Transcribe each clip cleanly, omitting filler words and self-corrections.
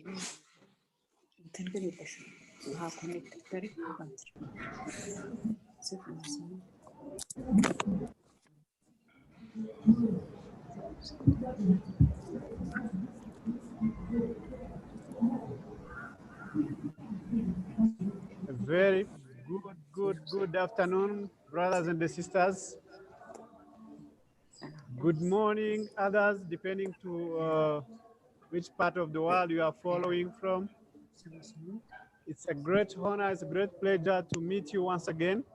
A very good afternoon, brothers and sisters. Good morning, others, depending to which part of the world you are following from. It's a great honor, it's a great pleasure to meet you once again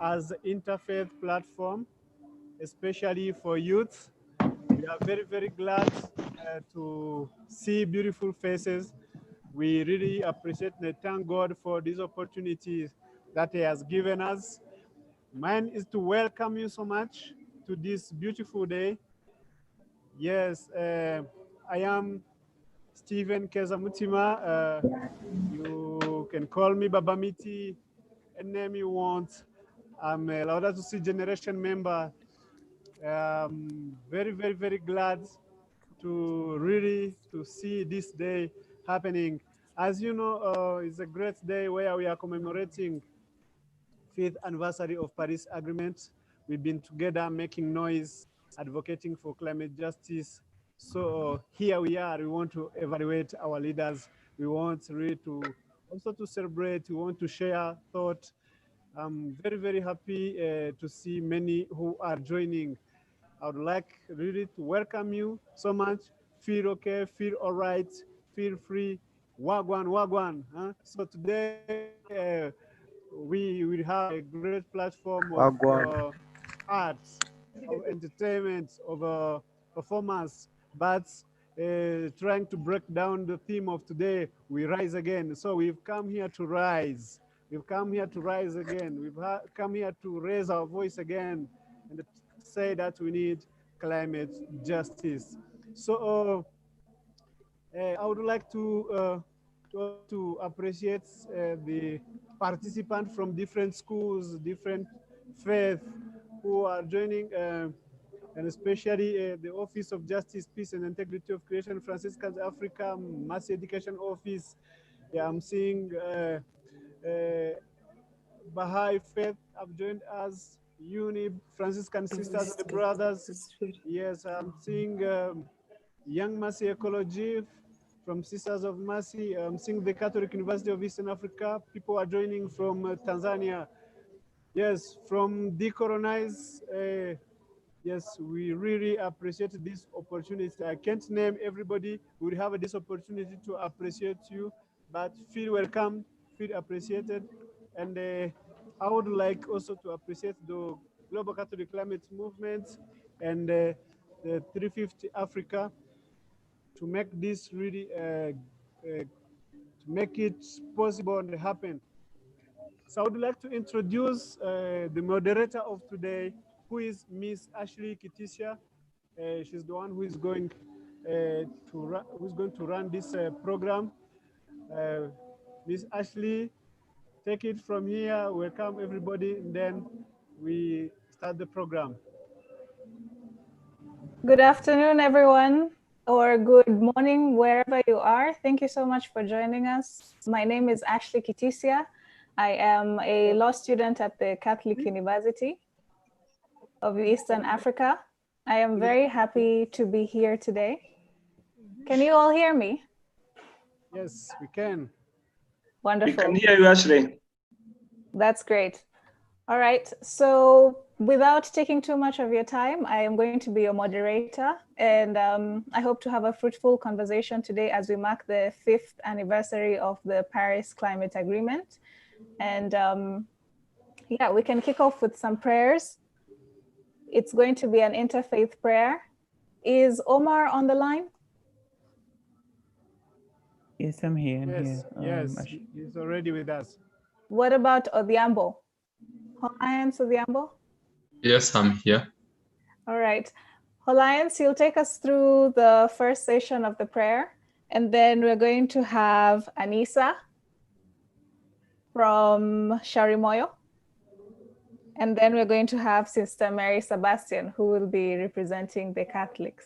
as Interfaith platform, especially for youth. We are very glad to see beautiful faces. We really appreciate and thank God for these opportunities that He has given us. Mine is to welcome you so much to this beautiful day. Yes, I am Stephen Kezamutima. You can call me Babamiti, any name you want. I'm a Laudato Si Generation member. Very glad to really to see this day happening. As you know, it's a great day where we are commemorating 5th anniversary of Paris Agreement. We've been together making noise, advocating for climate justice. So here we are, we want to evaluate our leaders. We want really to also to celebrate, we want to share thought. I'm very happy to see many who are joining. I would like really to welcome you so much. Feel okay, feel all right, feel free. Wagwan. Huh? So today we will have a great platform of arts, of entertainment, of performance, but trying to break down the theme of today, we rise again. So we've come here to rise. We've come here to rise again. We've come here to raise our voice again and say that we need climate justice. So I would like to appreciate the participants from different schools, different faiths who are joining, and especially the Office of Justice, Peace and Integrity of Creation, Franciscans Africa, Mass Education Office. Yeah, I'm seeing Bahai Faith have joined us, UNIB, Franciscan Sisters and Brothers. Yes, I'm seeing Young Mercy Ecology from Sisters of Mercy. I'm seeing the Catholic University of Eastern Africa. People are joining from Tanzania. Yes, from Decolonize. Yes, we really appreciate this opportunity. I can't name everybody. We'll have this opportunity to appreciate you, but feel welcome, feel appreciated. And I would like also to appreciate the Global Catholic Climate Movement and the 350 Africa to make this really, to make it possible and happen. So I would like to introduce the moderator of today, who is Miss Ashley Kitisia. She's the one who is going to run this program. Miss Ashley, take it from here. Welcome everybody, and then we start the program. Good afternoon, everyone, or good morning, wherever you are. Thank you so much for joining us. My name is Ashley Kitisia. I am a law student at the Catholic University of Eastern Africa. I am very happy to be here today. Can you all hear me? Yes, we can. Wonderful. We can hear you, Ashley. That's great. All right, so without taking too much of your time, I am going to be your moderator, and I hope to have a fruitful conversation today as we mark the 5th anniversary of the Paris Climate Agreement. And yeah, we can kick off with some prayers. It's going to be an interfaith prayer. Is Omar on the line? Yes, I'm here. Yes, he's already with us. What about Odhiambo? Alliance Odhiambo? Yes, I'm here. All right. Alliance, you'll take us through the first session of the prayer, and then we're going to have Anissa from Sharimoyo, and then we're going to have Sister Mary Sebastian, who will be representing the Catholics.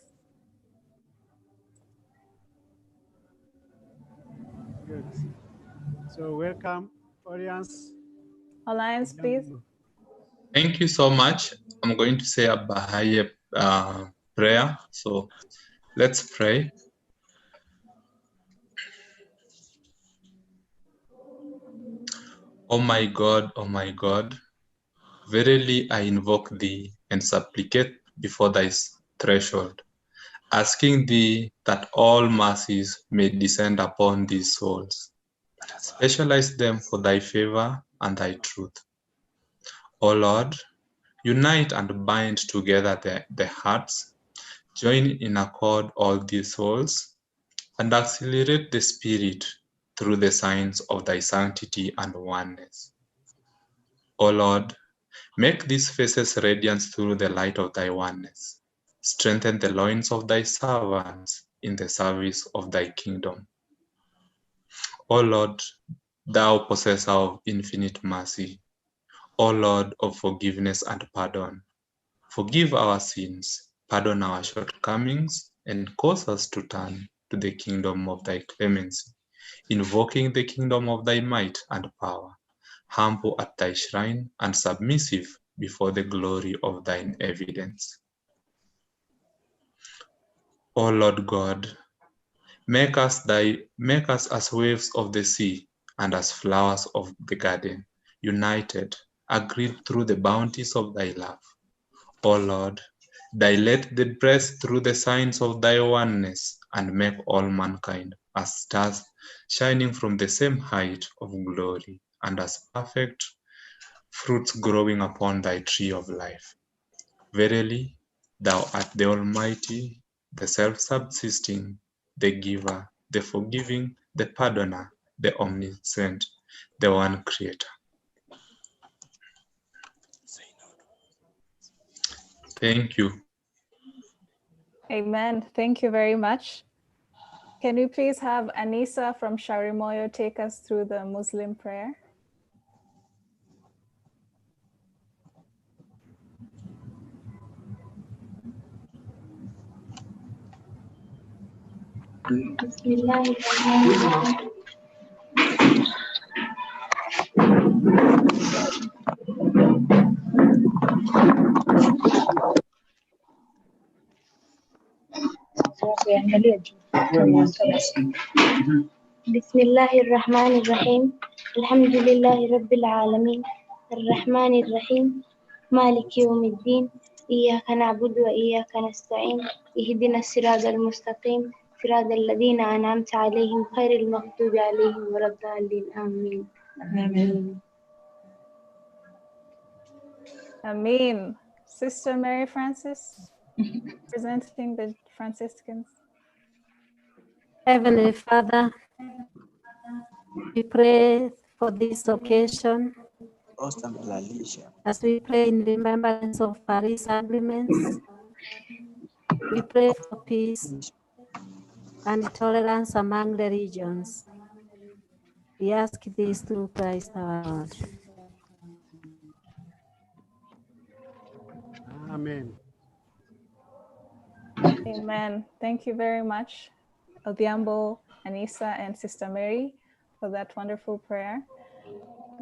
Good. So welcome, audience. Alliance, please. Thank you so much. I'm going to say a Bahai prayer. So let's pray. Oh my God, verily I invoke thee and supplicate before thy threshold, asking thee that all mercies may descend upon these souls. Specialize them for thy favor and thy truth. O Lord, unite and bind together the hearts, join in accord all these souls, and accelerate the Spirit through the signs of thy sanctity and oneness. O Lord, make these faces radiant through the light of thy oneness. Strengthen the loins of thy servants in the service of thy kingdom. O Lord, thou possessor of infinite mercy, O Lord of forgiveness and pardon, forgive our sins, pardon our shortcomings, and cause us to turn to the kingdom of thy clemency, invoking the kingdom of thy might and power, humble at thy shrine and submissive before the glory of thine evidence. O Lord God, make us as waves of the sea and as flowers of the garden, united, agreed through the bounties of thy love. O Lord, dilate the breast through the signs of thy oneness, and make all mankind as stars shining from the same height of glory, and as perfect fruits growing upon thy tree of life. Verily, thou art the Almighty, the self-subsisting, the giver, the forgiving, the pardoner, the omniscient, the one creator. Thank you. Amen. Thank you very much. Can we please have Anissa from Sharimoyo take us through the Muslim prayer? بسم الله الرحمن الرحيم الحمد لله رب العالمين الرحمن الرحيم مالك يوم الدين إياك نعبد وإياك نستعين اهدنا الصراط المستقيم صراط الذين أنعمت عليهم غير المغضوب عليهم ولا الضالين آمين. آمين. Amen. Sister Mary Francis, presenting the Franciscans. Heavenly Father, we pray for this occasion as we pray in remembrance of Paris agreements. We pray for peace and tolerance among the regions. We ask this through Christ our Lord. Amen. Amen. Thank you very much, Odhiambo, Anissa, and Sister Mary, for that wonderful prayer.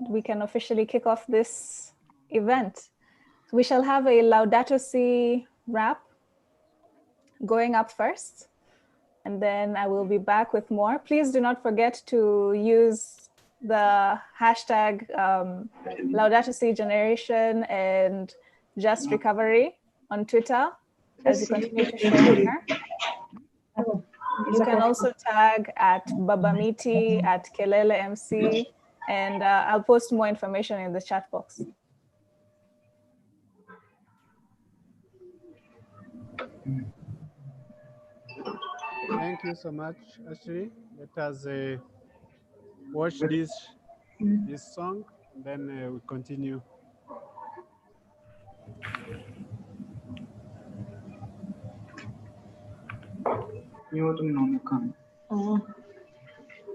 We can officially kick off this event. We shall have a Laudato Si rap going up first, and then I will be back with more. Please do not forget to use the hashtag Laudato Si Generation and Just Recovery on Twitter as you continue to share here. You can also tag at Babamiti, at Kelele MC, and I'll post more information in the chat box. Thank you so much, Ashley. Let us watch this song, and then we continue.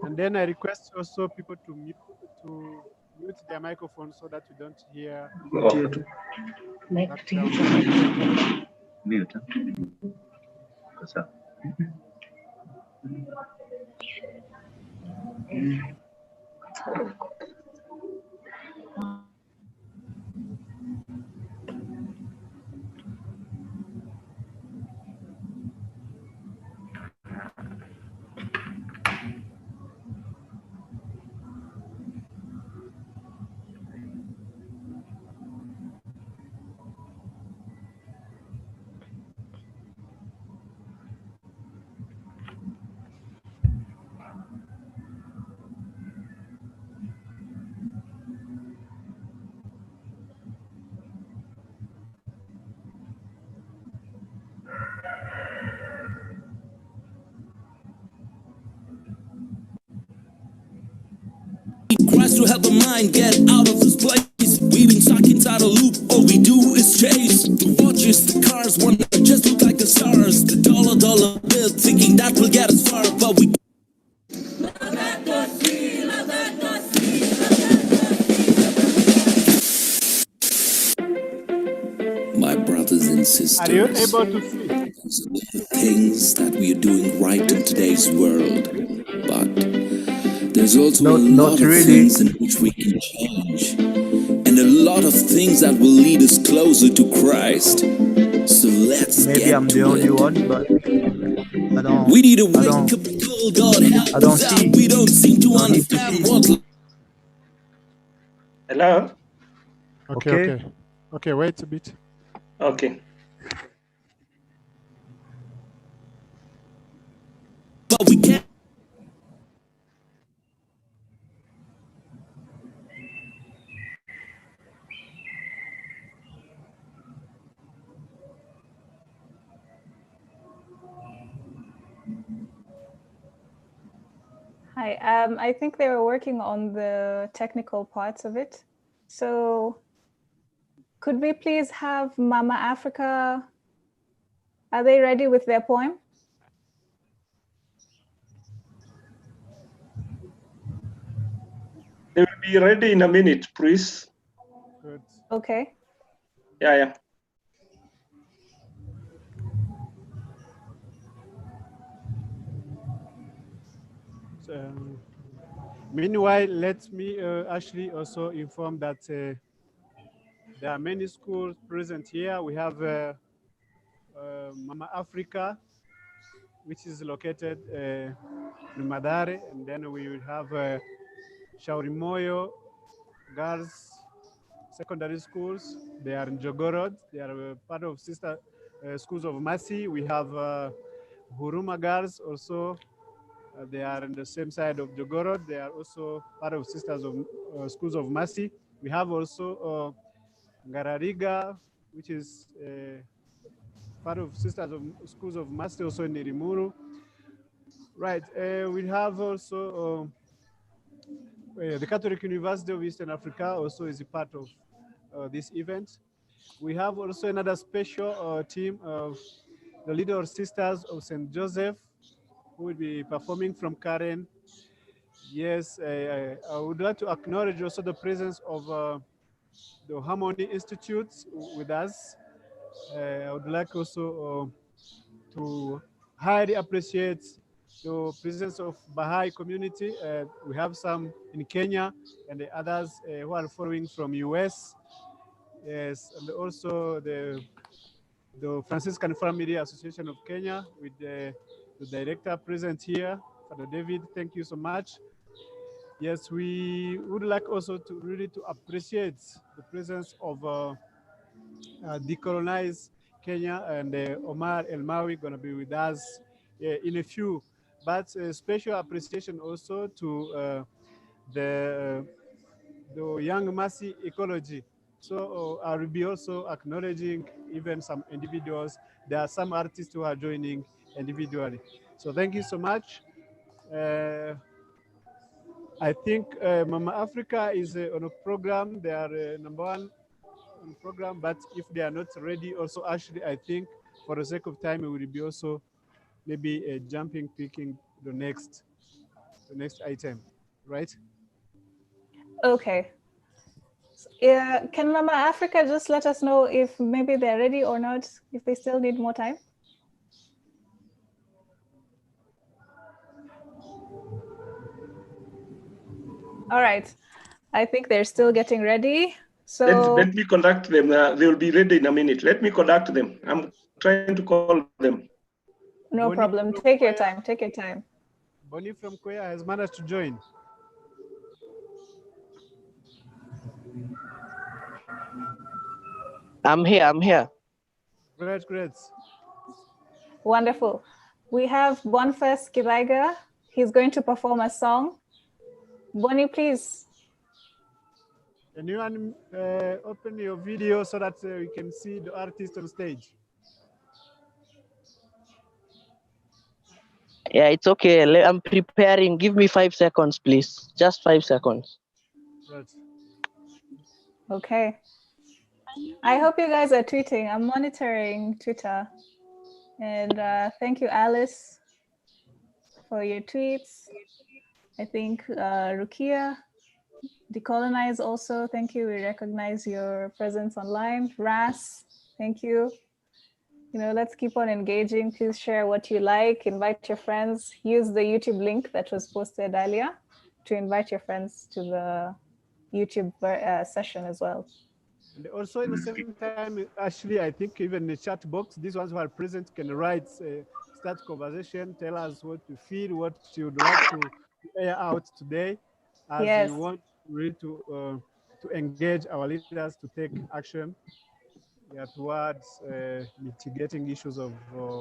And then I request also people to mute their microphone so that we don't hear background. Mute. Christ to help the mind get out of this place. We've been stuck inside a loop, all we do is chase. The watches, the cars, wanna just look like the stars. The dollar bill, thinking that will get us far, but we my brothers and sisters, Are you able to see? there's a lot of things that we are doing right in today's world, but there's also a lot of things in which we can change, and a lot of things that will lead us closer to Christ. So let's Maybe I'm the only one, but I don't. We need a wake up call, God help us out. We don't seem to understand what. Hello? Okay, wait a bit. Okay. But we can't. Hi, I think they were working on the technical parts of it. So could we please have Mama Africa? Are they ready with their poem? They will be ready in a minute, please. Good. Okay. Yeah. So, meanwhile, let me actually also inform that there are many schools present here. We have Mama Africa, which is located in Madare, and then we will have Shaurimoyo Girls Secondary Schools. They are in Jogorod. They are part of Sister Schools of Mercy. We have Huruma Girls also. They are on the same side of Jogorod. They are also part of Sisters of Schools of Mercy. We have also Ngarariga, which is part of Sisters of Schools of Mercy, also in Irimuru. Right. We have also the Catholic University of Eastern Africa also is a part of this event. We have also another special team of the Little Sisters of St. Joseph, who will be performing from Karen. Yes, I would like to acknowledge also the presence of the Harmony Institute with us. I would like also to highly appreciate the presence of Bahai community. We have some in Kenya and the others who are following from US. Yes, and also the Franciscan Family Association of Kenya with the director present here, Father David. Thank you so much. Yes, we would like also to really to appreciate the presence of Decolonize Kenya and Omar El Mawi going to be with us in a few. But special appreciation also to the Young Mercy Ecology. So I will be also acknowledging even some individuals. There are some artists who are joining individually. So thank you so much. I think Mama Africa is on a program. They are number one on program, but if they are not ready, also actually, I think for the sake of time, we will be also maybe picking the next item, right? Okay. Yeah, can Mama Africa just let us know if maybe they're ready or not, if they still need more time? All right. I think they're still getting ready. So let me contact them. They will be ready in a minute. Let me contact them. I'm trying to call them. No Bonnie problem. from Take your Korea- time. Take your time. Bonnie from Korea has managed to join. I'm here. Great, great. Wonderful. We have Boniface Kiraiga. He's going to perform a song. Bonnie, please. Can you open your video so that we can see the artist on stage? Yeah, it's okay. I'm preparing. Give me 5 seconds, please. Just 5 seconds. Right. Okay. I hope you guys are tweeting. I'm monitoring Twitter. And thank you, Alice, for your tweets. I think Rukia, Decolonize also, thank you. We recognize your presence online. Ras, thank you. Let's keep on engaging. Please share what you like, invite your friends, use the YouTube link that was posted earlier to invite your friends to the YouTube session as well. And also in the same time, actually, I think even the chat box, these ones who are present can write, start conversation, tell us what you feel, what you would like to air out today, as Yes. we want really to engage our leaders to take action towards mitigating issues of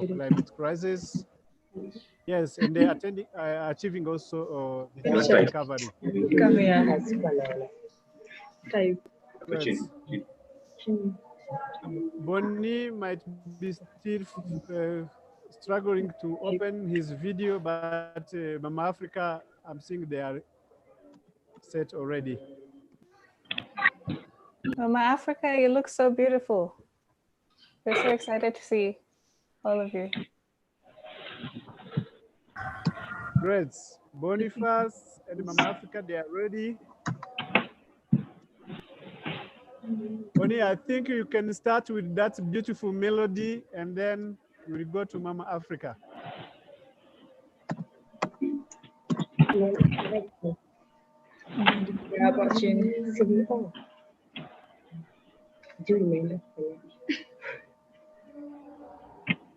climate crisis. Yes, and they're achieving also the health recovery. Yes. Bonnie might be still struggling to open his video, but Mama Africa, I'm seeing they are set already. Mama Africa, you look so beautiful. We're so excited to see all of you. Great. Boniface and Mama Africa, they are ready. Bonnie, I think you can start with that beautiful melody and then we'll go to Mama Africa.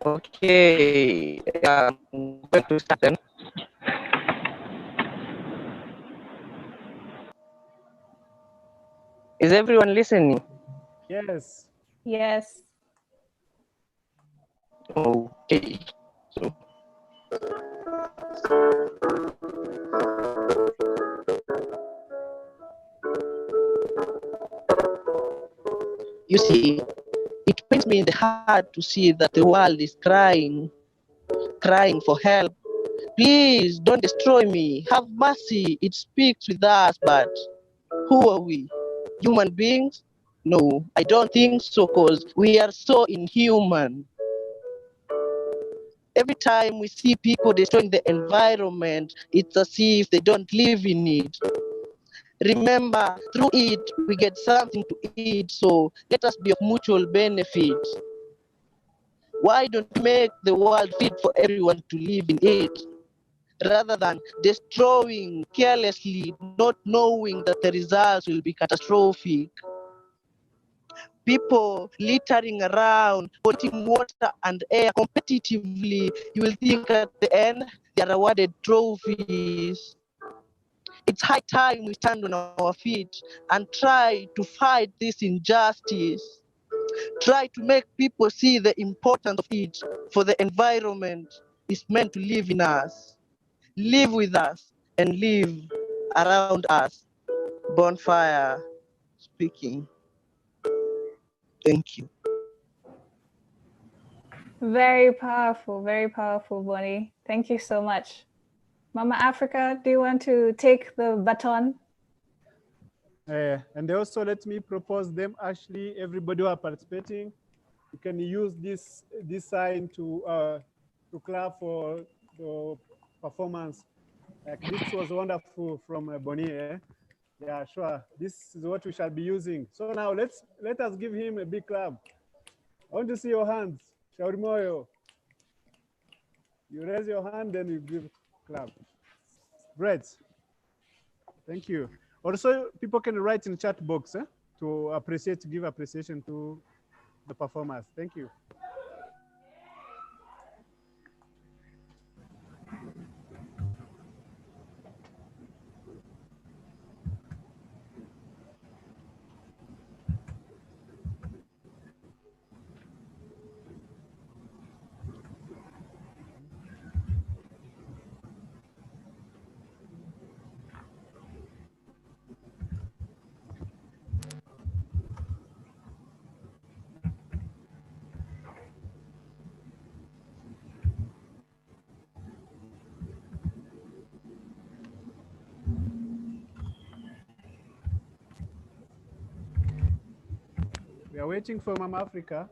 Okay, I'm going to start then. Is everyone listening? Yes. Yes. Okay. So, you see, it pains me in the heart to see that the world is crying for help. Please don't destroy me. Have mercy. It speaks with us, but who are we? Human beings? No, I don't think so, because we are so inhuman. Every time we see people destroying the environment, it's as if they don't live in it. Remember, through it, we get something to eat, so let us be of mutual benefit. Why don't we make the world fit for everyone to live in it, rather than destroying carelessly, not knowing that the results will be catastrophic? People littering around, polluting water and air competitively, you will think at the end they are awarded trophies. It's high time we stand on our feet and try to fight this injustice. Try to make people see the importance of it, for the environment is meant to live in us, live with us, and live around us. Bonfire speaking. Thank you. Very powerful, Bonnie. Thank you so much. Mama Africa, do you want to take the baton? And also let me propose them, actually, everybody who are participating, you can use this sign to clap for the performance. Like this was wonderful from Bonnie. Yeah, sure. This is what we shall be using. So now let us give him a big clap. I want to see your hands. Shauri moyo. You raise your hand, then you give clap. Great. Thank you. Also, people can write in chat box to appreciate, to give appreciation to the performers. Thank you. We are waiting for Mama Africa.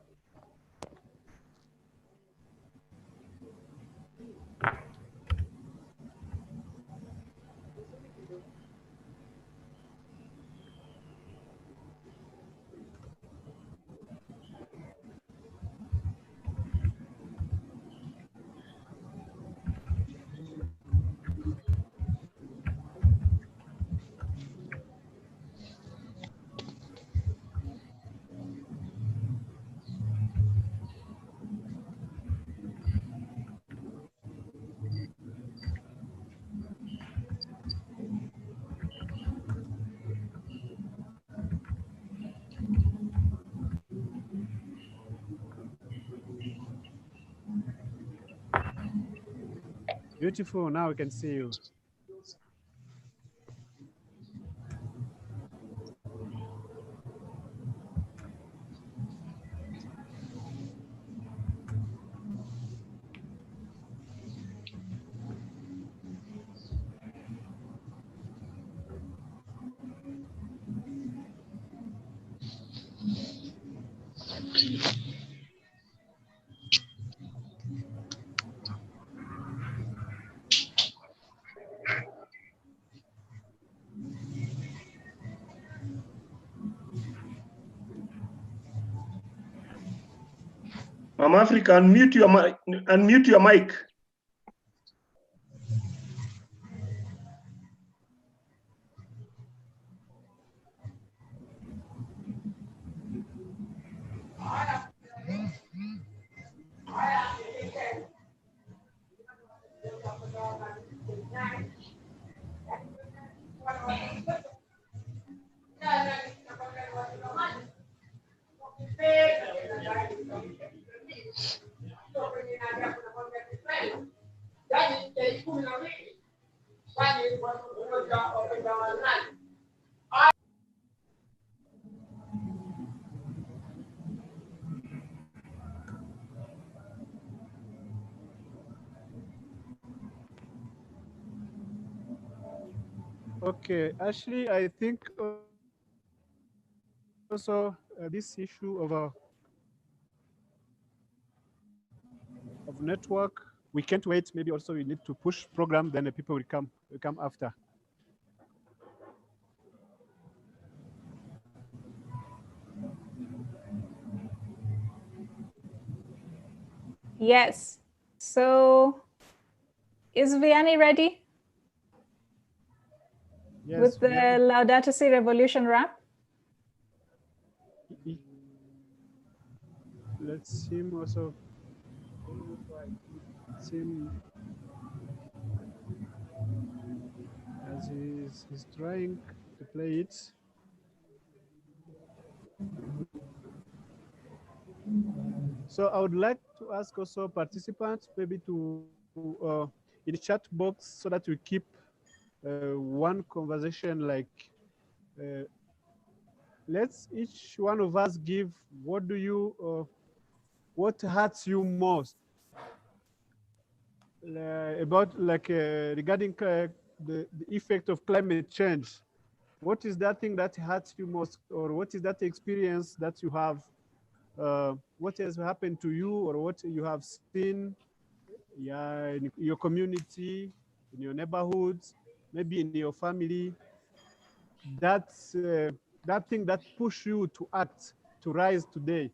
Beautiful, now we can see you. Mama Africa, unmute your mic. Unmute your mic. Okay, Ashley, I think also this issue of network, we can't wait. Maybe also we need to push program, then the people will come after. Yes. So is Vianney ready? Yes, with the Laudato Si Revolution rap? Let's see him also. See him as he's trying to play it. So I would like to ask also participants maybe to in the chat box so that we keep one conversation like let's each one of us give what hurts you most about like regarding the effect of climate change. What is that thing that hurts you most, or what is that experience that you have? What has happened to you, or what you have seen in your community, in your neighborhoods, maybe in your family? That's that thing that push you to act, to rise today.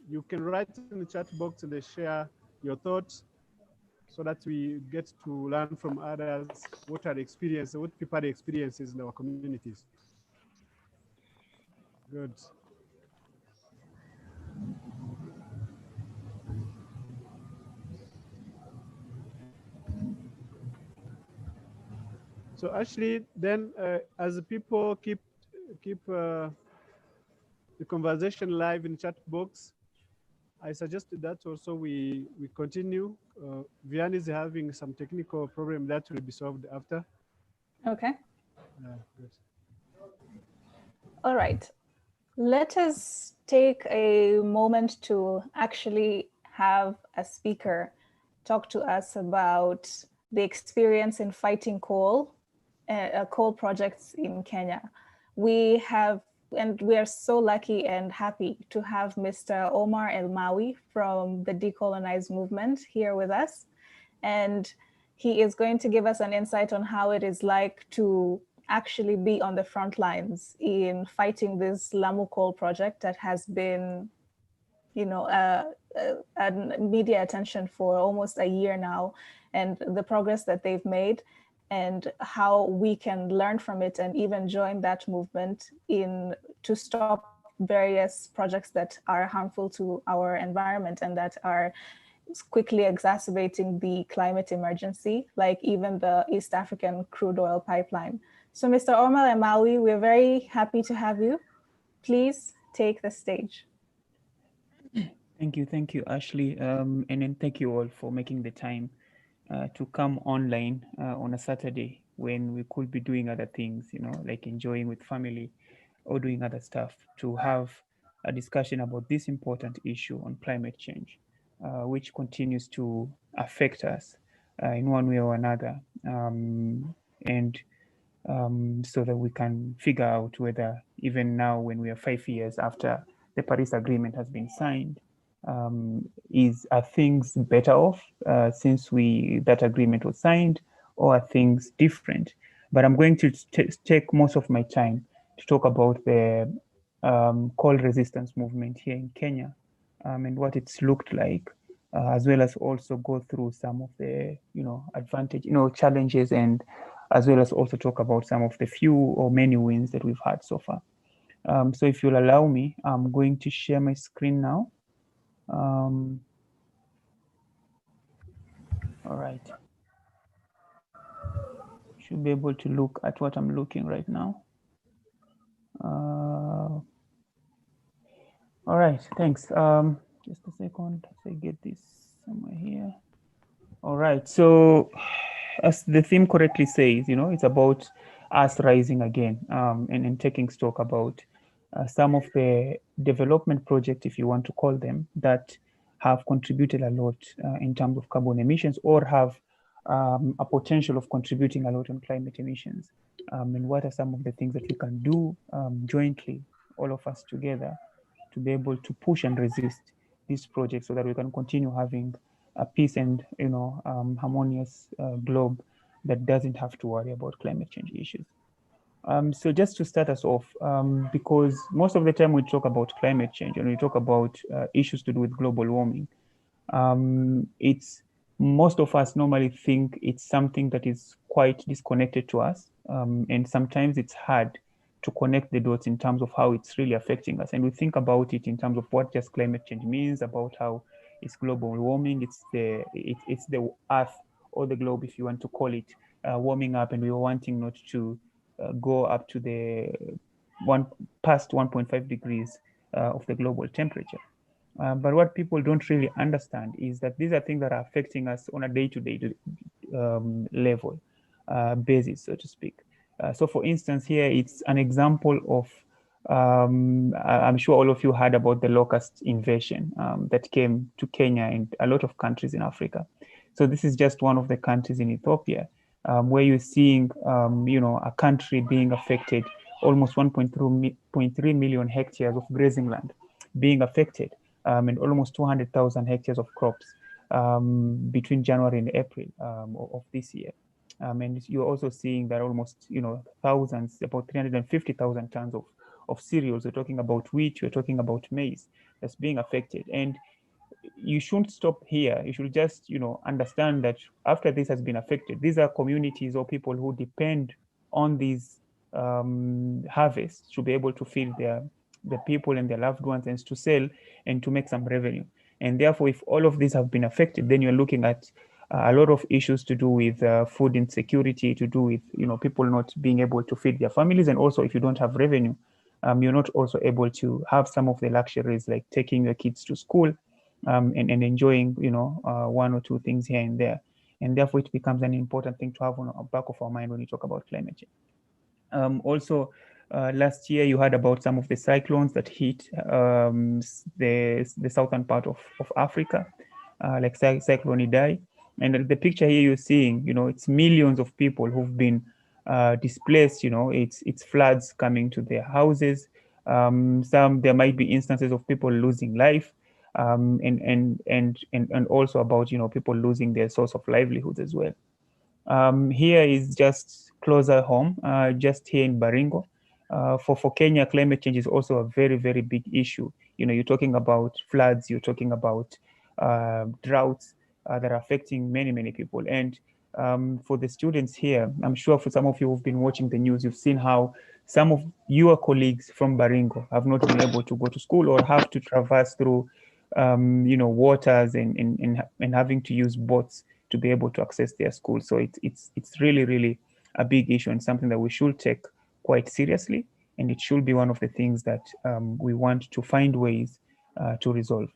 You can write in the chat box and share your thoughts. so that we get to learn from others what are the experiences, what people are the experiences in our communities. Good. So actually, then as people keep the conversation live in chat box, I suggested that also we continue. Vian is having some technical problem that will be solved after. Okay. Good. All right. Let us take a moment to actually have a speaker talk to us about the experience in fighting coal projects in Kenya. We are so lucky and happy to have Mr. Omar El Mawi from the Decolonize Movement here with us. And he is going to give us an insight on how it is like to actually be on the front lines in fighting this Lamu coal project that has been, media attention for almost a year now, and the progress that they've made and how we can learn from it and even join that movement to stop various projects that are harmful to our environment and that are quickly exacerbating the climate emergency, like even the East African crude oil pipeline. So Mr. Omar El Mawi, we're very happy to have you. Please take the stage. Thank you, Ashley. And then thank you all for making the time to come online on a Saturday when we could be doing other things, like enjoying with family or doing other stuff, to have a discussion about this important issue on climate change, which continues to affect us in one way or another. So that we can figure out whether even now, when we are 5 years after the Paris Agreement has been signed, are things better off since that agreement was signed, or are things different? But I'm going to take most of my time to talk about the coal resistance movement here in Kenya and what it's looked like, as well as also go through some of the challenges, and as well as also talk about some of the few or many wins that we've had so far. So if you'll allow me, I'm going to share my screen now. All right. Should be able to look at what I'm looking right now. All right, thanks. Just a second, I get this somewhere here. All right, so as the theme correctly says, it's about us rising again and taking stock about some of the development projects, if you want to call them, that have contributed a lot in terms of carbon emissions, or have a potential of contributing a lot on climate emissions. And what are some of the things that we can do jointly, all of us together, to be able to push and resist these projects so that we can continue having a peace and harmonious globe that doesn't have to worry about climate change issues. So just to start us off, because most of the time we talk about climate change and we talk about issues to do with global warming, most of us normally think it's something that is quite disconnected to us, and sometimes it's hard to connect the dots in terms of how it's really affecting us. And we think about it in terms of what just climate change means, about how it's global warming, it's the Earth or the globe, if you want to call it, warming up, and we were wanting not to go up to the past 1.5 degrees of the global temperature. But what people don't really understand is that these are things that are affecting us on a day-to-day level basis, so to speak. So for instance, here it's an example of, I'm sure all of you heard about the Locust Invasion that came to Kenya and a lot of countries in Africa. So this is just one of the countries in Ethiopia where you're seeing, a country being affected, almost 1.3 million hectares of grazing land being affected, and almost 200,000 hectares of crops between January and April of this year. And you're also seeing that almost, thousands, about 350,000 tons of cereals. We're talking about wheat, we're talking about maize that's being affected. And you shouldn't stop here. You should just, understand that after this has been affected, these are communities or people who depend on these harvests to be able to feed the people and their loved ones, and to sell and to make some revenue. And therefore, if all of these have been affected, then you're looking at a lot of issues to do with food insecurity, to do with people not being able to feed their families. And also, if you don't have revenue, you're not also able to have some of the luxuries like taking your kids to school and enjoying one or two things here and there. And therefore, it becomes an important thing to have on the back of our mind when we talk about climate change. Also, last year you heard about some of the cyclones that hit the southern part of Africa, like Cyclone Idai. And the picture here you're seeing, it's millions of people who've been displaced. It's floods coming to their houses. There might be instances of people losing life, and also about people losing their source of livelihoods as well. Here is just closer home, just here in Baringo. For Kenya, climate change is also a very, very big issue. You're talking about floods, you're talking about droughts that are affecting many, many people. And for the students here, I'm sure for some of you who've been watching the news, you've seen how some of your colleagues from Baringo have not been able to go to school or have to traverse through, waters and having to use boats to be able to access their school. So it's really, really a big issue and something that we should take quite seriously. And it should be one of the things that we want to find ways to resolve.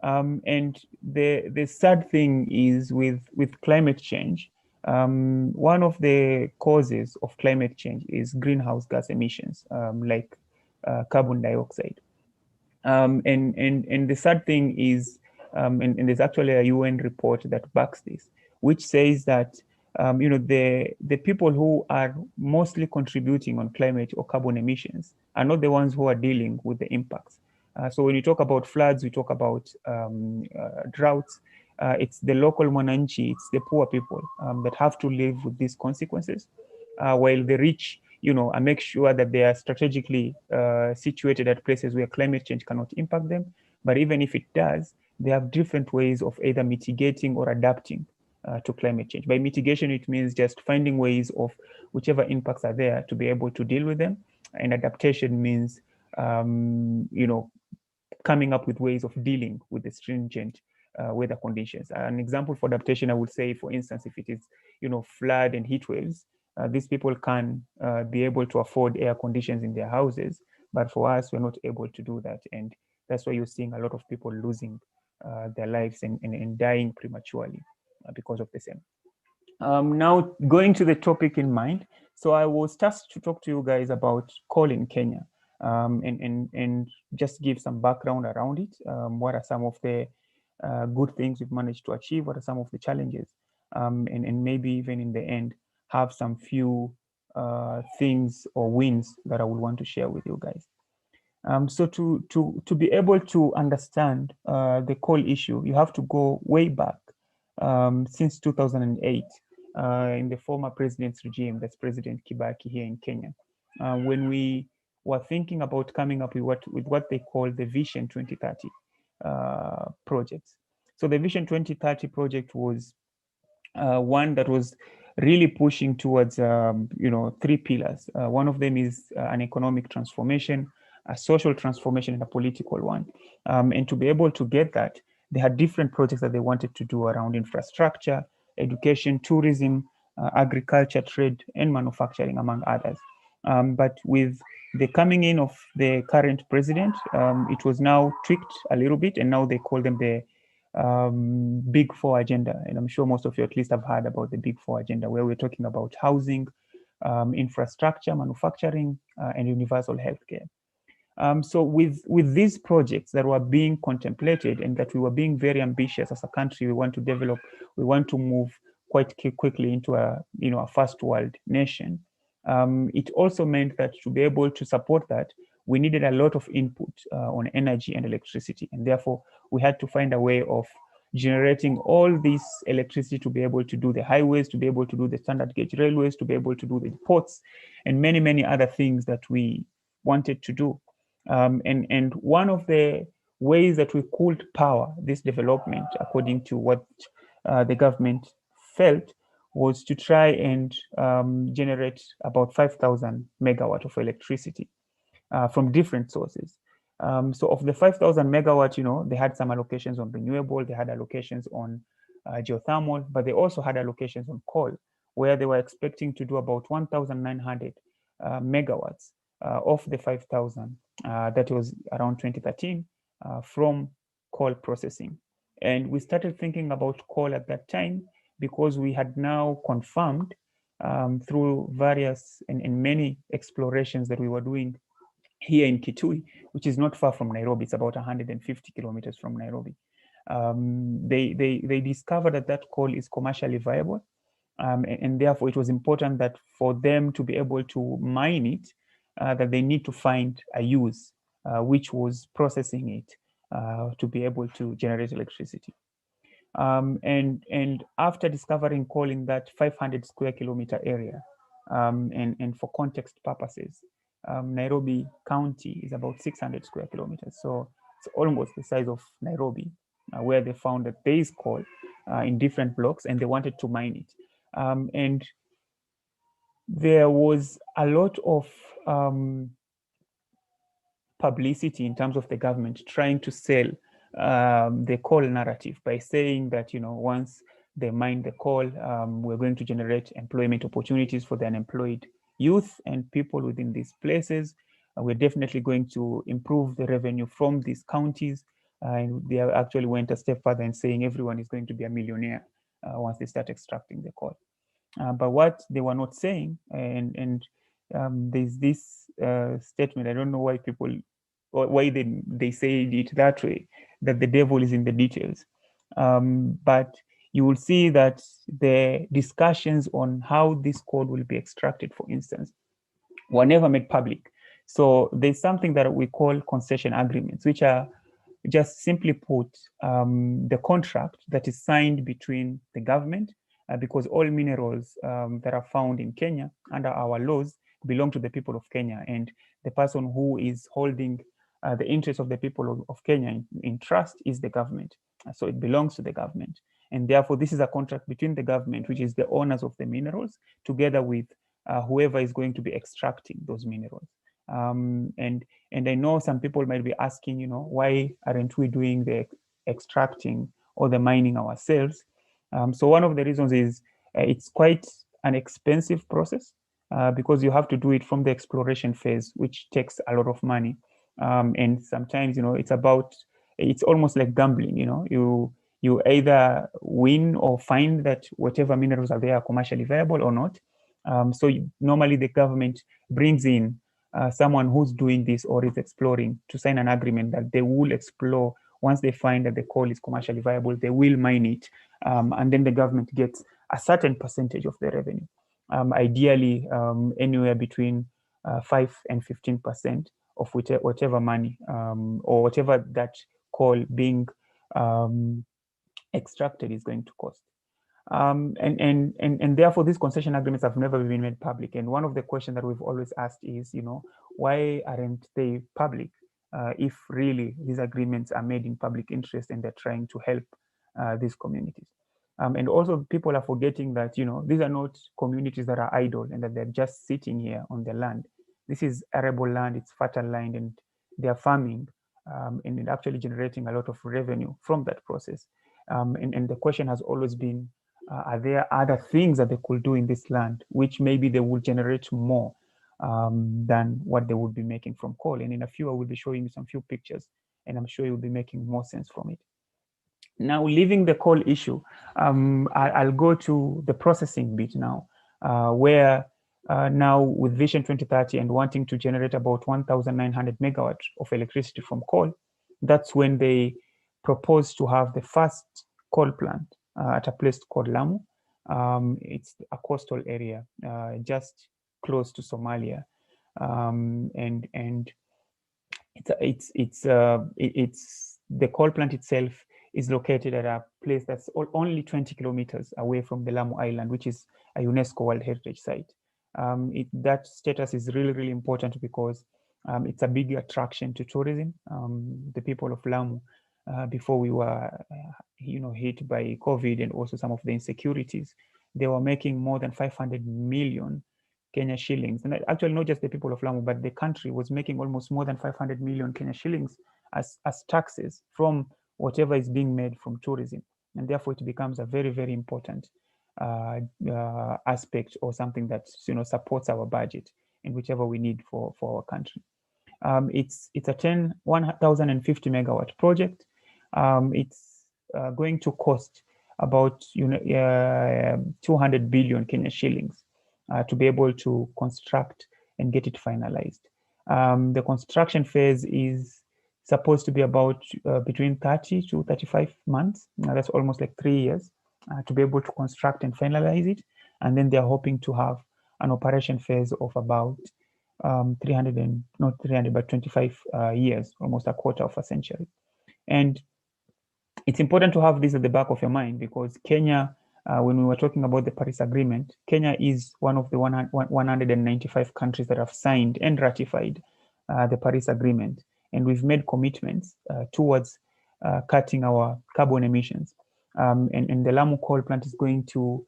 And the sad thing is with climate change, one of the causes of climate change is greenhouse gas emissions, like carbon dioxide. And the sad thing is, and there's actually a UN report that backs this, which says that the people who are mostly contributing on climate or carbon emissions are not the ones who are dealing with the impacts. So when you talk about floods, we talk about droughts. It's the local mwananchi, it's the poor people that have to live with these consequences, while the rich, make sure that they are strategically situated at places where climate change cannot impact them. But even if it does, they have different ways of either mitigating or adapting to climate change. By mitigation, it means just finding ways of whichever impacts are there to be able to deal with them. And adaptation means, coming up with ways of dealing with the stringent weather conditions. An example for adaptation, I would say, for instance, if it is, flood and heat waves, these people can be able to afford air conditions in their houses. But for us, we're not able to do that. And that's why you're seeing a lot of people losing their lives and dying prematurely because of the same. Now, going to the topic in mind. So I was tasked to talk to you guys about coal in Kenya. And just give some background around it. What are some of the good things we've managed to achieve? What are some of the challenges? And maybe even in the end, have some few things or wins that I would want to share with you guys. So to be able to understand the coal issue, you have to go way back since 2008 in the former president's regime, that's President Kibaki here in Kenya, when we were thinking about coming up with what they call the Vision 2030 projects. So the Vision 2030 project was one that was really pushing towards three pillars. One of them is an economic transformation, a social transformation, and a political one. And to be able to get that, they had different projects that they wanted to do around infrastructure, education, tourism, agriculture, trade, and manufacturing, among others. But with the coming in of the current president, it was now tweaked a little bit, and now they call them the Big Four agenda. And I'm sure most of you at least have heard about the Big Four agenda, where we're talking about housing, infrastructure, manufacturing, and universal healthcare. So with these projects that were being contemplated and that we were being very ambitious as a country, we want to develop, we want to move quite quickly into a first world nation. It also meant that to be able to support that, we needed a lot of input on energy and electricity. And therefore, we had to find a way of generating all this electricity to be able to do the highways, to be able to do the standard gauge railways, to be able to do the ports, and many, many other things that we wanted to do. And one of the ways that we could power this development, according to what the government felt, was to try and generate about 5,000 megawatt of electricity from different sources. So of the 5,000 megawatt, they had some allocations on renewable, they had allocations on geothermal, but they also had allocations on coal, where they were expecting to do about 1,900 megawatts of the 5,000. That was around 2013 from coal processing. And we started thinking about coal at that time because we had now confirmed through various and many explorations that we were doing here in Kitui, which is not far from Nairobi. It's about 150 kilometers from Nairobi. They discovered that coal is commercially viable, and therefore it was important that for them to be able to mine it, that they need to find a use, which was processing it to be able to generate electricity. And after discovering coal in that 500 square kilometer area, and for context purposes, Nairobi County is about 600 square kilometers. So it's almost the size of Nairobi, where they found that there is coal in different blocks and they wanted to mine it. And there was a lot of publicity in terms of the government trying to sell the coal narrative by saying that, once they mine the coal, we're going to generate employment opportunities for the unemployed youth and people within these places. We're definitely going to improve the revenue from these counties. And they actually went a step further in saying everyone is going to be a millionaire once they start extracting the coal. But what they were not saying, and there's this statement, I don't know why they say it that way, that the devil is in the details. But you will see that the discussions on how this coal will be extracted, for instance, were never made public. So there's something that we call concession agreements, which are just simply put the contract that is signed between the government, because all minerals that are found in Kenya under our laws belong to the people of Kenya, and the person who is holding the interests of the people of Kenya in trust is the government. So it belongs to the government. And therefore, this is a contract between the government, which is the owners of the minerals, together with whoever is going to be extracting those minerals. And I know some people might be asking, why aren't we doing the extracting or the mining ourselves? So one of the reasons is it's quite an expensive process because you have to do it from the exploration phase, which takes a lot of money. And sometimes, it's almost like gambling, you either win or find that whatever minerals are there are commercially viable or not. So normally the government brings in someone who's doing this or is exploring to sign an agreement that they will explore. Once they find that the coal is commercially viable, they will mine it. And then the government gets a certain percentage of the revenue. Ideally, anywhere between 5 and 15% of whatever money or whatever that coal being extracted is going to cost. And therefore, these concession agreements have never been made public. And one of the questions that we've always asked is, why aren't they public if really these agreements are made in public interest and they're trying to help these communities? And also, people are forgetting that, these are not communities that are idle and that they're just sitting here on the land. This is arable land, it's fertile land, and they're farming and actually generating a lot of revenue from that process. And the question has always been, are there other things that they could do in this land, which maybe they will generate more than what they would be making from coal? And in a few, I will be showing you some few pictures, and I'm sure you'll be making more sense from it. Now, leaving the coal issue, I'll go to the processing bit now, where now with Vision 2030 and wanting to generate about 1,900 megawatts of electricity from coal, that's when they proposed to have the first coal plant at a place called Lamu. It's a coastal area, just close to Somalia, and it's the coal plant itself is located at a place that's only 20 kilometers away from the Lamu Island, which is a UNESCO World Heritage Site. That status is really, really important because It's a big attraction to tourism. The people of Lamu, before we were, hit by COVID and also some of the insecurities, they were making more than 500 million Kenya shillings. And actually, not just the people of Lamu, but the country was making almost more than 500 million Kenya shillings as taxes from whatever is being made from tourism. And therefore, it becomes a very, very important aspect, or something that supports our budget and whichever we need for our country. It's a 1,050 megawatt project. It's going to cost about 200 billion Kenya shillings to be able to construct and get it finalized. The construction phase is supposed to be about between 30 to 35 months. Now that's almost like 3 years to be able to construct and finalize it. And then they're hoping to have an operation phase of about 25 years, almost a quarter of a century. And it's important to have this at the back of your mind, because Kenya, when we were talking about the Paris Agreement, Kenya is one of the 195 countries that have signed and ratified the Paris Agreement. And we've made commitments towards cutting our carbon emissions. And the Lamu coal plant is going to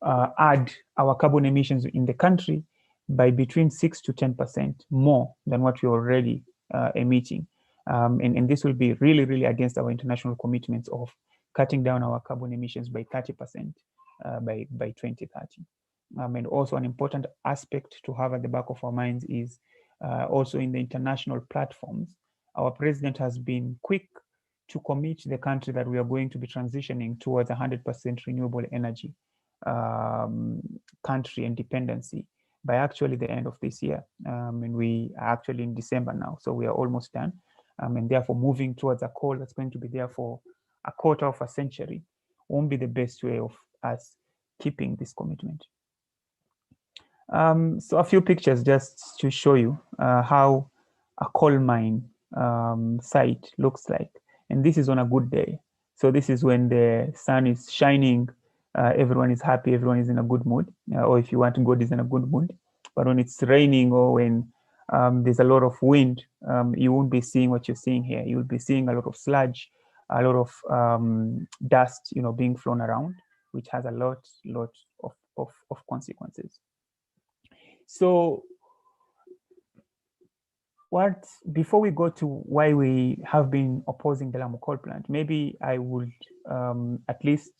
add our carbon emissions in the country by between 6 to 10% more than what we're already emitting. And this will be really, really against our international commitments of cutting down our carbon emissions by 30% by 2030. And also an important aspect to have at the back of our minds is also in the international platforms, our president has been quick to commit the country that we are going to be transitioning towards 100% renewable energy country and dependency by actually the end of this year. And we are actually in December now, so we are almost done. And therefore moving towards a coal that's going to be there for a quarter of a century won't be the best way of us keeping this commitment. So a few pictures just to show you how a coal mine site looks like. And this is on a good day. So this is when the sun is shining, everyone is happy, everyone is in a good mood, or if you want, God is in a good mood. But when it's raining or when there's a lot of wind, you won't be seeing what you're seeing here. You'll be seeing a lot of sludge, a lot of dust, being flown around, which has a lot of consequences. So before we go to why we have been opposing the Lamu coal plant, maybe I would at least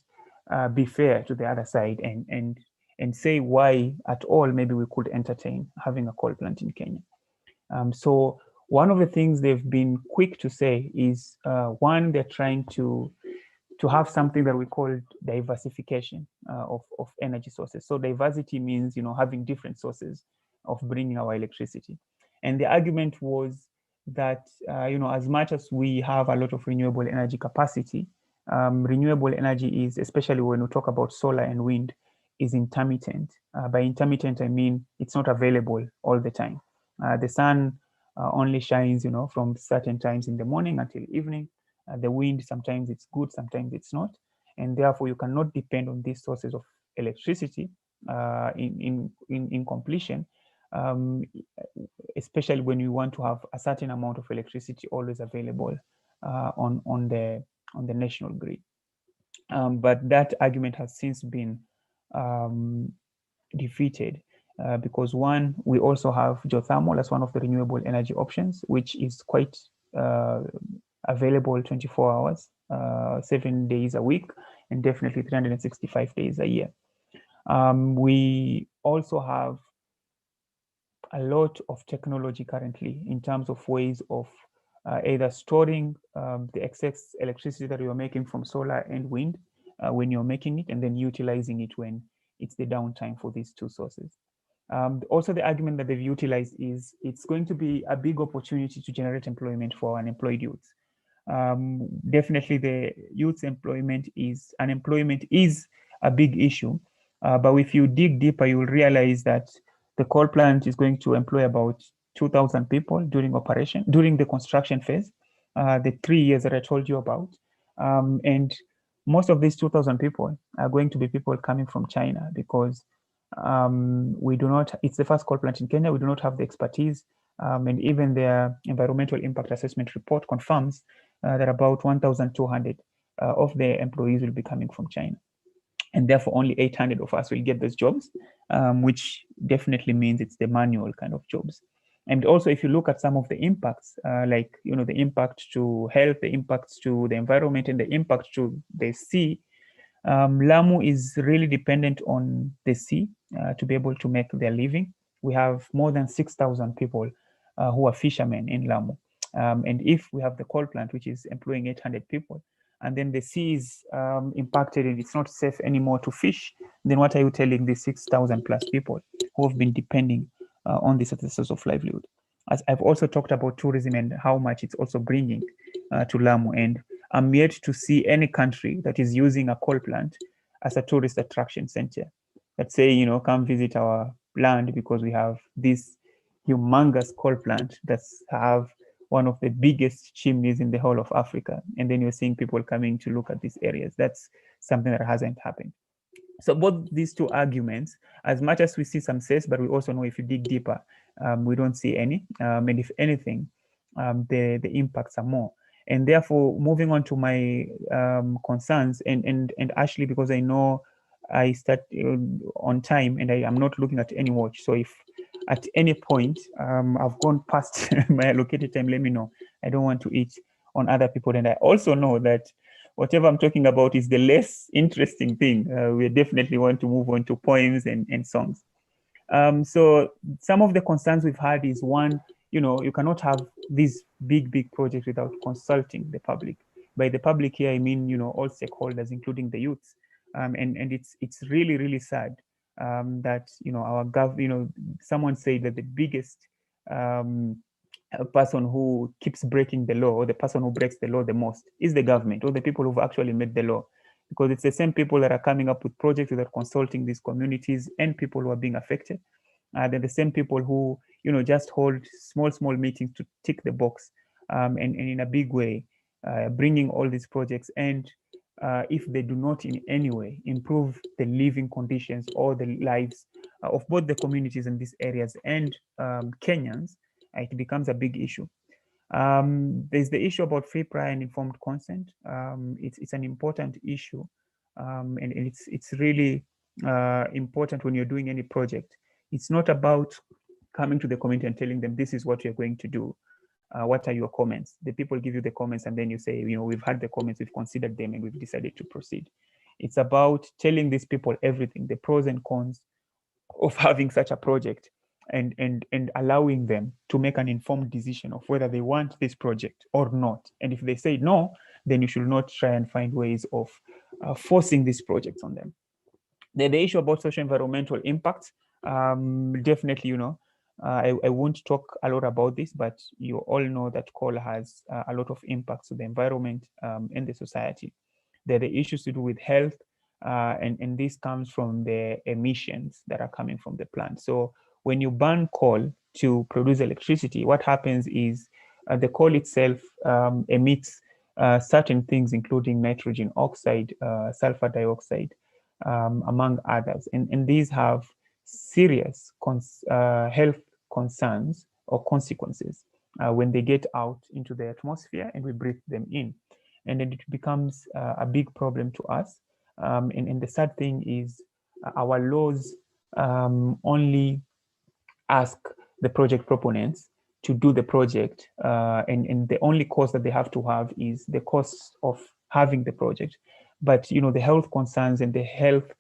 be fair to the other side and say why at all maybe we could entertain having a coal plant in Kenya. So one of the things they've been quick to say is, one, they're trying to have something that we call diversification of energy sources. So diversity means, having different sources of bringing our electricity. And the argument was that, as much as we have a lot of renewable energy capacity, renewable energy is, especially when we talk about solar and wind, is intermittent. By intermittent, I mean it's not available all the time. The sun only shines, from certain times in the morning until evening. The wind, sometimes it's good, sometimes it's not. And therefore, you cannot depend on these sources of electricity in completion, especially when you want to have a certain amount of electricity always available on the national grid. But that argument has since been defeated because, one, we also have geothermal as one of the renewable energy options, which is quite available 24 hours, 7 days a week, and definitely 365 days a year. We also have a lot of technology currently in terms of ways of either storing the excess electricity that you're making from solar and wind when you're making it, and then utilizing it when it's the downtime for these two sources. Also, the argument that they've utilized is it's going to be a big opportunity to generate employment for unemployed youths. Definitely the youth unemployment is a big issue, but if you dig deeper, you'll realize that the coal plant is going to employ about 2,000 people during the construction phase, the 3 years that I told you about. And most of these 2,000 people are going to be people coming from China, because it's the first coal plant in Kenya. We do not have the expertise And even their environmental impact assessment report confirms that about 1,200 of their employees will be coming from China. And therefore only 800 of us will get those jobs, which definitely means it's the manual kind of jobs. And also, if you look at some of the impacts, like, the impact to health, the impacts to the environment, and the impact to the sea, Lamu is really dependent on the sea to be able to make their living. We have more than 6,000 people who are fishermen in Lamu. And if we have the coal plant, which is employing 800 people, and then the sea is impacted and it's not safe anymore to fish, then what are you telling these 6,000 plus people who have been depending on this as a source of livelihood? As I've also talked about tourism and how much it's also bringing to Lamu, and I'm yet to see any country that is using a coal plant as a tourist attraction center. Let's say, come visit our land because we have this humongous coal plant that's have one of the biggest chimneys in the whole of Africa. And then you're seeing people coming to look at these areas. That's something that hasn't happened. So both these two arguments, as much as we see some sense, but we also know if you dig deeper, we don't see any. And if anything, the impacts are more. And therefore, moving on to my concerns, and Ashley, because I know I start on time and I am not looking at any watch. So if at any point I've gone past my allocated time, let me know. I don't want to eat on other people. And I also know that whatever I'm talking about is the less interesting thing. We definitely want to move on to poems and songs. So some of the concerns we've had is, one, you cannot have these big projects without consulting the public. By the public here, I mean, all stakeholders, including the youths. And it's really sad that, our someone said that the biggest person who keeps breaking the law, or the person who breaks the law the most, is the government, or the people who've actually made the law. Because it's the same people that are coming up with projects that are consulting these communities and people who are being affected. They're the same people who, just hold small meetings to tick the box, and in a big way, bringing all these projects. And if they do not in any way improve the living conditions or the lives of both the communities in these areas and Kenyans, it becomes a big issue. There's the issue about free, prior, and informed consent. It's an important issue, and it's really important when you're doing any project. It's not about coming to the community and telling them this is what you're going to do. What are your comments? The people give you the comments, and then you say, we've had the comments, we've considered them, and we've decided to proceed. It's about telling these people everything, the pros and cons of having such a project, and allowing them to make an informed decision of whether they want this project or not. And if they say no, then you should not try and find ways of forcing these projects on them. The issue about social environmental impact, definitely, I won't talk a lot about this, but you all know that coal has a lot of impacts to the environment and the society. There are the issues to do with health, and this comes from the emissions that are coming from the plant. So when you burn coal to produce electricity, what happens is the coal itself emits certain things, including nitrogen oxide, sulfur dioxide, among others. And these have serious health concerns or consequences when they get out into the atmosphere and we breathe them in. And then it becomes a big problem to us. And the sad thing is our laws only ask the project proponents to do the project, and the only cost that they have to have is the cost of having the project. But the health concerns and the health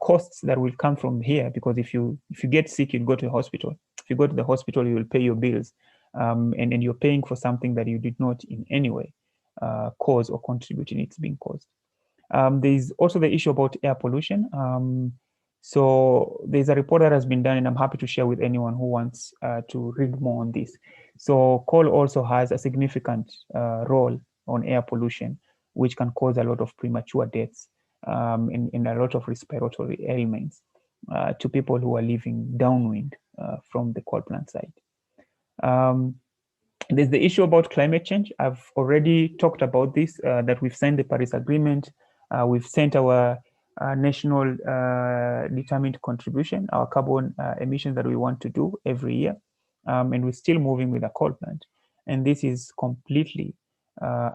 costs that will come from here, because if you get sick, you go to the hospital. If you go to the hospital, you will pay your bills, and you're paying for something that you did not in any way cause or contribute in its being caused. There's also the issue about air pollution. So there's a report that has been done, and I'm happy to share with anyone who wants to read more on this. So coal also has a significant role on air pollution, which can cause a lot of premature deaths and a lot of respiratory ailments to people who are living downwind from the coal plant site. There's the issue about climate change. I've already talked about this, that we've signed the Paris Agreement. We've sent our national determined contribution, our carbon emissions that we want to do every year. and we're still moving with a coal plant. And this is completely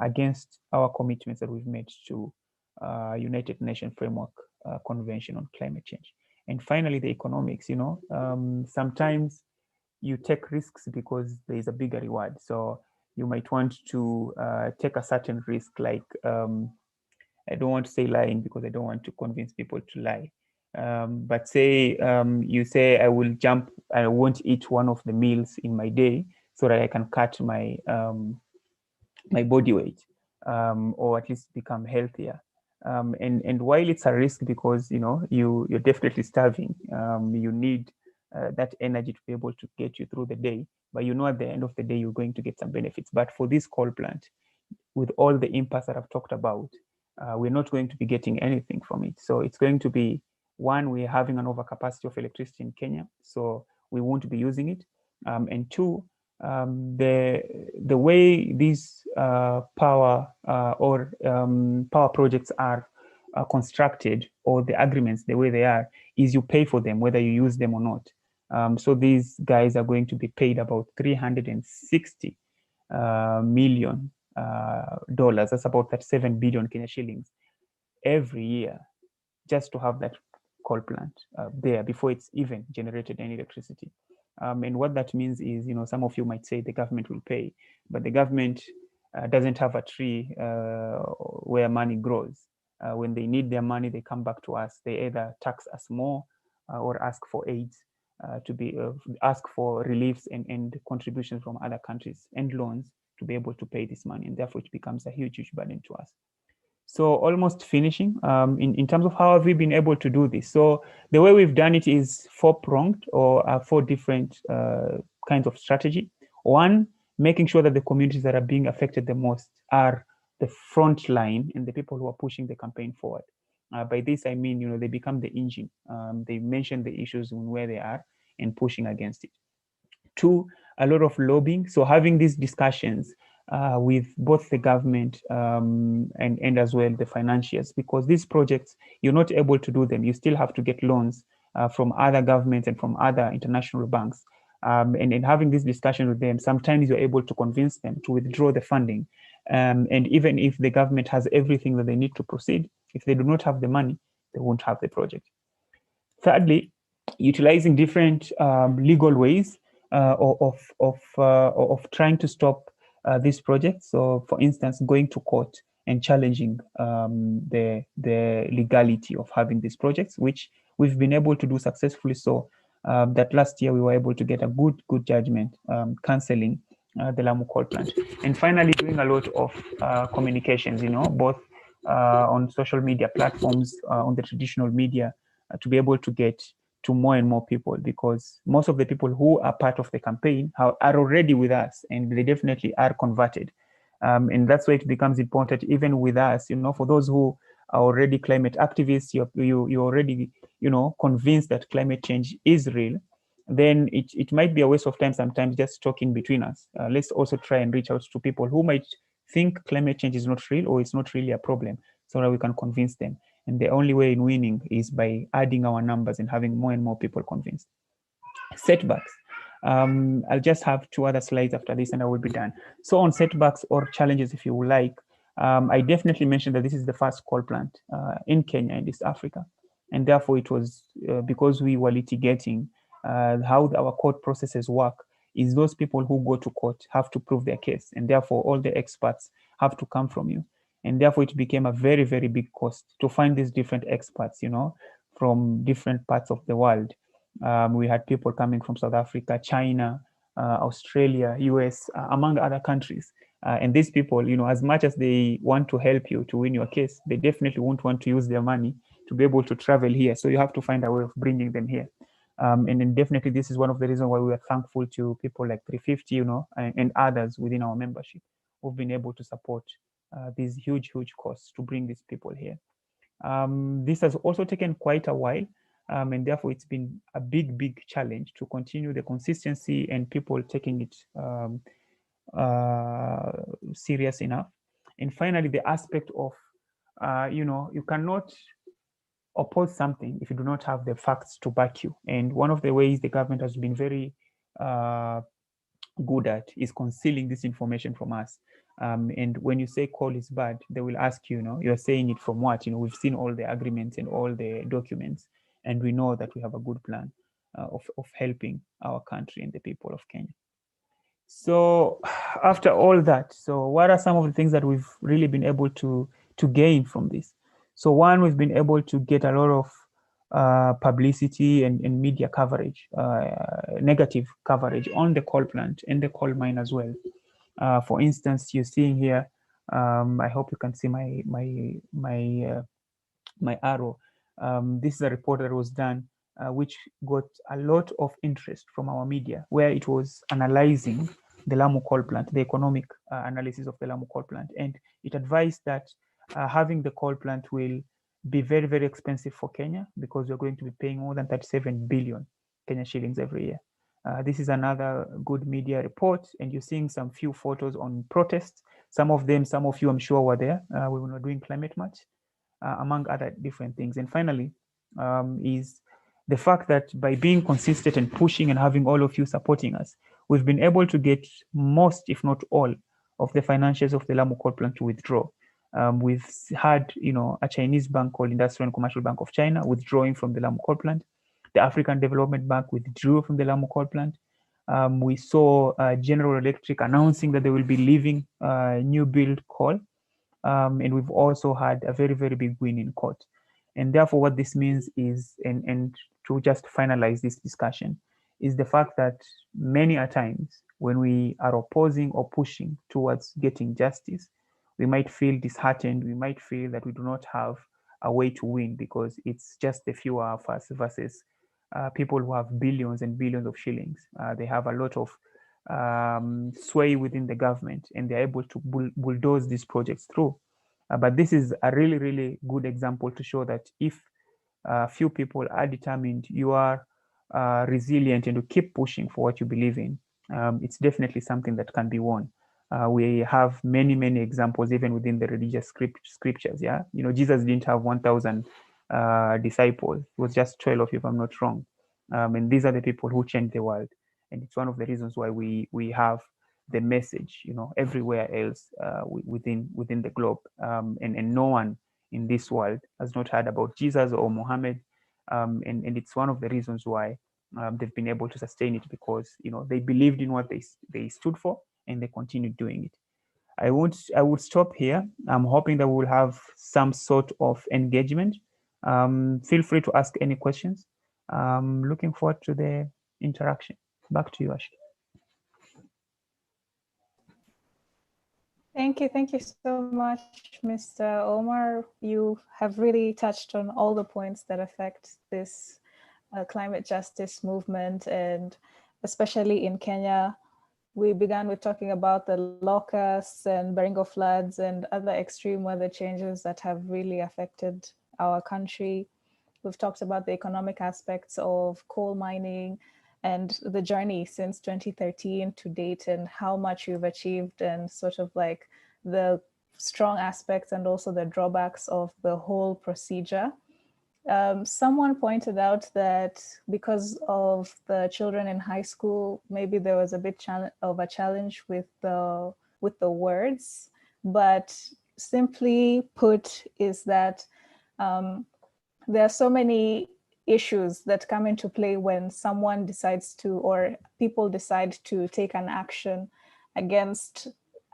against our commitments that we've made to United Nations Framework Convention on Climate Change. And finally, the economics, sometimes you take risks because there is a bigger reward. So you might want to take a certain risk, like I don't want to say lying because I don't want to convince people to lie. But say you say I won't eat one of the meals in my day so that I can cut my my body weight, or at least become healthier. And while it's a risk because you're definitely starving, you need that energy to be able to get you through the day. But at the end of the day, you're going to get some benefits. But for this coal plant, with all the impacts that I've talked about, we're not going to be getting anything from it. So it's going to be, one, we're having an overcapacity of electricity in Kenya, so we won't be using it. And two, the way these power projects are constructed, or the agreements, the way they are, is you pay for them whether you use them or not. So these guys are going to be paid about $360 million. That's about 37 billion Kenya shillings every year, just to have that coal plant there before it's even generated any electricity. And what that means is, some of you might say the government will pay, but the government doesn't have a tree where money grows. When they need their money, they come back to us. They either tax us more or ask for aids, ask for reliefs and contributions from other countries and loans to be able to pay this money, and therefore it becomes a huge burden to us. So almost finishing, in terms of how have we been able to do this? So the way we've done it is four-pronged, or 4 different kinds of strategy. One, making sure that the communities that are being affected the most are the front line and the people who are pushing the campaign forward. By this, I mean, they become the engine. They mention the issues and where they are and pushing against it. 2, a lot of lobbying. So having these discussions with both the government and as well the financiers, because these projects, you're not able to do them. You still have to get loans from other governments and from other international banks. And having this discussion with them, sometimes you're able to convince them to withdraw the funding. And even if the government has everything that they need to proceed, if they do not have the money, they won't have the project. Thirdly, utilizing different legal ways of trying to stop this project. So, for instance, going to court and challenging the legality of having these projects, which we've been able to do successfully. So that last year we were able to get a good judgment cancelling the Lamu coal plant. And finally, doing a lot of communications, both on social media platforms, on the traditional media, to be able to get to more and more people, because most of the people who are part of the campaign are already with us, and they definitely are converted. And that's why it becomes important, even with us, for those who are already climate activists, you're already, convinced that climate change is real, then it might be a waste of time sometimes just talking between us. Let's also try and reach out to people who might think climate change is not real or it's not really a problem, so that we can convince them. And the only way in winning is by adding our numbers and having more and more people convinced. Setbacks. I'll just have 2 other slides after this and I will be done. So on setbacks or challenges, if you would like, I definitely mentioned that this is the first coal plant in Kenya and East Africa. And therefore it was because we were litigating how our court processes work, is those people who go to court have to prove their case. And therefore all the experts have to come from you. And therefore it became a very, very big cost to find these different experts, from different parts of the world. We had people coming from South Africa, China, Australia, US, among other countries. And these people, as much as they want to help you to win your case, they definitely won't want to use their money to be able to travel here. So you have to find a way of bringing them here. And then definitely this is one of the reasons why we are thankful to people like 350, and others within our membership who've been able to support these huge costs to bring these people here. This has also taken quite a while, and therefore it's been a big challenge to continue the consistency and people taking it serious enough. And finally, the aspect of, you cannot oppose something if you do not have the facts to back you. And one of the ways the government has been very good at is concealing this information from us. And when you say coal is bad, they will ask you, you're saying it from what? We've seen all the agreements and all the documents, and we know that we have a good plan of helping our country and the people of Kenya. So after all that, so what are some of the things that we've really been able to gain from this? So one, we've been able to get a lot of publicity and media coverage, negative coverage on the coal plant and the coal mine as well. For instance, you're seeing here, I hope you can see my arrow. This is a report that was done, which got a lot of interest from our media, where it was analyzing the Lamu coal plant, the economic analysis of the Lamu coal plant. And it advised that having the coal plant will be very, very expensive for Kenya, because we're going to be paying more than 37 billion Kenya shillings every year. This is another good media report, and you're seeing some few photos on protests. Some of you, I'm sure, were there. We were not doing climate march, among other different things. And finally, is the fact that by being consistent and pushing and having all of you supporting us, we've been able to get most, if not all, of the financials of the Lamu coal plant to withdraw. We've had, a Chinese bank called Industrial and Commercial Bank of China withdrawing from the Lamu coal plant. The African Development Bank withdrew from the Lamu coal plant. We saw General Electric announcing that they will be leaving new build coal. And we've also had a very, very big win in court. And therefore, what this means is, and to just finalize this discussion, is the fact that many a times when we are opposing or pushing towards getting justice, we might feel disheartened. We might feel that we do not have a way to win, because it's just the few of us versus people who have billions and billions of shillings. They have a lot of sway within the government, and they're able to bulldoze these projects through. But this is a really, really good example to show that if few people are determined, you are resilient, and you keep pushing for what you believe in, it's definitely something that can be won. We have many, many examples, even within the religious scriptures. Yeah, Jesus didn't have 1,000 disciples; it was just 12, if I'm not wrong. And these are the people who changed the world. And it's one of the reasons why we have the message, everywhere else within the globe. And no one in this world has not heard about Jesus or Muhammad. And it's one of the reasons why they've been able to sustain it, because they believed in what they stood for, and they continued doing it. I would stop here. I'm hoping that we will have some sort of engagement. Feel free to ask any questions. Looking forward to the interaction. Back to you, Ashley. Thank you so much, Mr. Omar. You have really touched on all the points that affect this climate justice movement, and especially in Kenya. We began with talking about the locusts and Baringo floods and other extreme weather changes that have really affected our country. We've talked about the economic aspects of coal mining and the journey since 2013 to date, and how much you've achieved, and sort of like the strong aspects and also the drawbacks of the whole procedure. Someone pointed out that because of the children in high school, maybe there was a bit of a challenge with the words, but simply put is that there are so many issues that come into play when someone decides to, or people decide to take an action against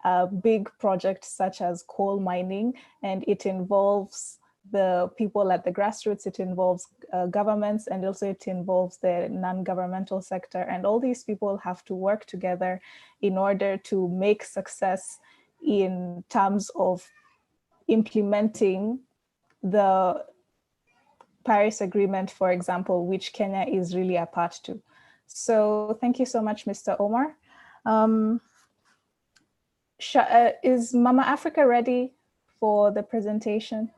a big project such as coal mining, and it involves the people at the grassroots, it involves governments, and also it involves the non-governmental sector. And all these people have to work together in order to make success in terms of implementing the Paris Agreement, for example, which Kenya is really a part to. So thank you so much, Mr. Omar. Is Mama Africa ready for the presentation?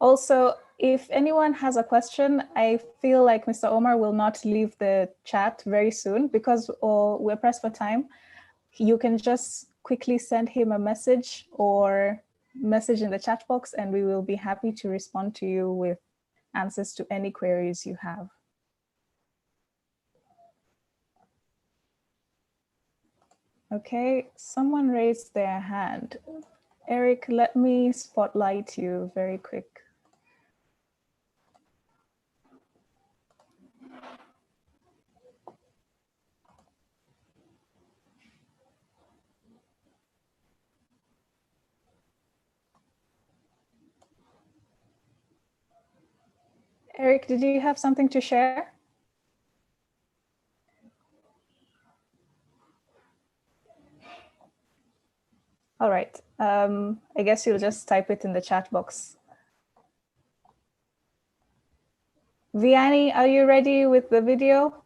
Also, if anyone has a question, I feel like Mr. Omar will not leave the chat very soon, because we're pressed for time. You can just quickly send him a message or message in the chat box, and we will be happy to respond to you with answers to any queries you have. Okay, someone raised their hand. Eric, let me spotlight you very quick. Eric, did you have something to share? All right, I guess you'll just type it in the chat box. Vianney, are you ready with the video?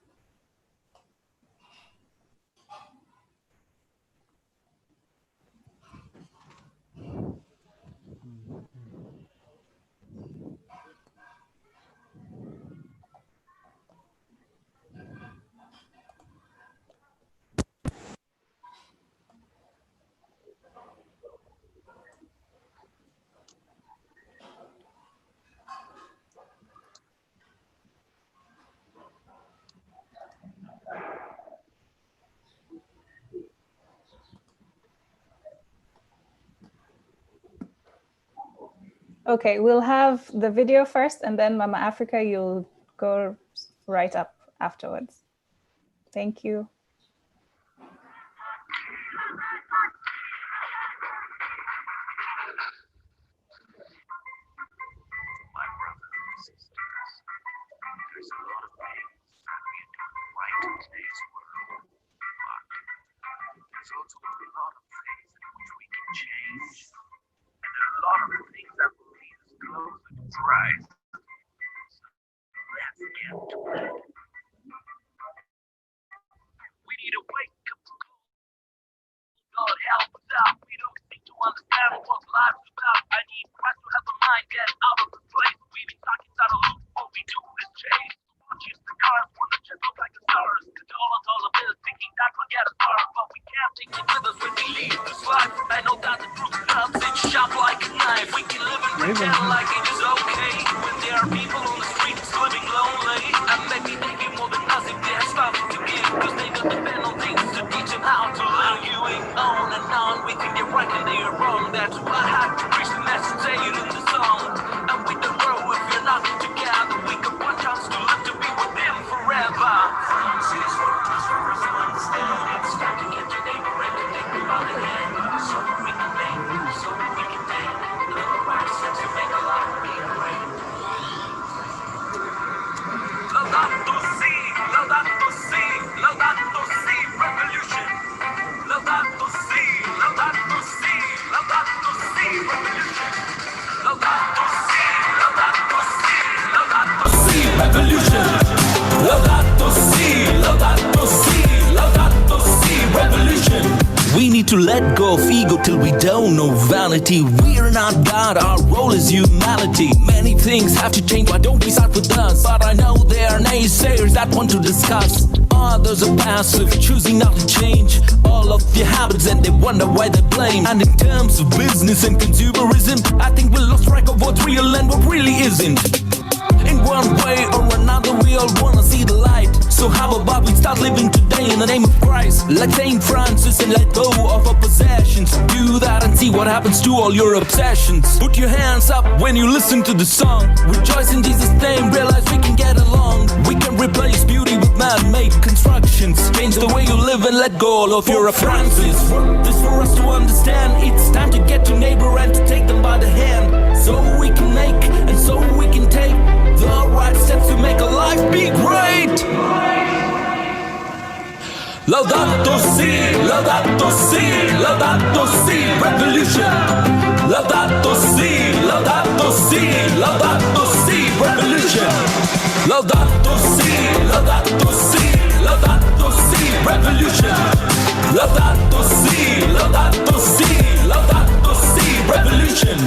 Okay, we'll have the video first, and then Mama Africa, you'll go right up afterwards. Thank you. We need to let go of ego till we don't know vanity. We're not God, our role is humanity. Many things have to change, why don't we start with us? But I know there are naysayers that want to discuss. Others are passive, choosing not to change all of their habits, and they wonder why they blame. And in terms of business and consumerism, I think we lost track of what's real and what really isn't. In one way or another, we all wanna see the light. So how about we start living today in the name of Christ, like Saint Francis, and let go of our possessions. Do that and see what happens to all your obsessions. Put your hands up when you listen to the song. Rejoice in Jesus' name, realize we can get along. We can replace beauty with man-made constructions. Change the way you live and let go of your Francis wrote this for us to understand. It's time to get to neighbor and to take them by the hand, so we can make and so we can take the right steps to make a life be great. Laudato si, laudato si, laudato si, revolution. Laudato si, laudato si, laudato si, revolution. Laudato si, laudato si, laudato si, revolution. Laudato si, laudato si, laudato si, revolution.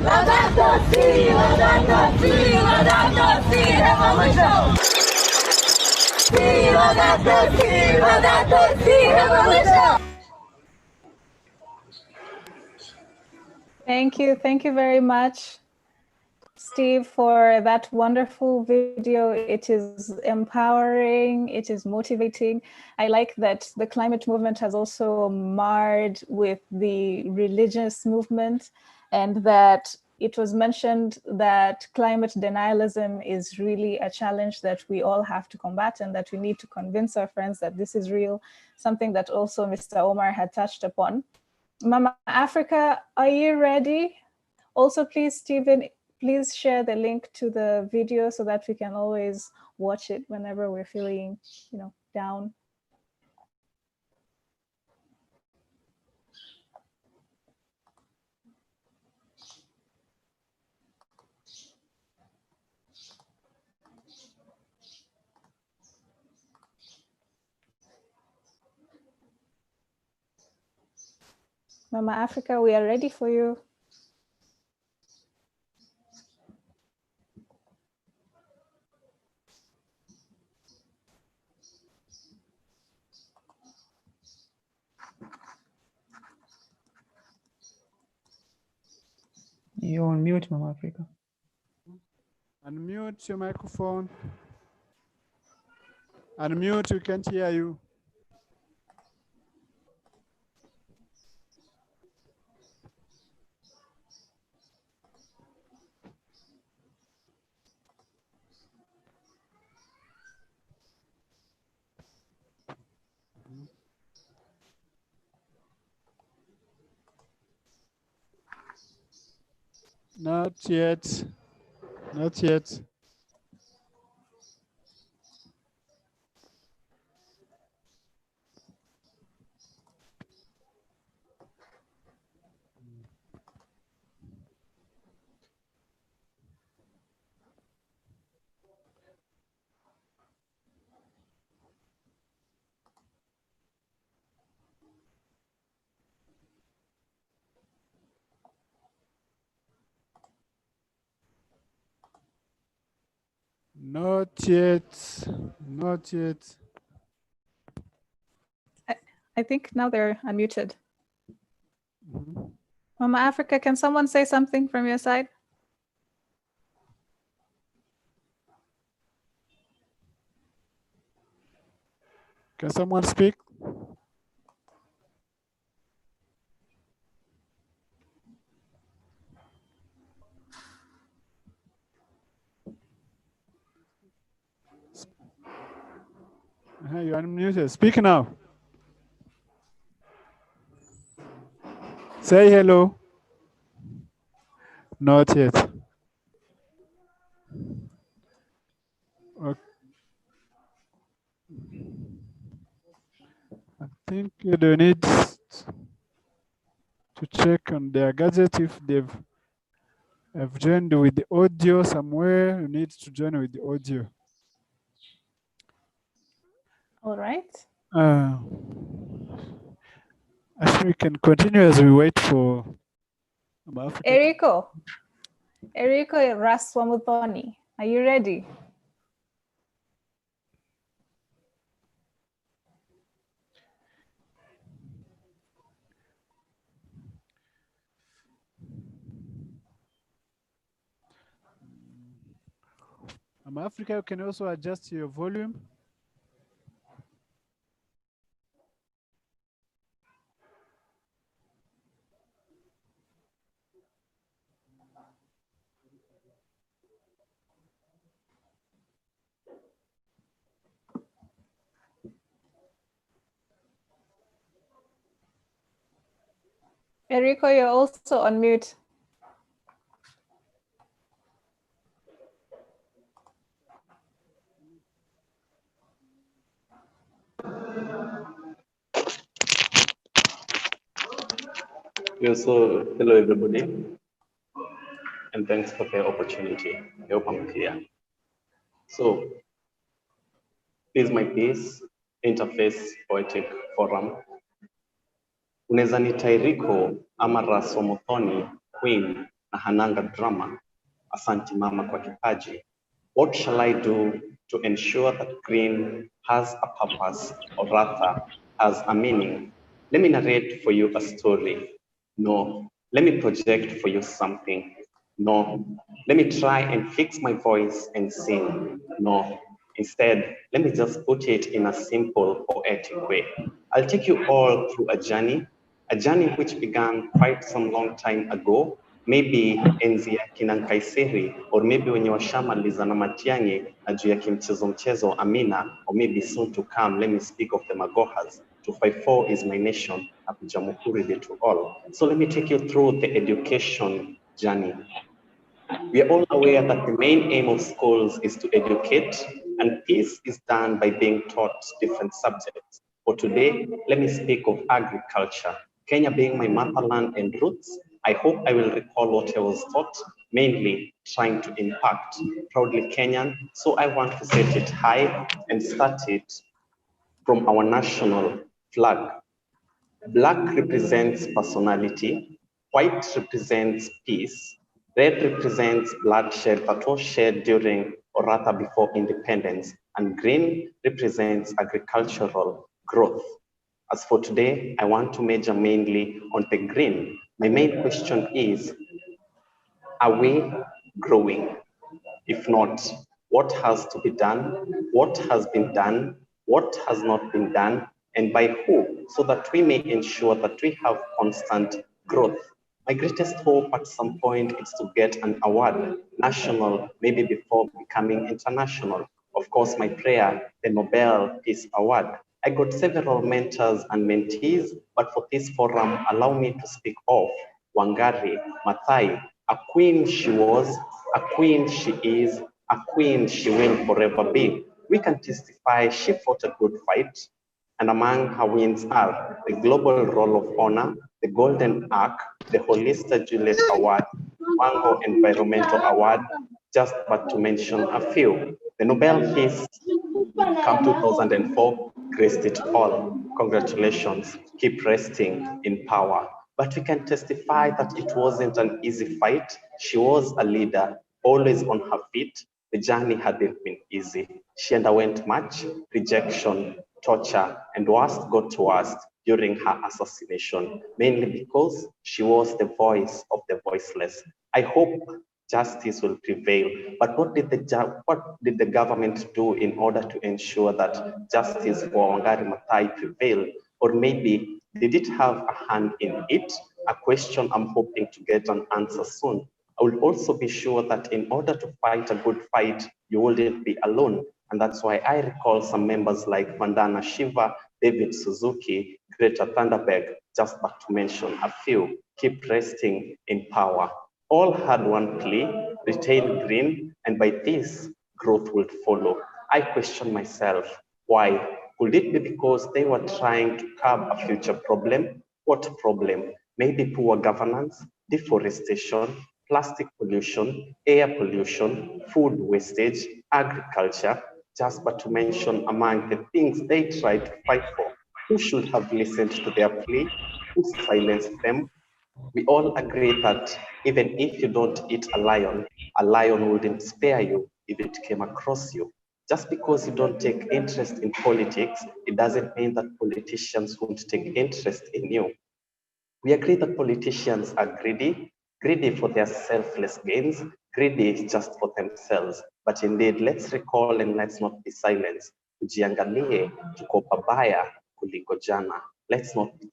Laudato Thank you very much, Steve, for that wonderful video. It is empowering, it is motivating. I like that the climate movement has also marred with the religious movement, and that it was mentioned that climate denialism is really a challenge that we all have to combat, and that we need to convince our friends that this is real, something that also Mr. Omar had touched upon. Mama Africa, are you ready? Also, please, Stephen, please share the link to the video so that we can always watch it whenever we're feeling, down. Mama Africa, we are ready for you. You're on mute, Mama Africa. Unmute your microphone. Unmute, we can't hear you. Not yet. Not yet. Not yet. Not yet. I think now they're unmuted. Mama Africa, can someone say something from your side? Can someone speak? You're unmuted. Speak now. Say hello. Not yet. Okay. I think they need to check on their gadget if have joined with the audio somewhere. You need to join with the audio. All right. Actually, we can continue as we wait for Eriko Raswamuthoni, are you ready? Africa, you can also adjust your volume. Eriko, you're also on mute. Yes, so hello everybody, and thanks for the opportunity. I hope I'm clear. So, this is my piece, Interfaith Poetic Forum. Unaweza nita Eriko ama Raswamuthoni Queen na hananga drama. Asanti mama kwa kipaji. What shall I do to ensure that green has a purpose, or rather has a meaning? Let me narrate for you a story. No. Let me project for you something. No. Let me try and fix my voice and sing. No. Instead, let me just put it in a simple, poetic way. I'll take you all through a journey which began quite some long time ago, maybe enzi ya Kinankaiseri, or maybe when you were Shamaliza na Matiang'i na juu ya kimchezo Amina, or maybe soon to come, let me speak of the Magohas. 254 is my nation, Jamhuri to all. So let me take you through the education journey. We are all aware that the main aim of schools is to educate, and peace is done by being taught different subjects. For today, let me speak of agriculture. Kenya being my motherland and roots, I hope I will recall what I was taught, mainly trying to impact. Proudly Kenyan, so I want to set it high and start it from our national flag. Black represents personality, white represents peace, red represents bloodshed that was shed during or rather before independence, and green represents agricultural growth. As for today, I want to major mainly on the green. My main question is, are we growing? If not, what has to be done? What has been done? What has not been done? And by who? So that we may ensure that we have constant growth. My greatest hope at some point is to get an award, national, maybe before becoming international. Of course, my prayer, the Nobel Peace Award. I got several mentors and mentees, but for this forum, allow me to speak of Wangari Maathai, a queen she was, a queen she is, a queen she will forever be. We can testify she fought a good fight, and among her wins are the Global Roll of Honor, the Golden Arc, the Hollister Juliet Award, Wango Environmental Award, just but to mention a few. The Nobel Peace Camp 2004 graced it all. Congratulations, keep resting in power. But we can testify that it wasn't an easy fight. She was a leader, always on her feet. The journey hadn't been easy. She underwent much rejection, torture, and worst got to worst during her assassination, mainly because she was the voice of the voiceless. I hope justice will prevail. But what did the government do in order to ensure that justice for Wangari Maathai prevailed? Or maybe did it have a hand in it? A question I'm hoping to get an answer soon. I will also be sure that in order to fight a good fight, you wouldn't be alone. And that's why I recall some members like Vandana Shiva, David Suzuki, Greta Thunberg, just but to mention a few. Keep resting in power. All had one plea, retain green, and by this, growth would follow. I question myself, why? Could it be because they were trying to curb a future problem? What problem? Maybe poor governance, deforestation, plastic pollution, air pollution, food wastage, agriculture, just but to mention among the things they tried to fight for. Who should have listened to their plea? Who silenced them? We all agree that even if you don't eat a lion wouldn't spare you if it came across you. Just because you don't take interest in politics, it doesn't mean that politicians won't take interest in you. We agree that politicians are greedy for their selfless gains, greedy just for themselves. But indeed, let's recall and let's not be silent. Tujiangalie, tuko pabaya kuliko jana. Let's not be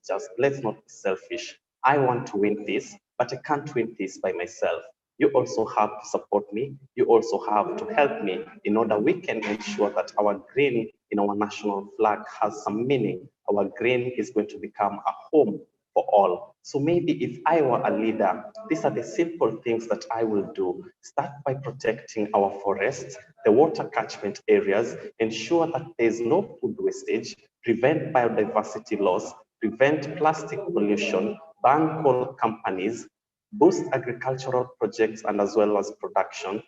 selfish. I want to win this, but I can't win this by myself. You also have to support me. You also have to help me in order we can ensure that our green in our national flag has some meaning. Our green is going to become a home for all. So maybe if I were a leader, these are the simple things that I will do. Start by protecting our forests, the water catchment areas, ensure that there's no food wastage, prevent biodiversity loss, prevent plastic pollution, ban coal companies, boost agricultural projects and as well as production,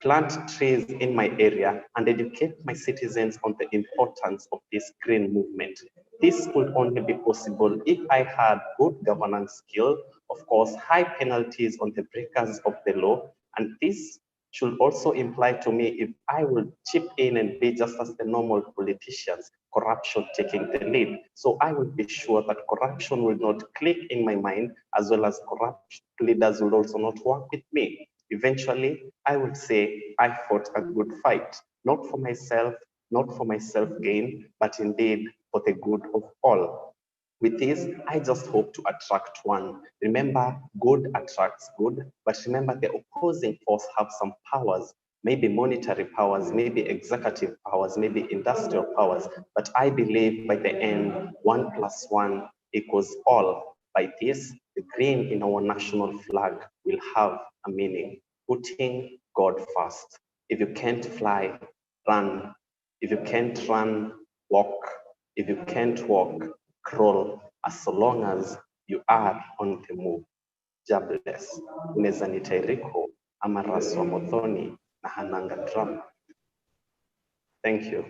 plant trees in my area, and educate my citizens on the importance of this green movement. This could only be possible if I had good governance skill, of course, high penalties on the breakers of the law, and this should also imply to me if I will chip in and be just as the normal politicians, corruption taking the lead. So I will be sure that corruption will not click in my mind, as well as corrupt leaders will also not work with me. Eventually, I would say I fought a good fight, not for myself, not for my self-gain, but indeed for the good of all. With this, I just hope to attract one. Remember, good attracts good, but remember the opposing force have some powers, maybe monetary powers, maybe executive powers, maybe industrial powers. But I believe by the end, 1 + 1 = all. By this, the green in our national flag will have a meaning, putting God first. If you can't fly, run. If you can't run, walk. If you can't walk, crawl, as long as you are on the move. God bless. Unaweza nitairiko ama raswa mothoni na hananga drama. Thank you.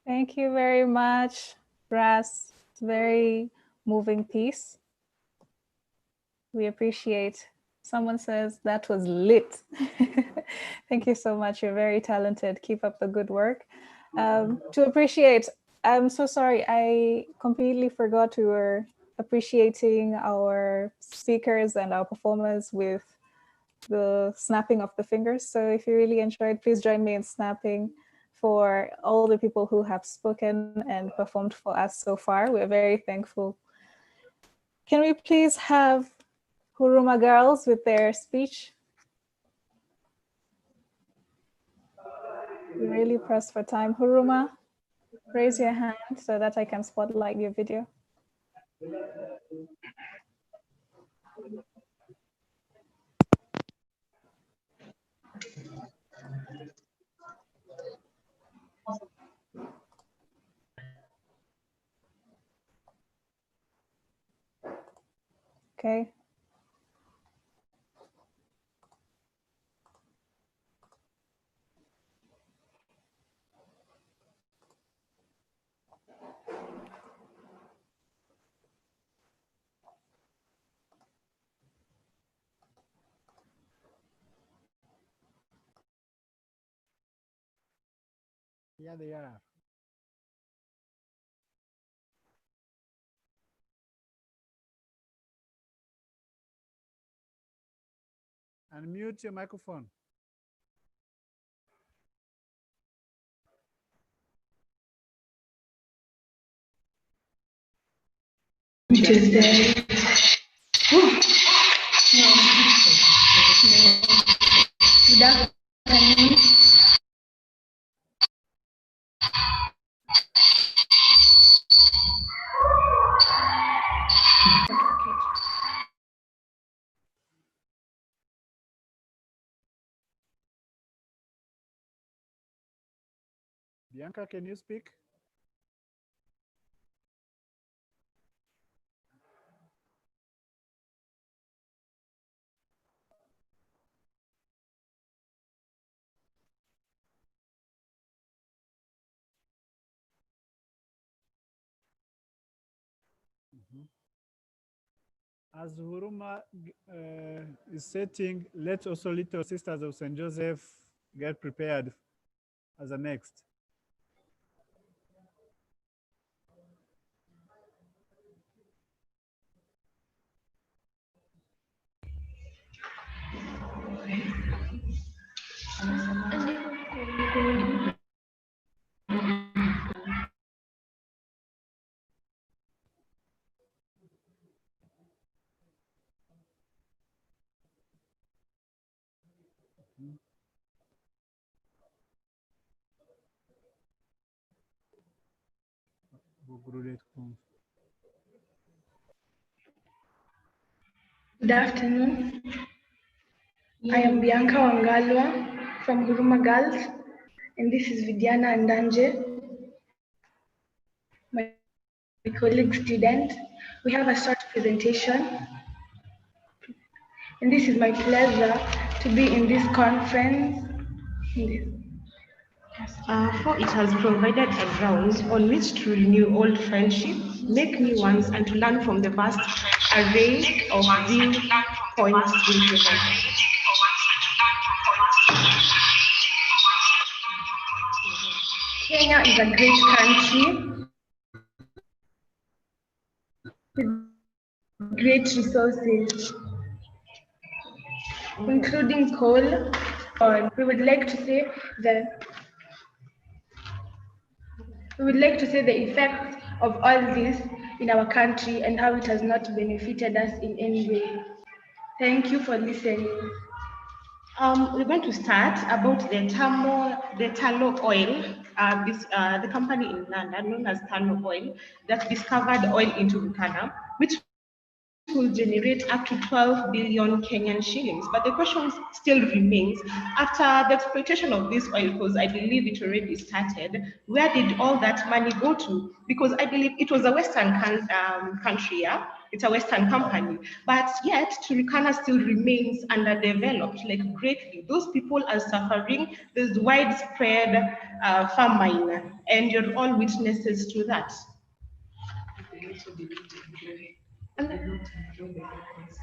Thank you very much, Ras. Very moving piece. We appreciate. Someone says that was lit. Thank you so much. You're very talented. Keep up the good work. To appreciate, I'm so sorry. I completely forgot we were appreciating our speakers and our performers with the snapping of the fingers. So if you really enjoyed, please join me in snapping for all the people who have spoken and performed for us so far. We're very thankful. Can we please have Huruma girls with their speech? We really pressed for time. Huruma, raise your hand so that I can spotlight your video. Okay. Yeah, they are. Unmute your microphone. Which is there. Good afternoon. Bianca, can you speak? As Huruma is setting, let also Little Sisters of St. Joseph get prepared as a next. Good afternoon. I am Bianca Wangalwa from Huruma Girls, and this is Vidiana Andanje, my colleague student. We have a short presentation, and this is my pleasure to be in this conference. For it has provided a ground on which to renew old friendships, make new ones, and to learn from the vast array of viewpoints we present. Kenya is a great country with great resources, including coal. We would like to say the effects of all this in our country and how it has not benefited us in any way. Thank you for listening. We're going to start about the tallow oil, the company in London known as Tallow Oil that discovered oil in Turkana, which will generate up to 12 billion Kenyan shillings. But the question still remains, after the exploitation of this oil, because I believe it already started, where did all that money go to? Because I believe it was a Western country, yeah? It's a Western company, but yet Turkana still remains underdeveloped, like greatly. Those people are suffering. There's widespread famine, and you're all witnesses to that.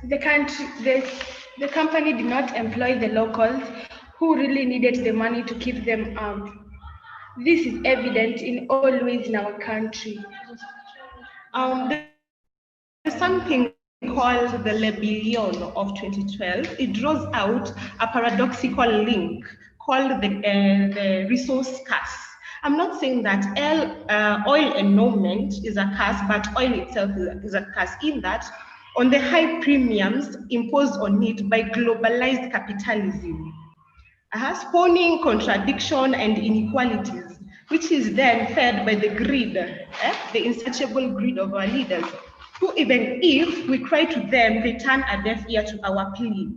The company did not employ the locals who really needed the money to keep them out. This is evident in all ways in our country. There's something called the Lebellion of 2012. It draws out a paradoxical link called the resource curse. I'm not saying that oil endowment is a curse, but oil itself is a curse in that on the high premiums imposed on it by globalized capitalism, spawning contradiction and inequalities, which is then fed by the greed, the insatiable greed of our leaders, who even if we cry to them, they turn a deaf ear to our plea.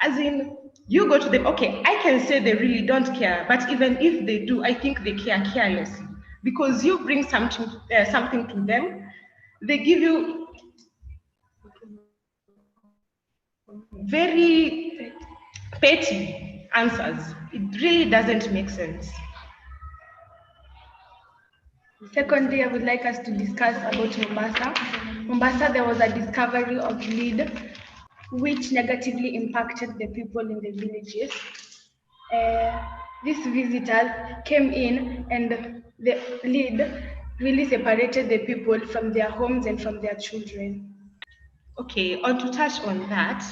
As in, you go to them, okay, I can say they really don't care, but even if they do, I think they care carelessly. Because you bring something to them, they give you very petty answers. It really doesn't make sense. Secondly, I would like us to discuss about Mombasa. Mombasa, there was a discovery of lead which negatively impacted the people in the villages. These visitors came in and the lead really separated the people from their homes and from their children. Okay, to touch on that,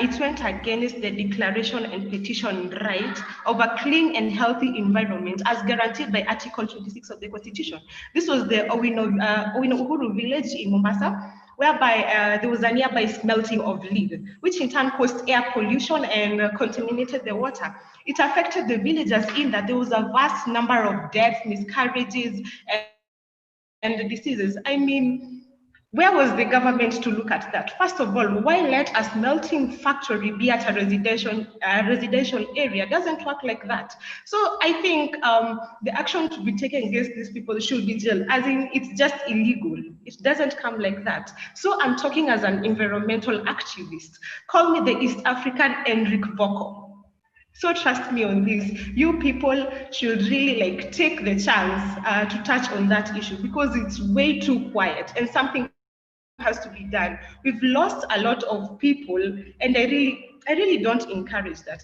it went against the declaration and petition right of a clean and healthy environment as guaranteed by Article 26 of the Constitution. This was the Owino Uhuru village in Mombasa, whereby there was a nearby smelting of lead, which in turn caused air pollution and contaminated the water. It affected the villagers in that there was a vast number of deaths, miscarriages, and diseases. I mean, where was the government to look at that? First of all, why let a smelting factory be at a residential area? It doesn't work like that. So I think the action to be taken against these people should be jailed, as in it's just illegal. It doesn't come like that. So I'm talking as an environmental activist. Call me the East African Enrique Boko. So trust me on this. You people should really take the chance to touch on that issue because it's way too quiet and something has to be done. We've lost a lot of people, and I really don't encourage that.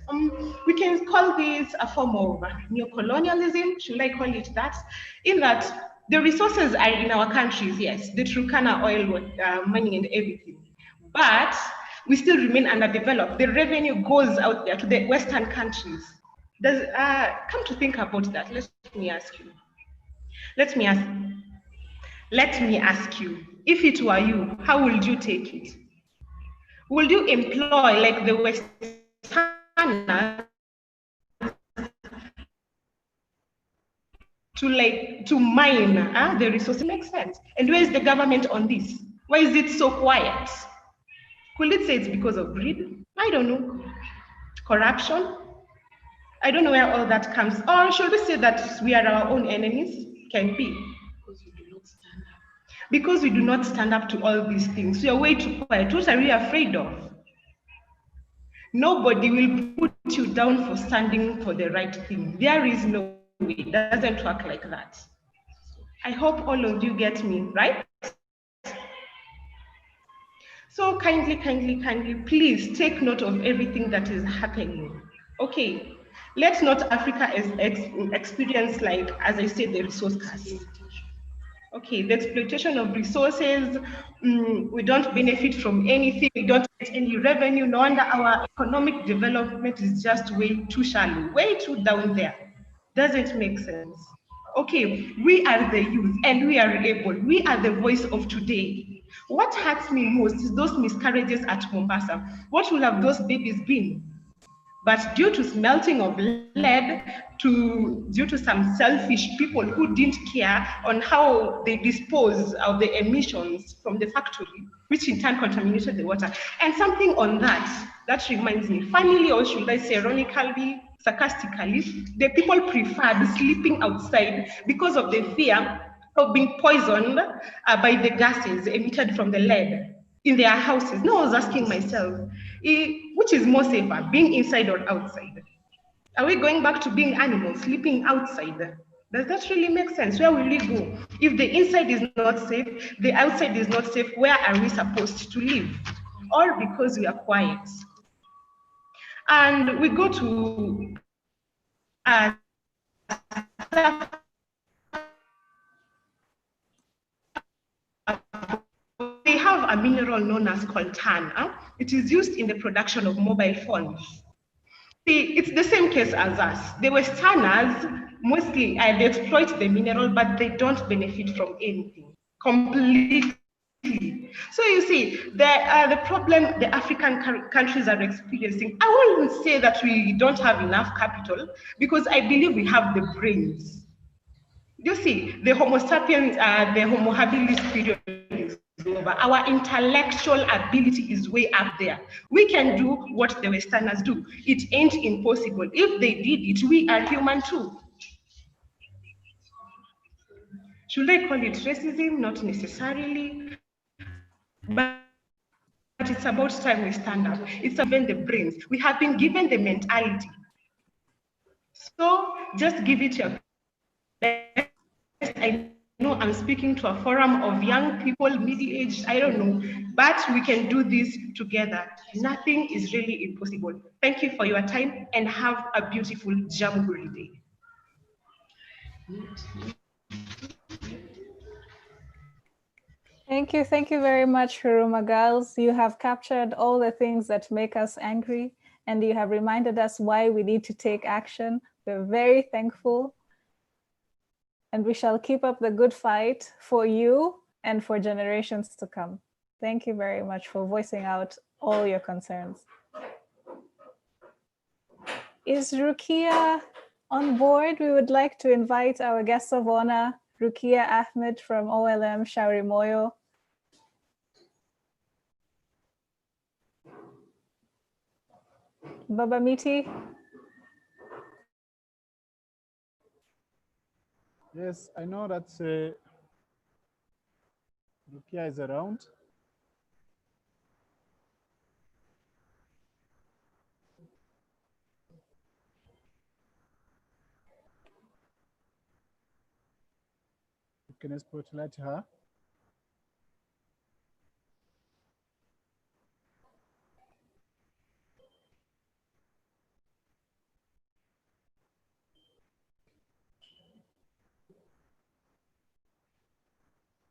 We can call this a form of neocolonialism, should I call it that? In that the resources are in our countries, yes, the Turkana oil, money and everything, but we still remain underdeveloped. The revenue goes out there to the Western countries. Does come to think about that? Let me ask you, if it were you, how would you take it? Would you employ like the Westerners to mine the resources? Makes sense. And where is the government on this? Why is it so quiet? Could it say it's because of greed? I don't know. Corruption? I don't know where all that comes. Or should we say that we are our own enemies? Can be. Because we do not stand up to all these things. We are way too quiet. What are we afraid of? Nobody will put you down for standing for the right thing. There is no way. It doesn't work like that. I hope all of you get me, right? So kindly, please take note of everything that is happening. Okay, let not Africa experience, like, as I said, the resource curse. Okay, the exploitation of resources, we don't benefit from anything, we don't get any revenue, no wonder our economic development is just way too shallow, way too down there. Doesn't make sense. Okay, we are the youth and we are able, we are the voice of today. What hurts me most is those miscarriages at Mombasa. What will have those babies been? But due to smelting of lead, due to some selfish people who didn't care on how they dispose of the emissions from the factory, which in turn contaminated the water. And something on that reminds me, funnily, or should I say ironically, sarcastically, the people preferred sleeping outside because of the fear of being poisoned by the gases emitted from the lead in their houses. Now I was asking myself, which is more safer, being inside or outside? Are we going back to being animals, sleeping outside? Does that really make sense? Where will we go? If the inside is not safe, the outside is not safe, where are we supposed to live? All because we are quiet. And we go to they have a mineral known as coltan. It is used in the production of mobile phones. See, it's the same case as us. The Westerners, mostly, they exploit the mineral, but they don't benefit from anything completely. So you see, the problem the African countries are experiencing, I wouldn't say that we don't have enough capital, because I believe we have the brains. You see, the Homo sapiens, the Homo habilis period is over. Our intellectual ability is way up there. We can do what the Westerners do. It ain't impossible. If they did it, we are human too. Should I call it racism? Not necessarily. But it's about time we stand up. It's about the brains. We have been given the mentality. So just give it your best. I know I'm speaking to a forum of young people, middle-aged, I don't know, but we can do this together. Nothing is really impossible. Thank you for your time and have a beautiful Jamboree Day. Thank you very much, Huruma girls. You have captured all the things that make us angry, and you have reminded us why we need to take action. We're very thankful, and we shall keep up the good fight for you and for generations to come. Thank you very much for voicing out all your concerns. Is Rukia on board? We would like to invite our guest of honor, Rukia Ahmed from OLM Shauri Moyo. Baba Miti? Yes, I know that Rukia is around. You can spotlight her.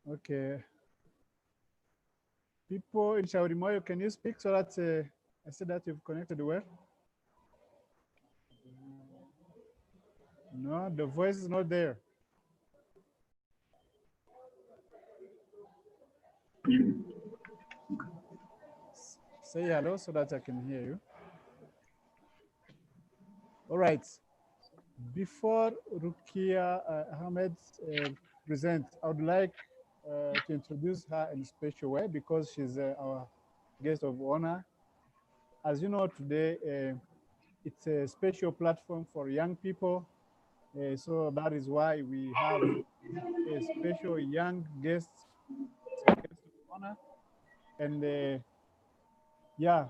Okay. People in Shauri Moyo, can you speak so that I see that you've connected well? No, the voice is not there. Say hello so that I can hear you. All right. Before Rukia Ahmed presents, I would like to introduce her in a special way because she's our guest of honor. As you know, today it's a special platform for young people. So that is why we have a special young guest of honor. And yeah,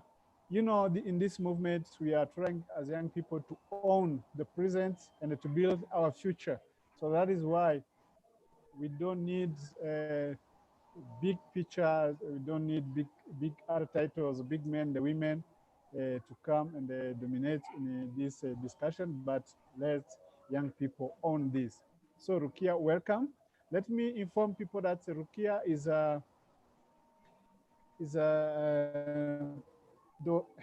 you know, in this movement, we are trying as young people to own the present and to build our future. So that is why we don't need big pictures. We don't need big art titles, big men, the women to come and dominate in this discussion, but let young people own this. So Rukia, welcome. Let me inform people that Rukia is the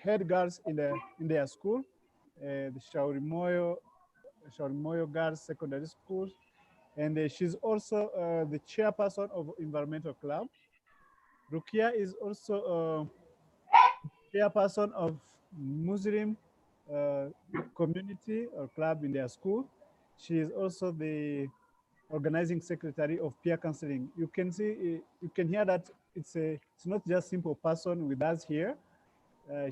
head girls in their school, the Shaurimoyo Girls Secondary School, and she's also the chairperson of Environmental Club. Rukia is also chairperson of Muslim community or club in their school. She is also the organizing secretary of peer counseling. You can see, you can hear that it's not just simple person with us here.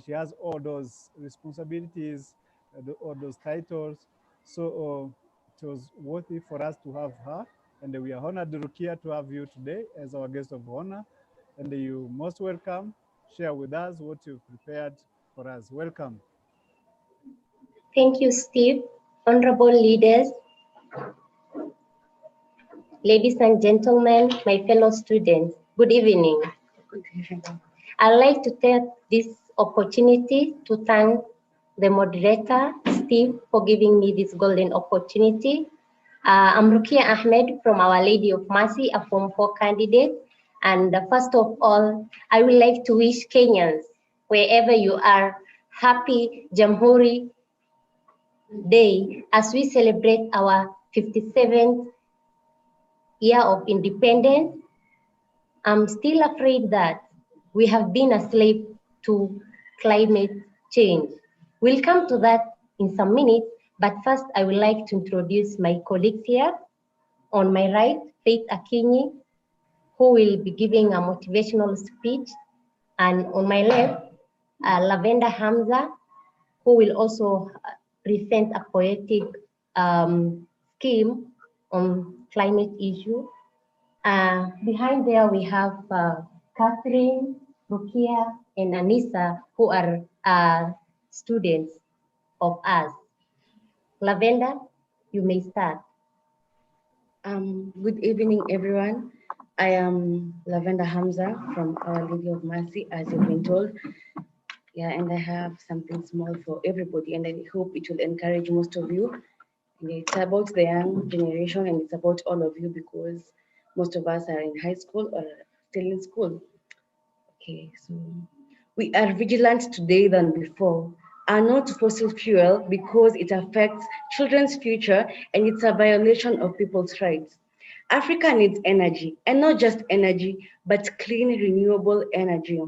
She has all those responsibilities, all those titles. So it was worthy for us to have her. And we are honored, Rukia, to have you today as our guest of honor. And you're most welcome. Share with us what you've prepared for us. Welcome. Thank you, Steve. Honorable leaders, ladies and gentlemen, my fellow students, good evening. I'd like to take this opportunity to thank the moderator, Steve, for giving me this golden opportunity. I'm Rukia Ahmed from Our Lady of Mercy, a Form 4 candidate. And first of all, I would like to wish Kenyans, wherever you are, happy Jamhuri Day as we celebrate our 57th year of independence. I'm still afraid that we have been a slave to climate change. We'll come to that in some minutes, but first I would like to introduce my colleagues here. On my right, Faith Akinyi, who will be giving a motivational speech. And on my left, Lavenda Hamza, who will also present a poetic scheme on climate issue. Behind there, we have Catherine, Rukia, and Anissa, who are students of us. Lavenda, you may start. Good evening, everyone. I am Lavenda Hamza from Our Lady of Mercy, as you've been told. Yeah, and I have something small for everybody, and I hope it will encourage most of you. And it's about the young generation, and it's about all of you because most of us are in high school or still in school. Okay, so we are vigilant today than before. Are not fossil fuel because it affects children's future and it's a violation of people's rights. Africa needs energy, and not just energy, but clean, renewable energy.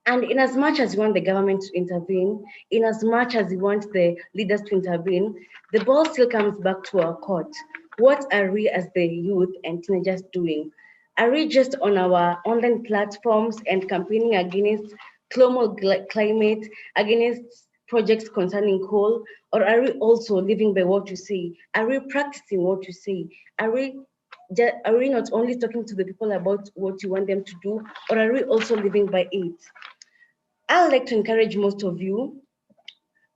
And in as much as we want the government to intervene, in as much as we want the leaders to intervene, the ball still comes back to our court. What are we as the youth and teenagers doing? Are we just on our online platforms and campaigning against global climate, against projects concerning coal, or are we also living by what you say? Are we practicing what you say? Are we not only talking to the people about what you want them to do, or are we also living by it? I'd like to encourage most of you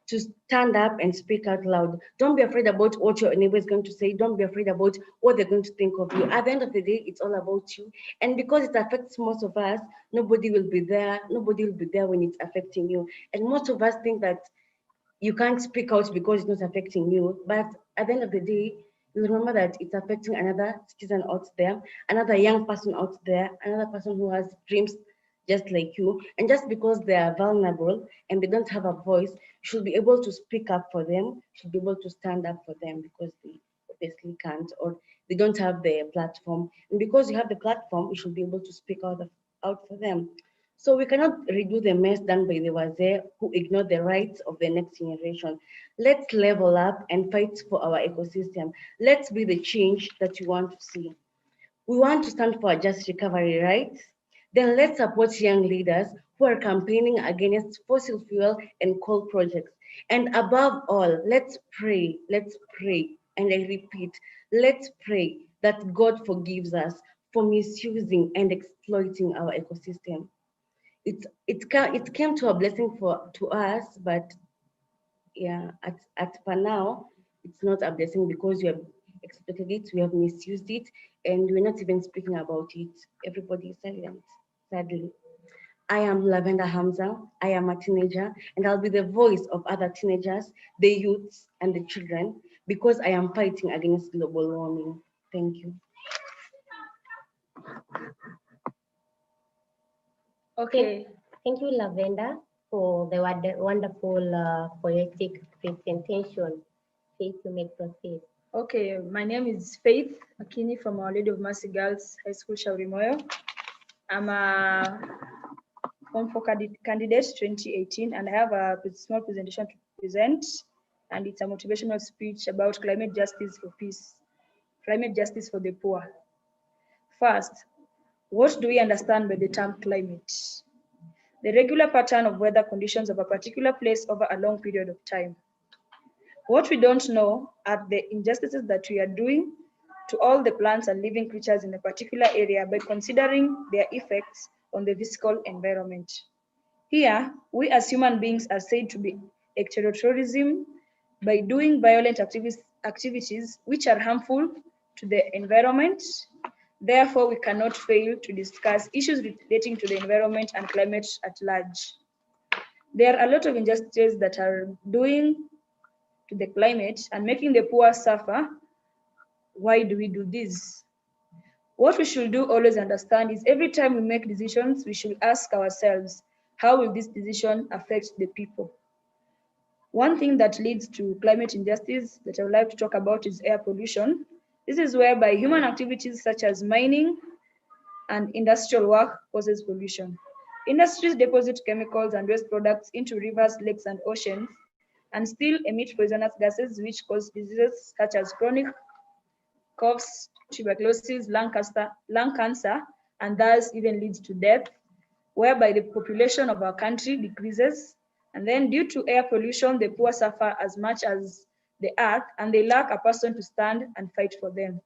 to stand up and speak out loud. Don't be afraid about what your neighbor is going to say. Don't be afraid about what they're going to think of you. At the end of the day, it's all about you. And because it affects most of us, nobody will be there. Nobody will be there when it's affecting you. And most of us think that you can't speak out because it's not affecting you. But at the end of the day, you remember that it's affecting another citizen out there, another young person out there, another person who has dreams just like you. And just because they are vulnerable and they don't have a voice, you should be able to speak up for them, you should be able to stand up for them because they obviously can't, or they don't have the platform. And because you have the platform, you should be able to speak out for them. So we cannot redo the mess done by the wazee who ignore the rights of the next generation. Let's level up and fight for our ecosystem. Let's be the change that you want to see. We want to stand for a just recovery, right? Then let's support young leaders who are campaigning against fossil fuel and coal projects. And above all, let's pray, and I repeat, let's pray that God forgives us for misusing and exploiting our ecosystem. it came to a blessing to us, but yeah, at for now, it's not a blessing because we have expected it, we have misused it, and we're not even speaking about it. Everybody is silent, sadly. I am Lavenda Hamza. I am a teenager, and I'll be the voice of other teenagers, the youths, and the children, because I am fighting against global warming. Thank you. Okay, thank you, Lavenda, for the wonderful poetic presentation. Faith, you may proceed. Okay, my name is Faith Akini from Our Lady of Mercy Girls High School, Shaurimoyo. I'm a Form 4 candidate 2018, and I have a small presentation to present, and it's a motivational speech about climate justice for peace, climate justice for the poor. First, what do we understand by the term climate? The regular pattern of weather conditions of a particular place over a long period of time. What we don't know are the injustices that we are doing to all the plants and living creatures in a particular area by considering their effects on the physical environment. Here, we as human beings are said to be ecotourism by doing violent activities which are harmful to the environment. Therefore, we cannot fail to discuss issues relating to the environment and climate at large. There are a lot of injustices that are doing to the climate and making the poor suffer. Why do we do this? What we should do always understand is every time we make decisions, we should ask ourselves, how will this decision affect the people? One thing that leads to climate injustice that I would like to talk about is air pollution. This is whereby human activities such as mining and industrial work causes pollution. Industries deposit chemicals and waste products into rivers, lakes, and oceans, and still emit poisonous gases which cause diseases such as chronic coughs, tuberculosis, lung cancer, and thus even leads to death, whereby the population of our country decreases. And then due to air pollution, the poor suffer as much as the earth, and they lack a person to stand and fight for them.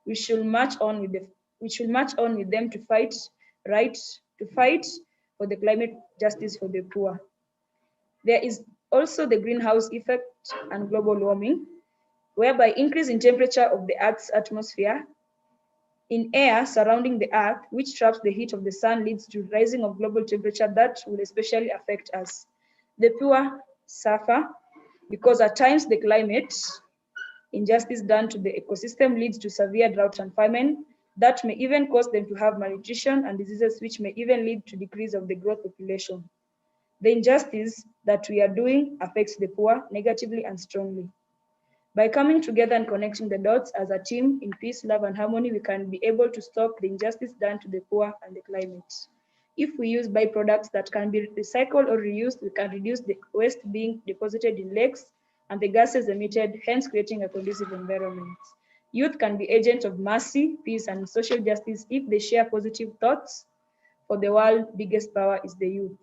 We should march on with them to fight for the climate justice for the poor. There is also the greenhouse effect and global warming, whereby increase in temperature of the Earth's atmosphere in air surrounding the Earth, which traps the heat of the sun, leads to rising of global temperature that will especially affect us. The poor suffer because at times the climate injustice done to the ecosystem leads to severe drought and famine that may even cause them to have malnutrition and diseases which may even lead to decrease of the growth population. The injustice that we are doing affects the poor negatively and strongly. By coming together and connecting the dots as a team in peace, love, and harmony, we can be able to stop the injustice done to the poor and the climate. If we use byproducts that can be recycled or reused, we can reduce the waste being deposited in lakes and the gases emitted, hence creating a conducive environment. Youth can be agents of mercy, peace, and social justice if they share positive thoughts. For the world's biggest power is the youth.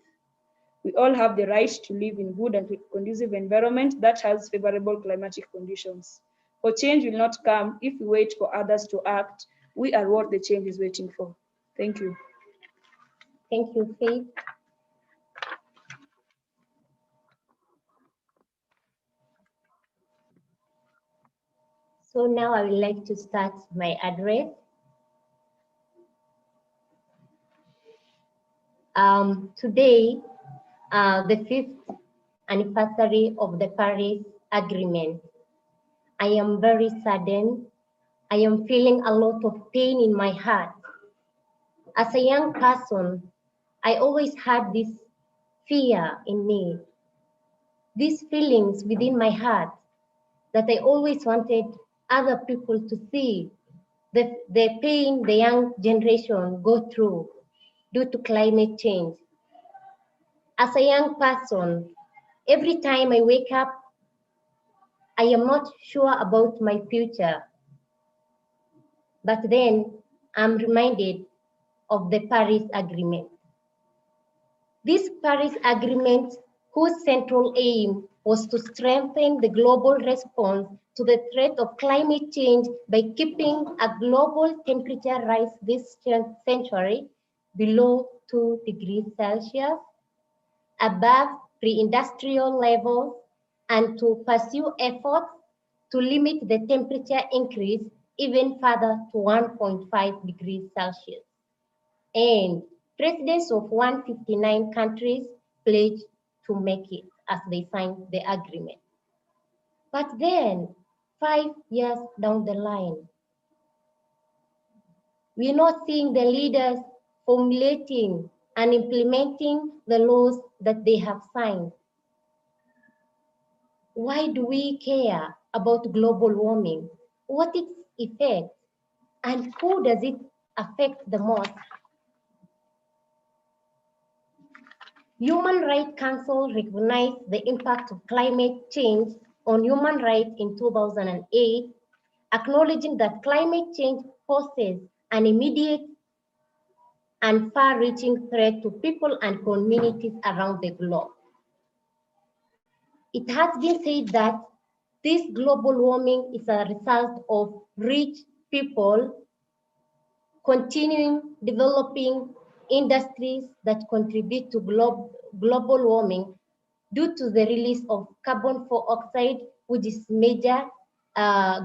We all have the right to live in good and conducive environment that has favorable climatic conditions. For change will not come if we wait for others to act. We are what the change is waiting for. Thank you. Thank you, Faith. So now I would like to start my address. Today, the 5th anniversary of the Paris Agreement. I am very saddened. I am feeling a lot of pain in my heart. As a young person, I always had this fear in me, these feelings within my heart that I always wanted other people to see the pain the young generation go through due to climate change. As a young person, every time I wake up, I am not sure about my future. But then I'm reminded of the Paris Agreement. This Paris Agreement, whose central aim was to strengthen the global response to the threat of climate change by keeping a global temperature rise this century below 2 degrees Celsius above pre-industrial levels, and to pursue efforts to limit the temperature increase even further to 1.5 degrees Celsius. And presidents of 159 countries pledged to make it as they signed the agreement. But then, 5 years down the line, we're not seeing the leaders formulating and implementing the laws that they have signed. Why do we care about global warming? What its effect, and who does it affect the most? Human Rights Council recognized the impact of climate change on human rights in 2008, acknowledging that climate change poses an immediate and far-reaching threat to people and communities around the globe. It has been said that this global warming is a result of rich people continuing developing industries that contribute to global warming due to the release of carbon dioxide, which is major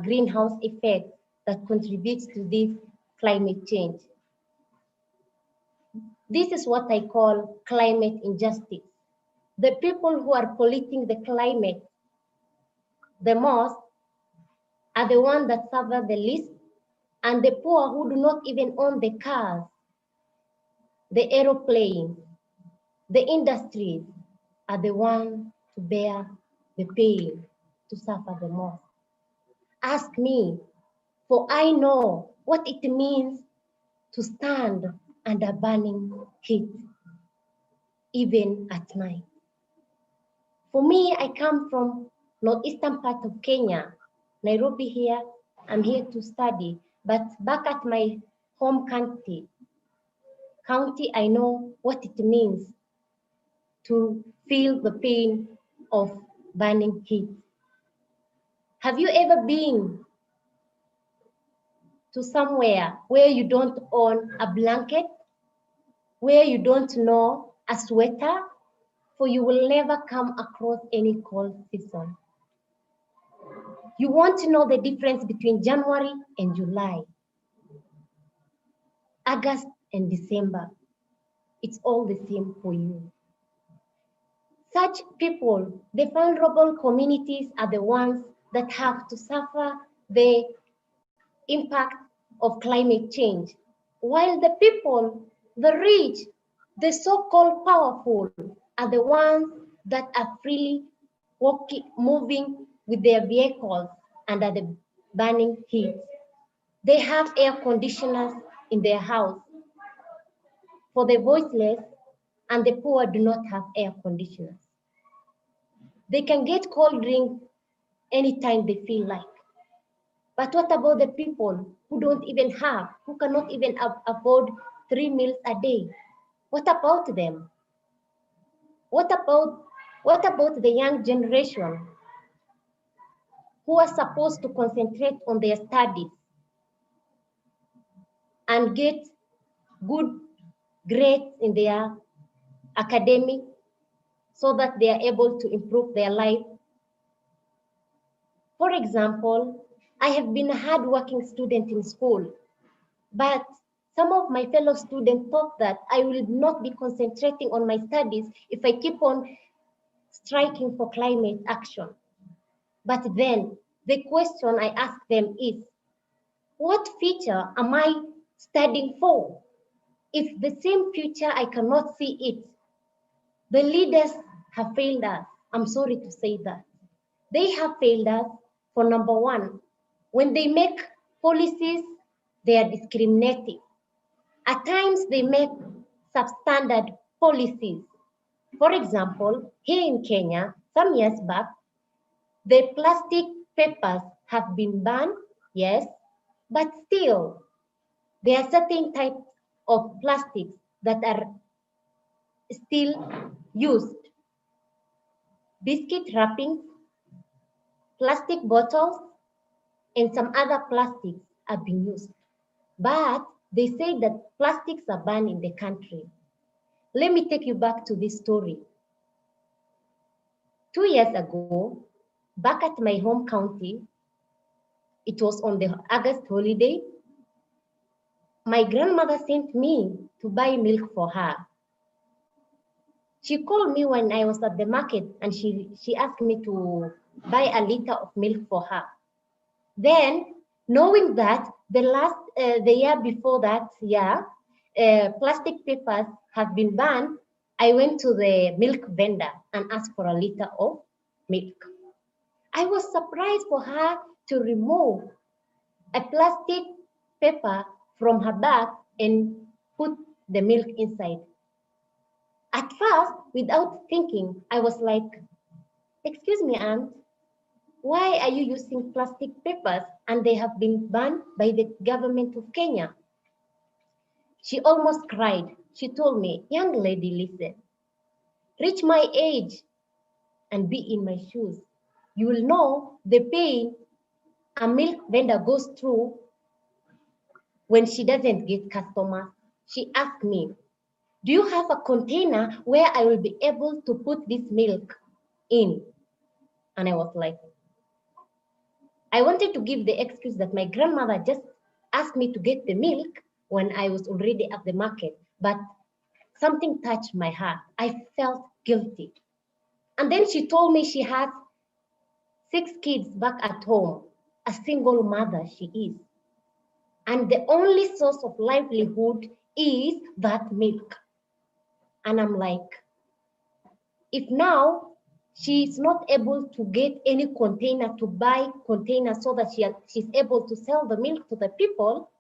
greenhouse effect that contributes to this climate change. This is what I call climate injustice. The people who are polluting the climate the most are the ones that suffer the least, and the poor who do not even own the cars, the aeroplanes, the industries are the ones to bear the pain, to suffer the most. Ask me, for I know what it means to stand under burning heat, even at night. For me, I come from northeastern part of Kenya, Nairobi here. I'm here to study, but back at my home county, I know what it means to feel the pain of burning heat. Have you ever been to somewhere where you don't own a blanket, where you don't know a sweater, for you will never come across any cold season? You want to know the difference between January and July, August and December. It's all the same for you. Such people, the vulnerable communities, are the ones that have to suffer the impact of climate change, while the people, the rich, the so-called powerful, are the ones that are freely moving with their vehicles under the burning heat. They have air conditioners in their house. For the voiceless and the poor do not have air conditioners. They can get cold drink anytime they feel like. But what about the people who don't even have, who cannot even afford 3 meals a day? What about them? What about the young generation who are supposed to concentrate on their studies and get good grades in their academic so that they are able to improve their life? For example, I have been a hardworking student in school, but some of my fellow students thought that I will not be concentrating on my studies if I keep on striking for climate action. But then the question I ask them is, what future am I studying for? If the same future I cannot see it, the leaders have failed us. I'm sorry to say that. They have failed us for number one. When they make policies, they are discriminating. At times they make substandard policies. For example, here in Kenya, some years back, the plastic papers have been banned, yes, but still there are certain types of plastics that are still used. Biscuit wrappings, plastic bottles, and some other plastics are being used. But they say that plastics are banned in the country. Let me take you back to this story. 2 years ago, back at my home county, it was on the August holiday, my grandmother sent me to buy milk for her. She called me when I was at the market and she asked me to buy a liter of milk for her. Then, knowing that the year before that year, plastic papers have been banned, I went to the milk vendor and asked for a liter of milk. I was surprised for her to remove a plastic paper from her bag and put the milk inside. At first, without thinking, I was like, excuse me, aunt, why are you using plastic papers and they have been banned by the government of Kenya? She almost cried. She told me, young lady, listen, reach my age and be in my shoes. You will know the pain a milk vendor goes through when she doesn't get customers. She asked me, do you have a container where I will be able to put this milk in? And I was like, I wanted to give the excuse that my grandmother just asked me to get the milk when I was already at the market, but something touched my heart. I felt guilty. And then she told me she has 6 kids back at home, a single mother she is. And the only source of livelihood is that milk. And I'm like, if now she's not able to get any container, to buy containers so that she's able to sell the milk to the people,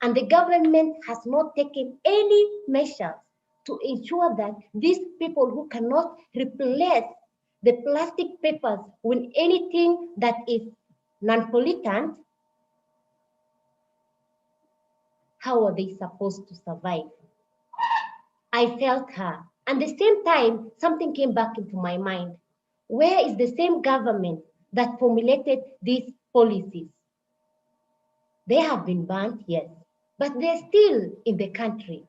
and the government has not taken any measures to ensure that these people who cannot replace the plastic papers with anything that is non-pollutant, how are they supposed to survive? I felt her. And at the same time, something came back into my mind. Where is the same government that formulated these policies? They have been banned, yes, but they're still in the country,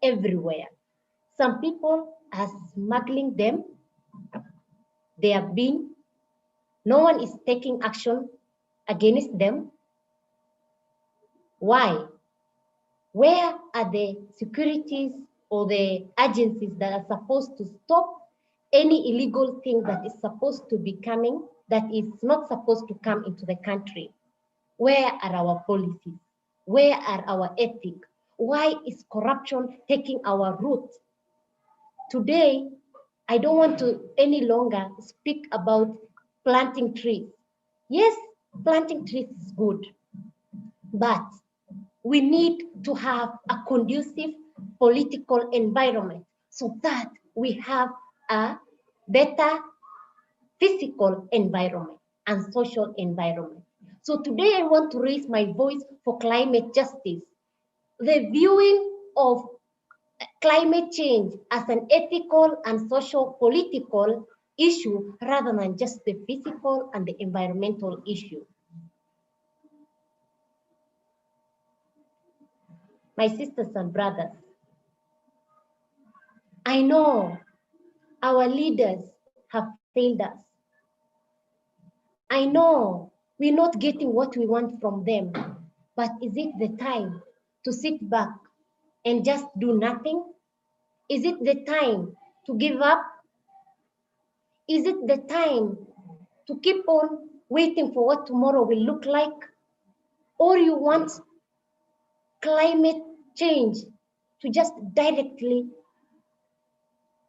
everywhere. Some people are smuggling them. They have been, no one is taking action against them. Why? Where are the securities or the agencies that are supposed to stop any illegal thing that is supposed to be coming, that is not supposed to come into the country? Where are our policies? Where are our ethics? Why is corruption taking our root? Today, I don't want to any longer speak about planting trees. Yes, planting trees is good, but we need to have a conducive political environment so that we have a better physical environment and social environment. So today I want to raise my voice for climate justice. The viewing of climate change as an ethical and social political issue rather than just the physical and the environmental issue. My sisters and brothers, I know our leaders have failed us. I know we're not getting what we want from them, but is it the time to sit back and just do nothing? Is it the time to give up? Is it the time to keep on waiting for what tomorrow will look like? Or you want climate change to just directly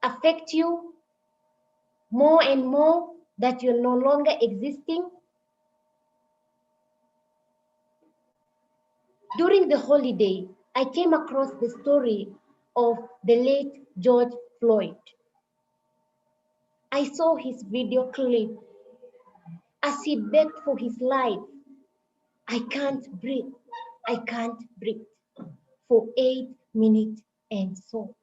affect you more and more, that you're no longer existing? During the holiday, I came across the story of the late George Floyd. I saw his video clip as he begged for his life. I can't breathe. I can't breathe for 8 minutes and so.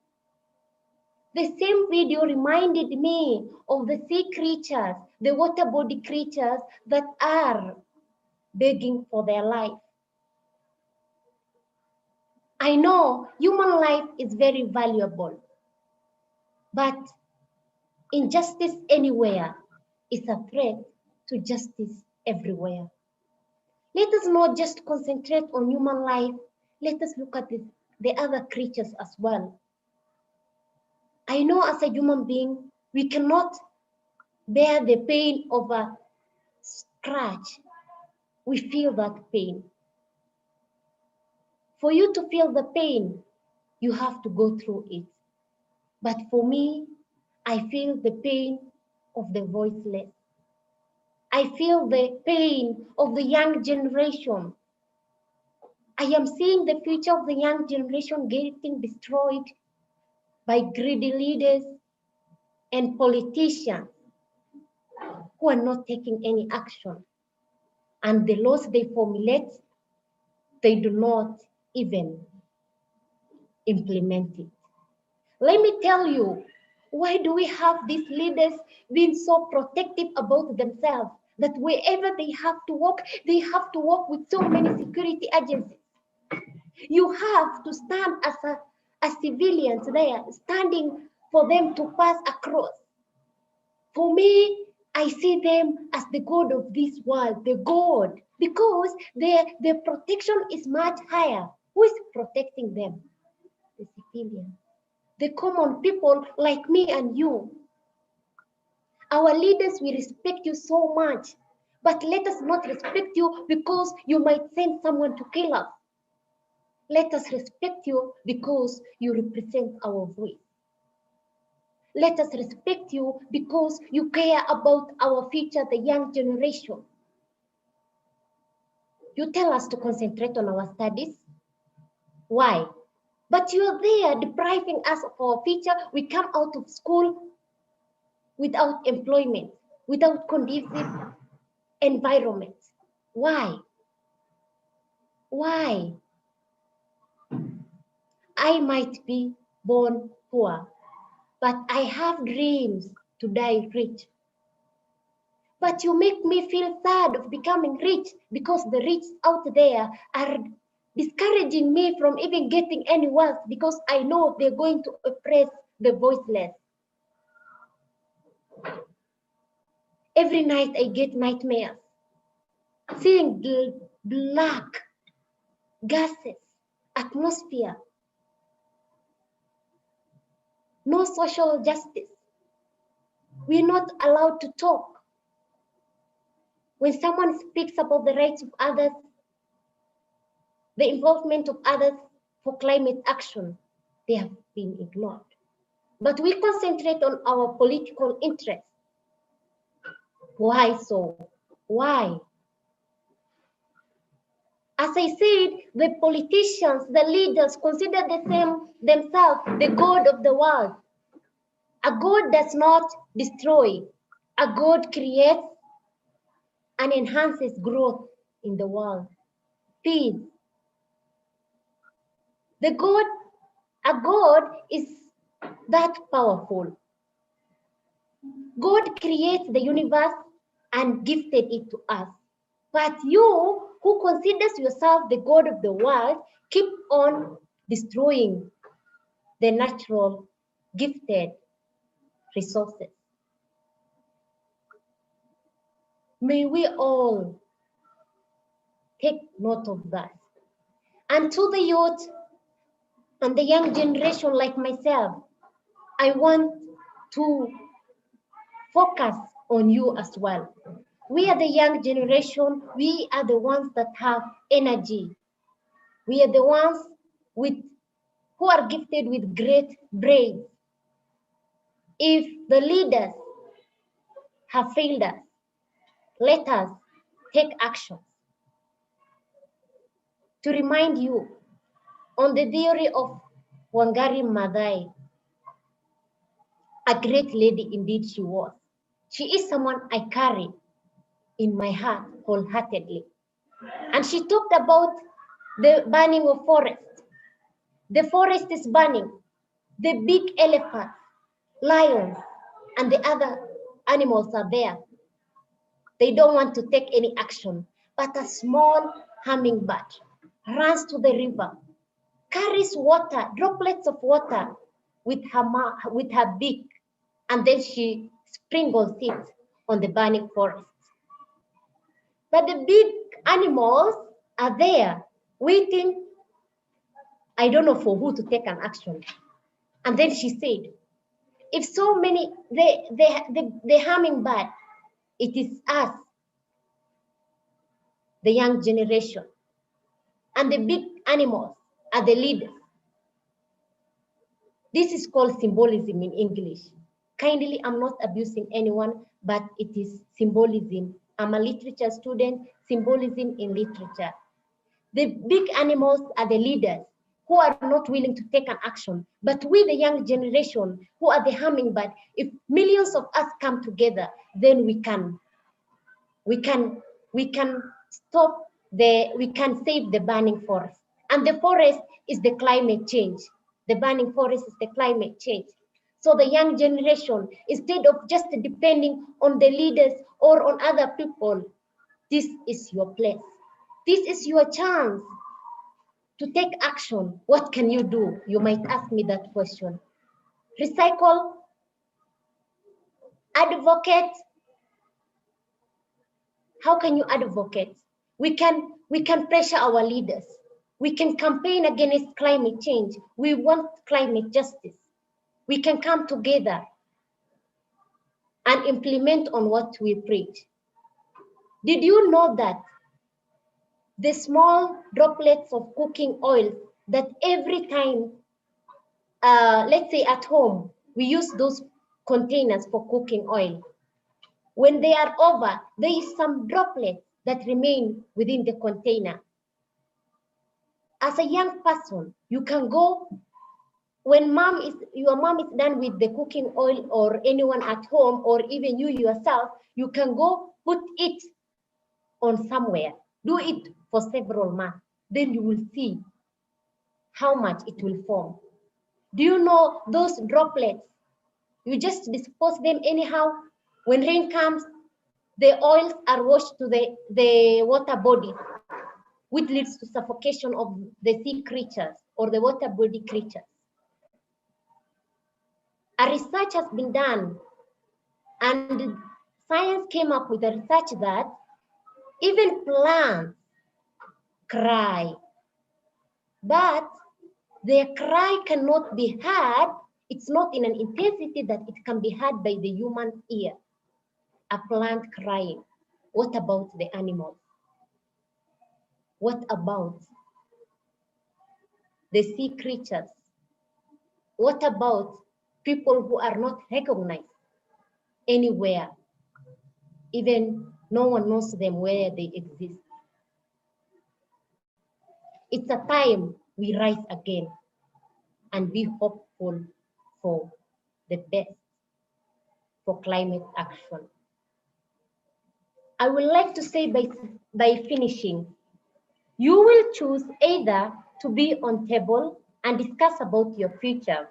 The same video reminded me of the sea creatures, the water body creatures that are begging for their life. I know human life is very valuable. But injustice anywhere is a threat to justice everywhere. Let us not just concentrate on human life. Let us look at the other creatures as well. I know as a human being, we cannot bear the pain of a scratch. We feel that pain. For you to feel the pain, you have to go through it. But for me, I feel the pain of the voiceless. I feel the pain of the young generation. I am seeing the future of the young generation getting destroyed by greedy leaders and politicians who are not taking any action. And the laws they formulate, they do not even implement it. Let me tell you, why do we have these leaders being so protective about themselves that wherever they have to walk with so many security agencies? You have to stand as civilians there, standing for them to pass across. For me, I see them as the God of this world, the God, because their protection is much higher. Who is protecting them? The civilians, the common people like me and you. Our leaders, we respect you so much, but let us not respect you because you might send someone to kill us. Let us respect you because you represent our voice. Let us respect you because you care about our future, the young generation. You tell us to concentrate on our studies. Why? But you are there depriving us of our future. We come out of school without employment, without conducive environment. Why? Why? I might be born poor, but I have dreams to die rich. But you make me feel sad of becoming rich because the rich out there are discouraging me from even getting any wealth because I know they're going to oppress the voiceless. Every night I get nightmares, seeing the black gases, atmosphere, no social justice. We're not allowed to talk. When someone speaks about the rights of others, the involvement of others for climate action, they have been ignored. But we concentrate on our political interests. Why so? Why? As I said, the politicians, the leaders consider themselves the God of the world. A God does not destroy. A God creates and enhances growth in the world. Peace. A God is that powerful. God creates the universe and gifted it to us. But you, who considers yourself the God of the world, keep on destroying the natural gifted resources. May we all take note of that. And to the youth and the young generation like myself, I want to focus on you as well. We are the young generation. We are the ones that have energy. We are the ones who are gifted with great brains. If the leaders have failed us, let us take action. To remind you, on the theory of Wangari Maathai, a great lady indeed she was. She is someone I carry in my heart wholeheartedly. And she talked about the burning of forest. The forest is burning. The big elephant, lions, and the other animals are there. They don't want to take any action, but a small hummingbird runs to the river, carries water, droplets of water, with her beak, and then she sprinkles it on the burning forest. But the big animals are there waiting, I don't know for who to take an action. And then she said, if so many, the hummingbird, it is us, the young generation, and the big animals are the leaders. This is called symbolism in English. Kindly, I'm not abusing anyone, but it is symbolism. I'm a literature student, symbolism in literature. The big animals are the leaders who are not willing to take an action. But we, the young generation, who are the hummingbird, if millions of us come together, then we can stop we can save the burning forest. And the forest is the climate change. The burning forest is the climate change. So the young generation, instead of just depending on the leaders or on other people, this is your place. This is your chance to take action. What can you do? You might ask me that question. Recycle, advocate. How can you advocate? We can pressure our leaders. We can campaign against climate change. We want climate justice. We can come together and implement on what we preach. Did you know that the small droplets of cooking oil that every time, let's say at home, we use those containers for cooking oil. When they are over, there is some droplets that remain within the container. As a young person, you can go, when your mom is done with the cooking oil, or anyone at home, or even you yourself, you can go put it on somewhere. Do it for several months. Then you will see how much it will form. Do you know those droplets? You just dispose them anyhow. When rain comes, the oils are washed to the water body, which leads to suffocation of the sea creatures or the water body creatures. A research has been done, and science came up with a research that even plants cry, but their cry cannot be heard. It's not in an intensity that it can be heard by the human ear. A plant crying. What about the animals? What about the sea creatures? What about people who are not recognized anywhere? Even no one knows them where they exist. It's a time we rise again and be hopeful for the best, for climate action. I would like to say by finishing, you will choose either to be on table and discuss about your future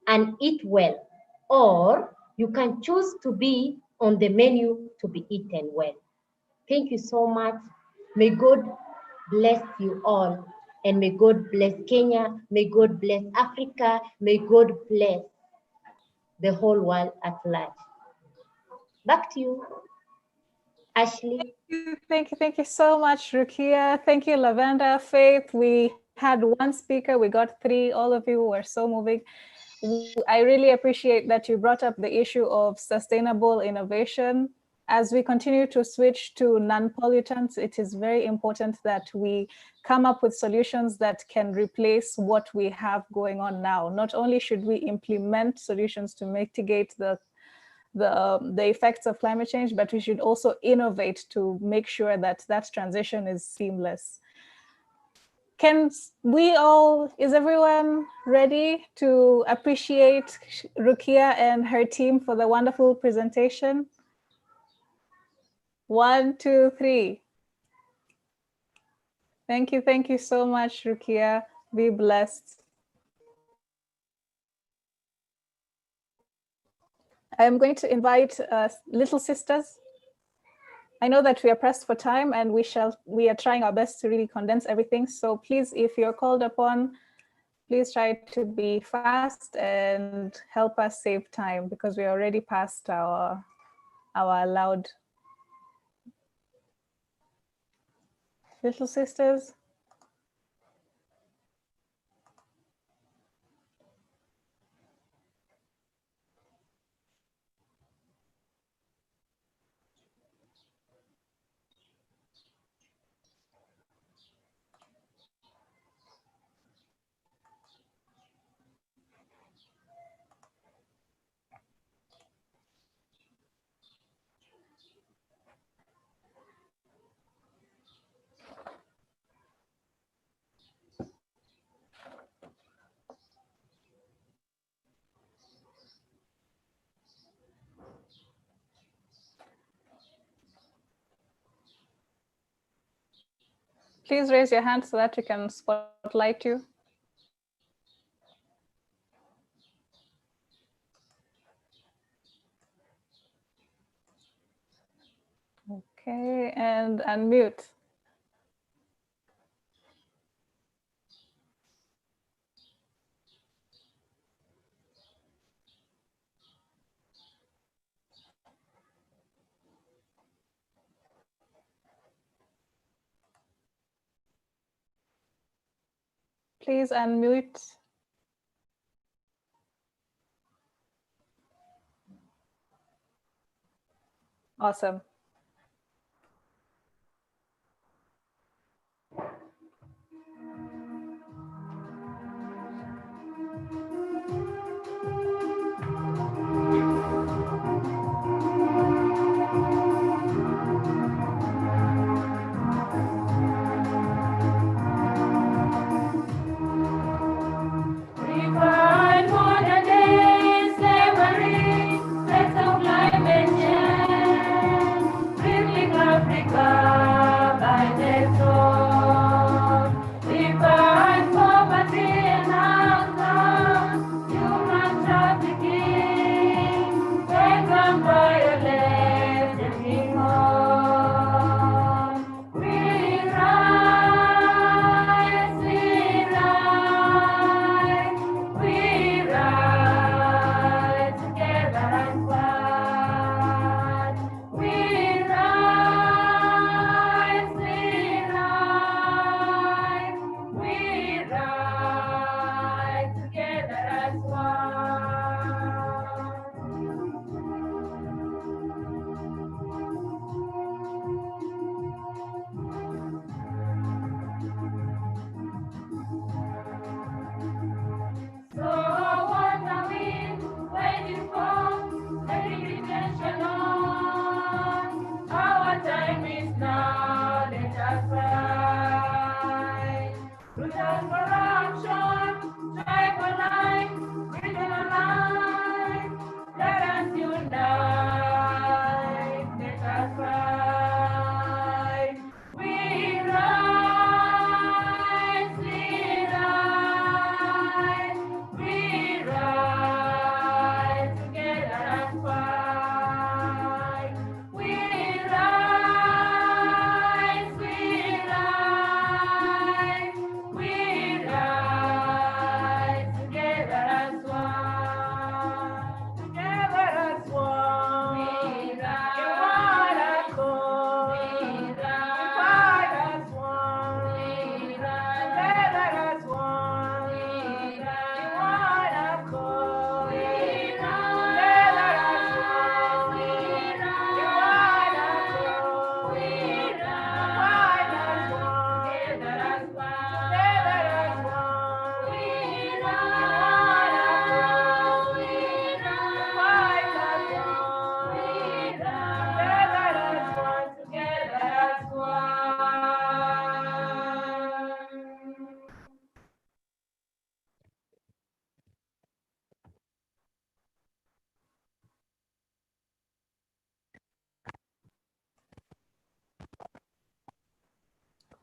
and eat well, or you can choose to be on the menu to be eaten well. Thank you so much. May God bless you all, and may God bless Kenya, may God bless Africa, may God bless the whole world at large. Back to you, Ashley. Thank you so much, Rukia. Thank you, Lavender, Faith. We had one speaker, we got three. All of you were so moving. I really appreciate that you brought up the issue of sustainable innovation. As we continue to switch to non-pollutants, it is very important that we come up with solutions that can replace what we have going on now. Not only should we implement solutions to mitigate the effects of climate change, but we should also innovate to make sure that that transition is seamless. Is everyone ready to appreciate Rukia and her team for the wonderful presentation? 1, 2, 3. Thank you so much, Rukia. Be blessed. I am going to invite little sisters. I know that we are pressed for time, and we are trying our best to really condense everything. So please, if you're called upon, Please try to be fast and help us save time because we're already past our allowed. Little sisters. Please raise your hand so that we can spotlight you. Okay, and unmute. Please unmute. Awesome.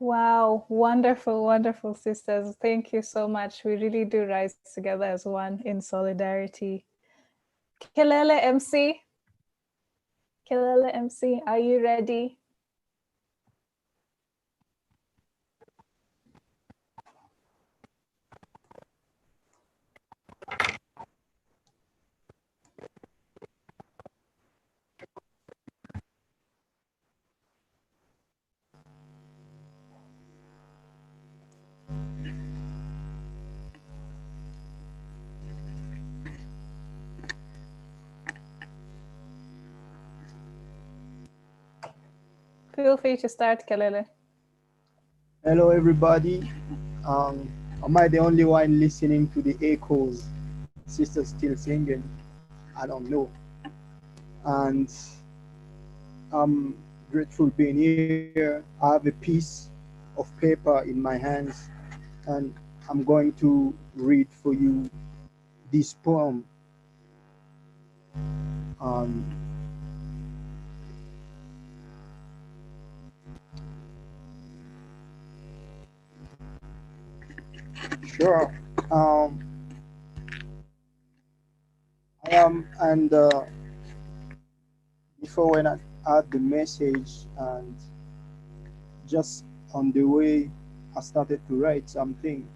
Wow, wonderful, wonderful sisters. Thank you so much. We really do rise together as one in solidarity. Kelele MC. Kelele MC, are you ready? Feel free to start, Kelele. Hello, everybody. Am I the only one listening to the echoes? Sister still singing? I don't know. And I'm grateful being here. I have a piece of paper in my hands, and I'm going to read for you this poem. Sure. And before when I had the message, and just on the way, I started to write something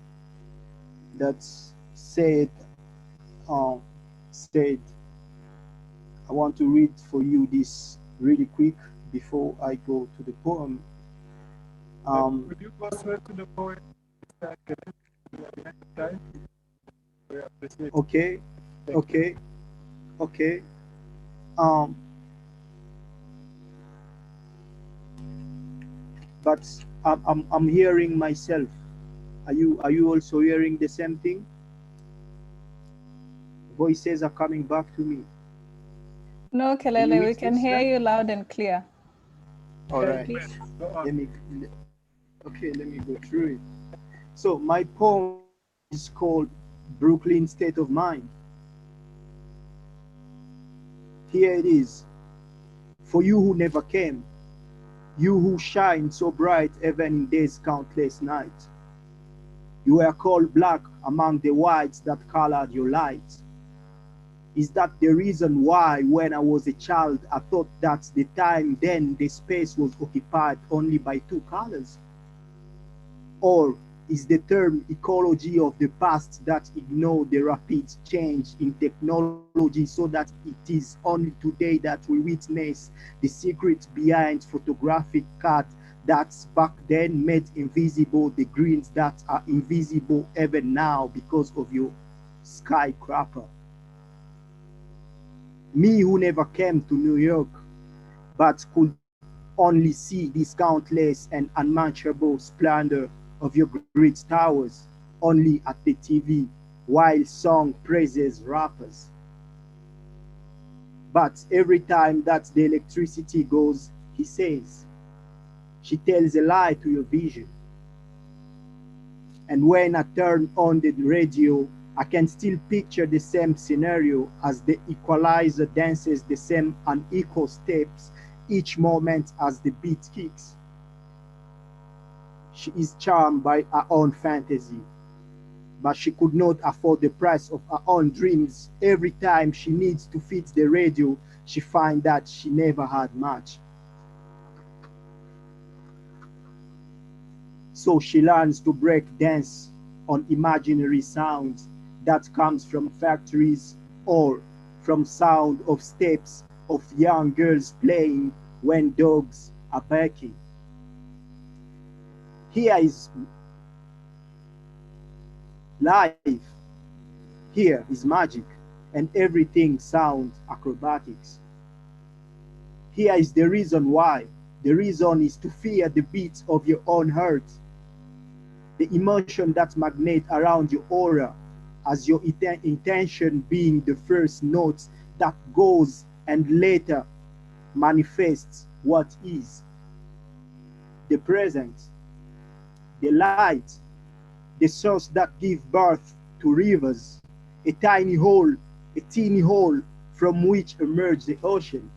that said, I want to read for you this really quick before I go to the poem. Could you go straight to the poem? Okay, okay, okay. But I'm hearing myself. Are you also hearing the same thing? Voices are coming back to me. No, Kelele, we can hear you loud and clear. All right. Let me go through it. So my poem is called Brooklyn State of Mind. Here it is. For you who never came, you who shine so bright even in days countless nights. You were called black among the whites that colored your light. Is that the reason why when I was a child I thought that the time then the space was occupied only by two colors? Or is the term ecology of the past that ignored the rapid change in technology so that it is only today that we witness the secret behind photographic cut that back then made invisible the greens that are invisible even now because of your skyscraper? Me who never came to New York, but could only see this countless and unmatchable splendor of your great towers, only at the TV, while song praises rappers. But every time that the electricity goes, he says, she tells a lie to your vision. And when I turn on the radio, I can still picture the same scenario as the equalizer dances the same unequal steps each moment as the beat kicks. She is charmed by her own fantasy, but she could not afford the price of her own dreams. Every time she needs to fit the radio, she finds that she never had much. So she learns to break dance on imaginary sounds that comes from factories or from sound of steps of young girls playing when dogs are barking. Here is life. Here is magic, and everything sounds acrobatics. Here is the reason why. The reason is to fear the beats of your own heart, the emotion that magnet around your aura, as your intention being the first note that goes and later manifests what is. The present, the light, the source that gives birth to rivers, a teeny hole from which emerges the ocean.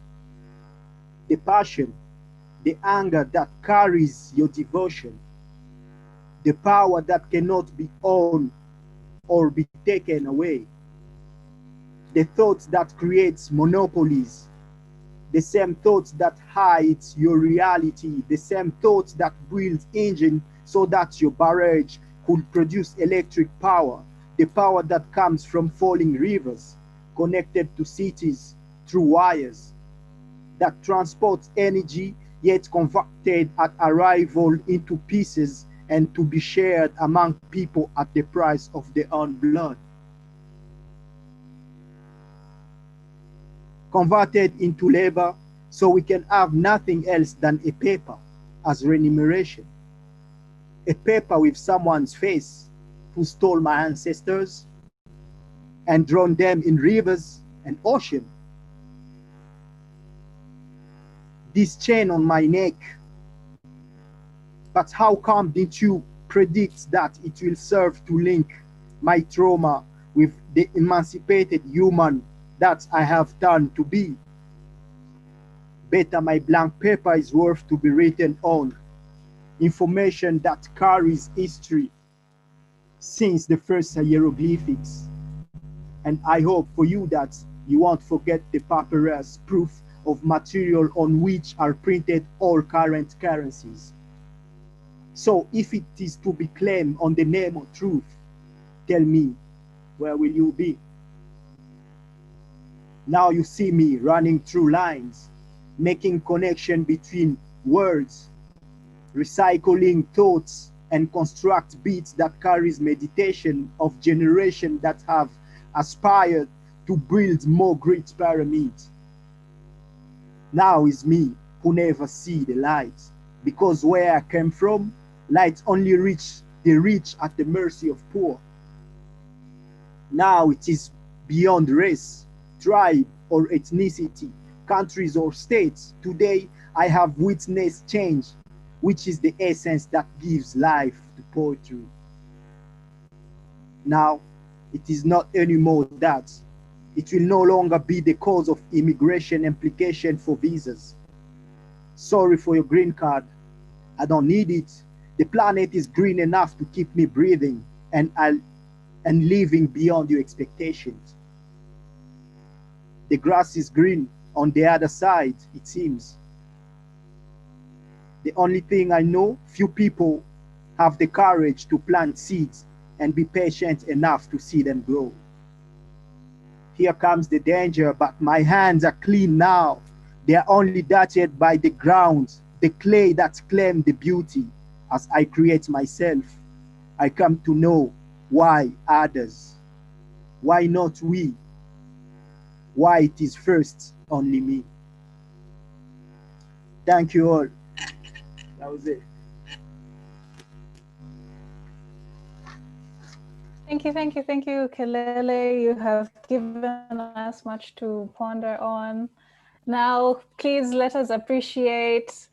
The passion, the anger that carries your devotion, the power that cannot be owned or be taken away, the thoughts that creates monopolies, the same thoughts that hides your reality, the same thoughts that builds engine so that your barrage could produce electric power, the power that comes from falling rivers connected to cities through wires, that transports energy yet converted at arrival into pieces and to be shared among people at the price of their own blood. Converted into labor so we can have nothing else than a paper as remuneration. A paper with someone's face who stole my ancestors and drowned them in rivers and ocean. This chain on my neck, but how come didn't you predict that it will serve to link my trauma with the emancipated human that I have turned to be? Better my blank paper is worth to be written on, information that carries history since the first hieroglyphics. And I hope for you that you won't forget the papyrus proof of material on which are printed all current currencies. So if it is to be claimed on the name of truth, tell me, where will you be? Now you see me running through lines, making connection between words, recycling thoughts, and construct beats that carries meditation of generation that have aspired to build more great pyramids. Now is me who never see the light, because where I came from, light only reach the rich at the mercy of poor. Now it is beyond race, tribe, or ethnicity, countries or states. Today I have witnessed change, which is the essence that gives life to poetry. Now it is not anymore that. It will no longer be the cause of immigration implication for visas. Sorry for your green card. I don't need it. The planet is green enough to keep me breathing and living beyond your expectations. The grass is green on the other side, it seems. The only thing I know, few people have the courage to plant seeds and be patient enough to see them grow. Here comes the danger, but my hands are clean now. They are only dirted by the ground, the clay that claimed the beauty. As I create myself, I come to know why others, why not we, why it is first only me. Thank you all. That was it. Thank you, Kelele. You have given us much to ponder on. Now, please let us appreciate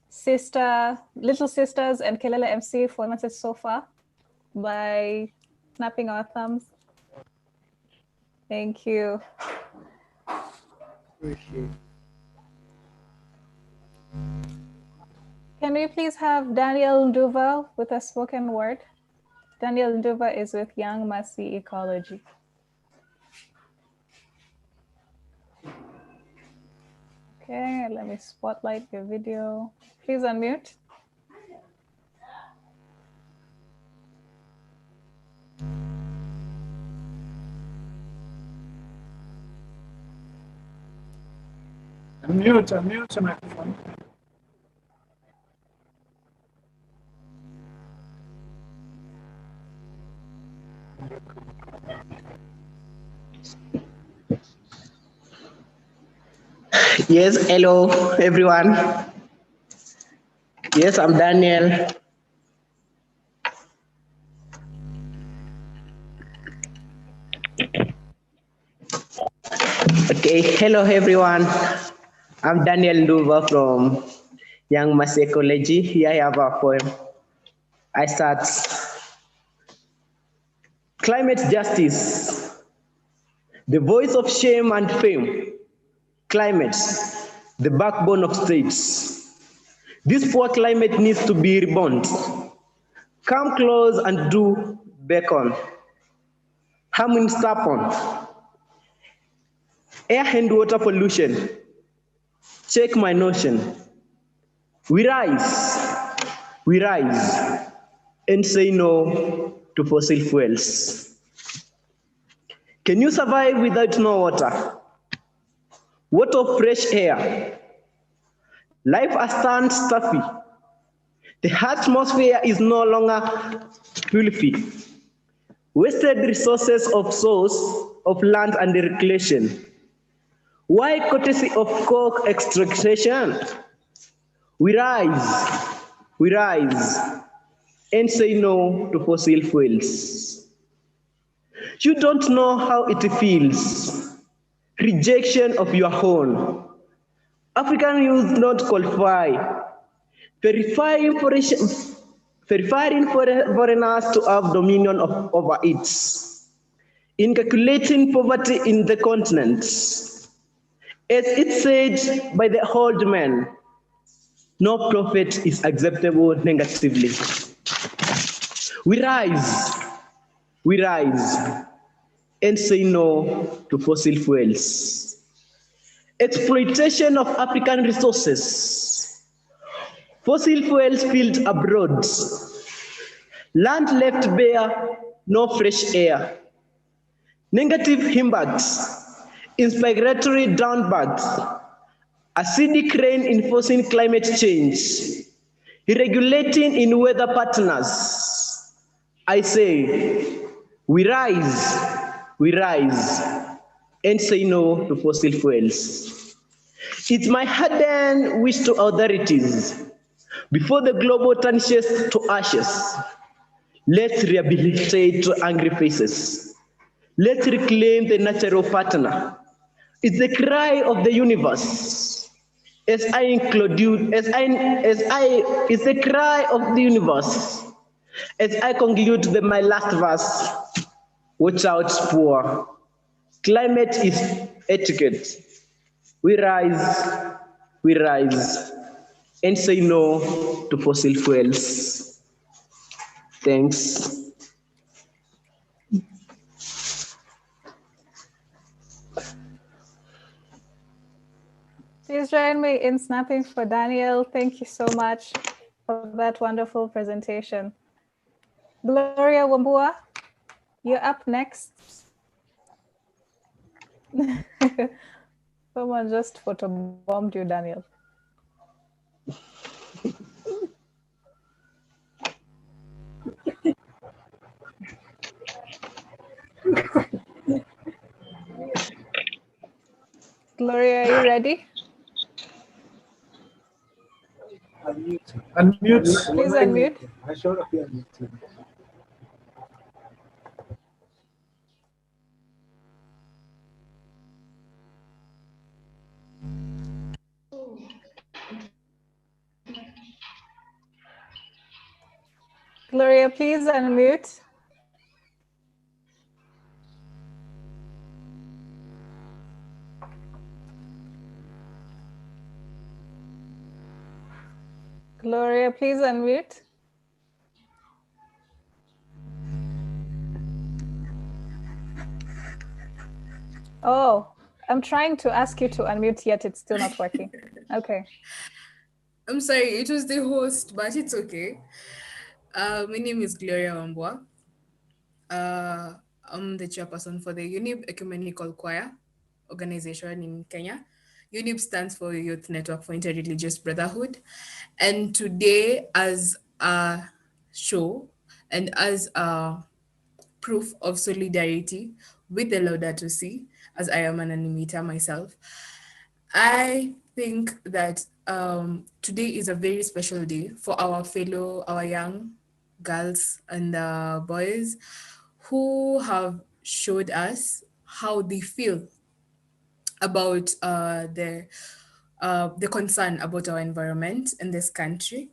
Little Sisters and Kelele MC for message so far by snapping our thumbs. Thank you. Appreciate. Can we please have Daniel Nduva with a spoken word? Daniel Nduva is with Young Mercy Ecology. Okay, let me spotlight your video. Please unmute. Unmute the microphone. Yes, hello everyone. Yes, I'm Daniel. Okay, hello everyone. I'm Daniel Nduva from Young Mercy Ecology. Here I have a poem. I start. Climate justice, the voice of shame and fame. Climate, the backbone of states. This poor climate needs to be reborn. Come close and do beckon. Harming stapon. Air and water pollution. Check my notion. We rise, and say no to fossil fuels. Can you survive without no water? What of fresh air? Life has turned stuffy. The atmosphere is no longer filthy. Wasted resources of source of land and recreation. Why courtesy of coke extraction? We rise and say no to fossil fuels. You don't know how it feels. Rejection of your own. African youth not qualify. Verifying foreigners to have dominion over it. In calculating poverty in the continent. As it said by the old man, no profit is acceptable negatively. We rise and say no to fossil fuels. Exploitation of African resources. Fossil fuels filled abroad. Land left bare, no fresh air. Negative impacts, inspiratory downbursts, acidic rain enforcing climate change, irregulating in weather patterns. I say, we rise and say no to fossil fuels. It's my ardent wish to authorities, before the global tarnishes to ashes, let's rehabilitate angry faces. Let's reclaim the natural partner. It's the cry of the universe. It's the cry of the universe. As I conclude my last verse, watch out, poor. Climate is etiquette. We rise and say no to fossil fuels. Thanks. Please join me in snapping for Daniel. Thank you so much for that wonderful presentation. Gloria Wambua, you're up next. Someone just photobombed you, Daniel. Gloria, are you ready? Unmute. Please unmute. I showed up here. Gloria, please unmute. Gloria, please unmute. Oh, I'm trying to ask you to unmute, yet it's still not working. Okay. I'm sorry, it was the host, but it's okay. My name is Gloria Wambua. I'm the chairperson for the UNIB Ecumenical Choir organization in Kenya. UNIB stands for Youth Network for Inter-religious Brotherhood. And today, as a show and as a proof of solidarity with the Laudato Si, as I am an animator myself, I think that today is a very special day for our young girls and boys who have showed us how they feel about the concern about our environment in this country.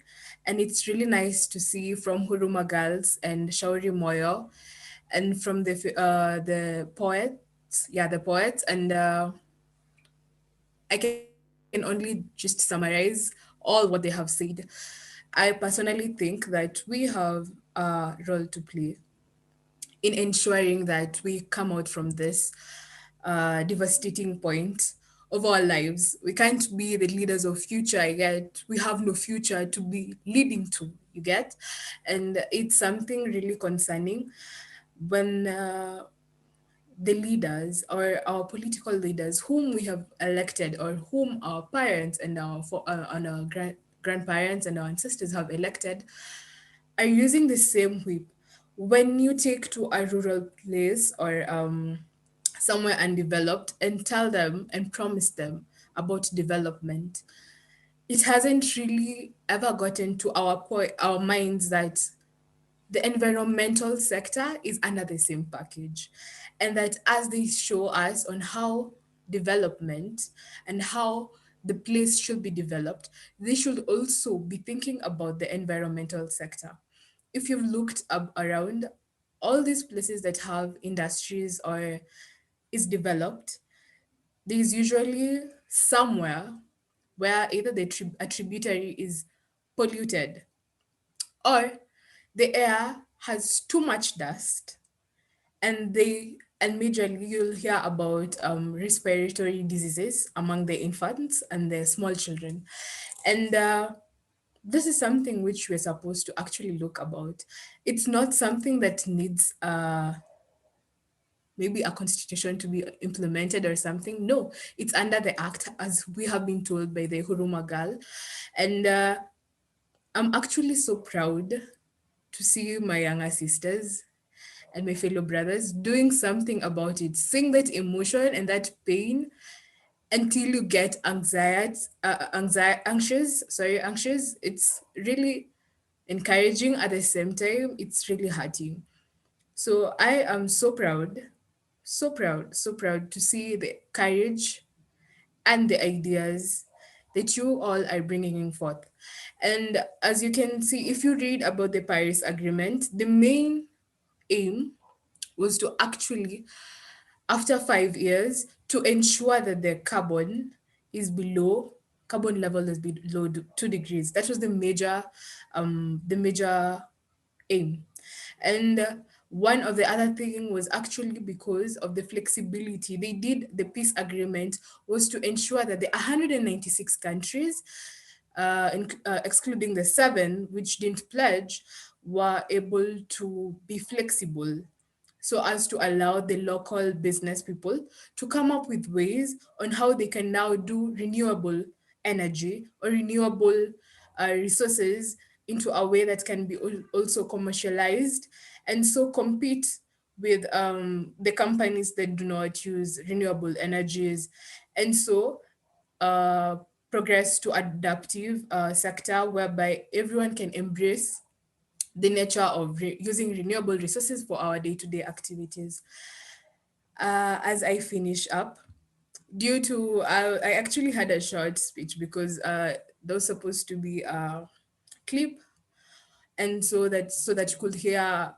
And it's really nice to see from Huruma Girls and Shauri Moyo and from the poets, and I can only just summarize all what they have said. I personally think that we have a role to play in ensuring that we come out from this devastating point of our lives. We can't be the leaders of future, yet we have no future to be leading to, you get? And it's something really concerning when the leaders or our political leaders whom we have elected or whom our parents and our grandparents and our ancestors have elected are using the same whip. When you take to a rural place or somewhere undeveloped and tell them and promise them about development, it hasn't really ever gotten to our minds that the environmental sector is under the same package, and that as they show us on how development and how the place should be developed, they should also be thinking about the environmental sector. If you've looked up around all these places that have industries or is developed, there's usually somewhere where either a tributary is polluted or the air has too much dust, and majorly you'll hear about respiratory diseases among the infants and the small children. And this is something which we're supposed to actually look about. It's not something that needs maybe a constitution to be implemented or something. No, it's under the act, as we have been told by the Huruma girl. And I'm actually so proud to see my younger sisters and my fellow brothers doing something about it, seeing that emotion and that pain until you get anxious. It's really encouraging. At the same time, it's really hurting. So I am so proud, so proud, so proud to see the courage and the ideas that you all are bringing forth. And as you can see, if you read about the Paris Agreement, the main aim was to actually, after 5 years, to ensure that the carbon level is below 2 degrees. That was the major aim. And one of the other thing was actually because of the flexibility. They did the peace agreement was to ensure that the 196 countries, excluding the 7 which didn't pledge, were able to be flexible so as to allow the local business people to come up with ways on how they can now do renewable energy or renewable resources into a way that can be also commercialized and so compete with the companies that do not use renewable energies, and so progress to adaptive sector whereby everyone can embrace the nature of using renewable resources for our day-to-day activities. As I finish up, due to, I actually had a short speech because there was supposed to be a clip, and so that you could hear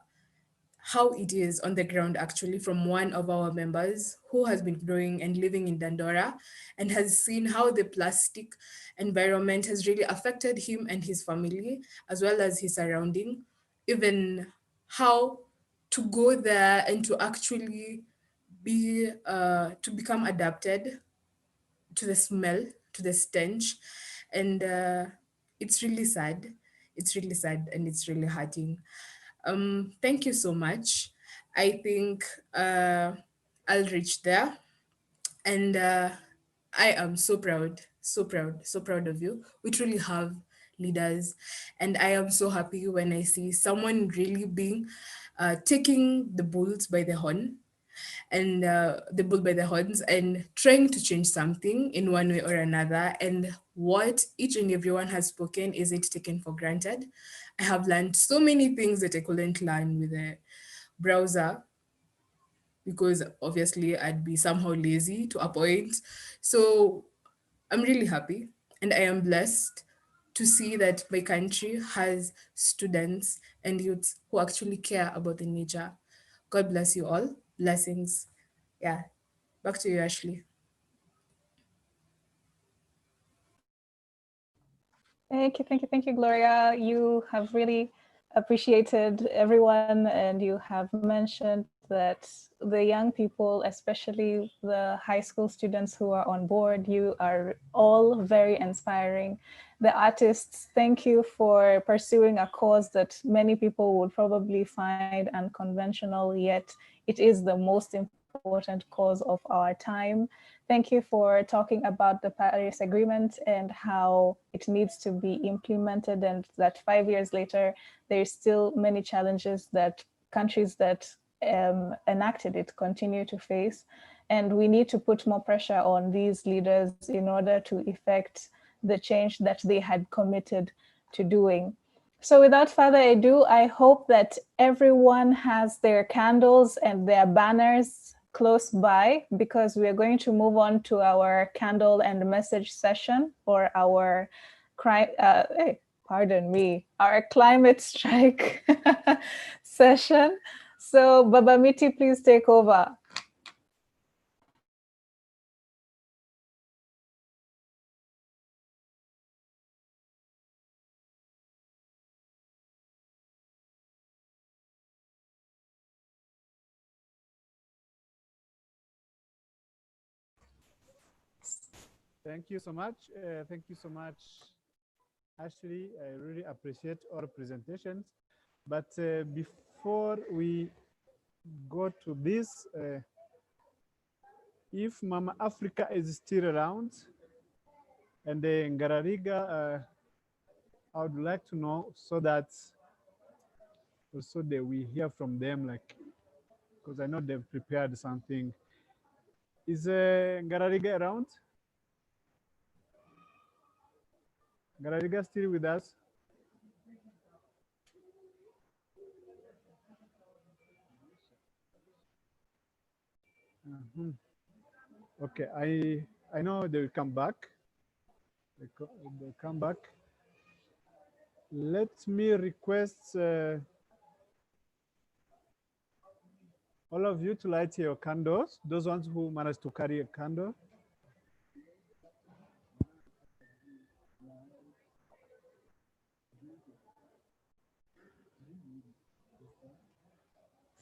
how it is on the ground actually from one of our members who has been growing and living in Dandora and has seen how the plastic environment has really affected him and his family as well as his surrounding, even how to go there and to actually be to become adapted to the smell, to the stench, and it's really sad. It's really sad and it's really hurting. Thank you so much. I think I'll reach there, and I am so proud, so proud, so proud of you. We truly have leaders, and I am so happy when I see someone really being taking the bulls by the horn and the bull by the horns and trying to change something in one way or another. And what each and everyone has spoken isn't taken for granted. I have learned so many things that I couldn't learn with a browser because obviously I'd be somehow lazy to a point. So I'm really happy and I am blessed to see that my country has students and youths who actually care about the nature. God bless you all. Blessings. Yeah. Back to you, Ashley. Thank you, Gloria. You have really appreciated everyone, and you have mentioned that the young people, especially the high school students who are on board, you are all very inspiring. The artists, thank you for pursuing a cause that many people would probably find unconventional, yet it is the most important cause of our time. Thank you for talking about the Paris Agreement and how it needs to be implemented, and that 5 years later, there's still many challenges that countries that enacted it continue to face. And we need to put more pressure on these leaders in order to effect the change that they had committed to doing. So without further ado, I hope that everyone has their candles and their banners close by, because we are going to move on to our candle and message session, or our our climate strike session. So Baba Miti, please take over. Thank you so much. Thank you so much, Ashley. I really appreciate all presentations. But before we go to this, if Mama Africa is still around, and the Ngarariga, I would like to know, so that also we hear from them, like, because I know they've prepared something. Is Ngarariga around? Ngarariga still with us? Okay, I know they will come back. They come back. Let me request all of you to light your candles. Those ones who managed to carry a candle.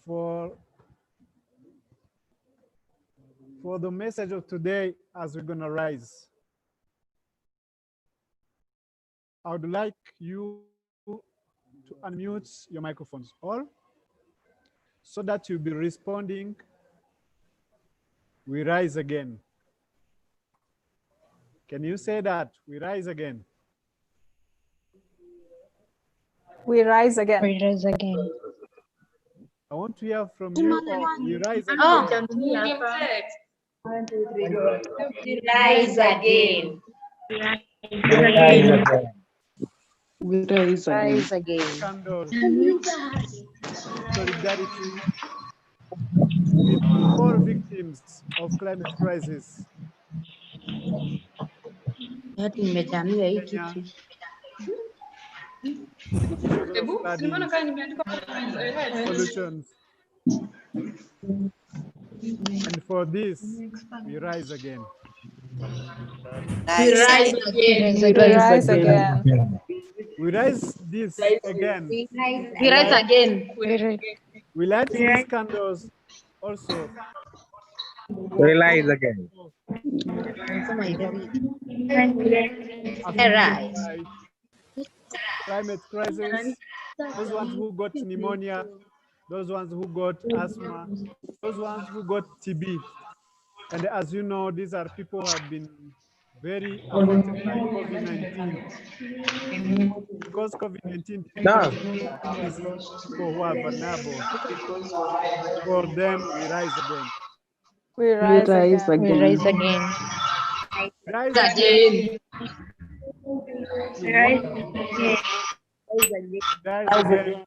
For the message of today, as we're gonna rise, I would like you to unmute your microphones all, so that you'll be responding, we rise again. Can you say that? We rise again. We rise again. We rise again. I want to hear from you all. We rise again. Oh. 1, 2, 3, go. We rise again. We rise again. Rise again. Candles. Solidarity with all victims of climate crisis. Kenya, solutions. And for this, we rise again. We rise again. We rise again. We rise this again. We rise again. We light these candles also. We rise again. Climate crisis, those ones who got pneumonia, those ones who got asthma, those ones who got TB. And as you know, these are people who have been very affected by COVID-19. Because COVID-19 is people who are vulnerable. For them, we rise again. We rise again. We rise again. Rise again. Rise again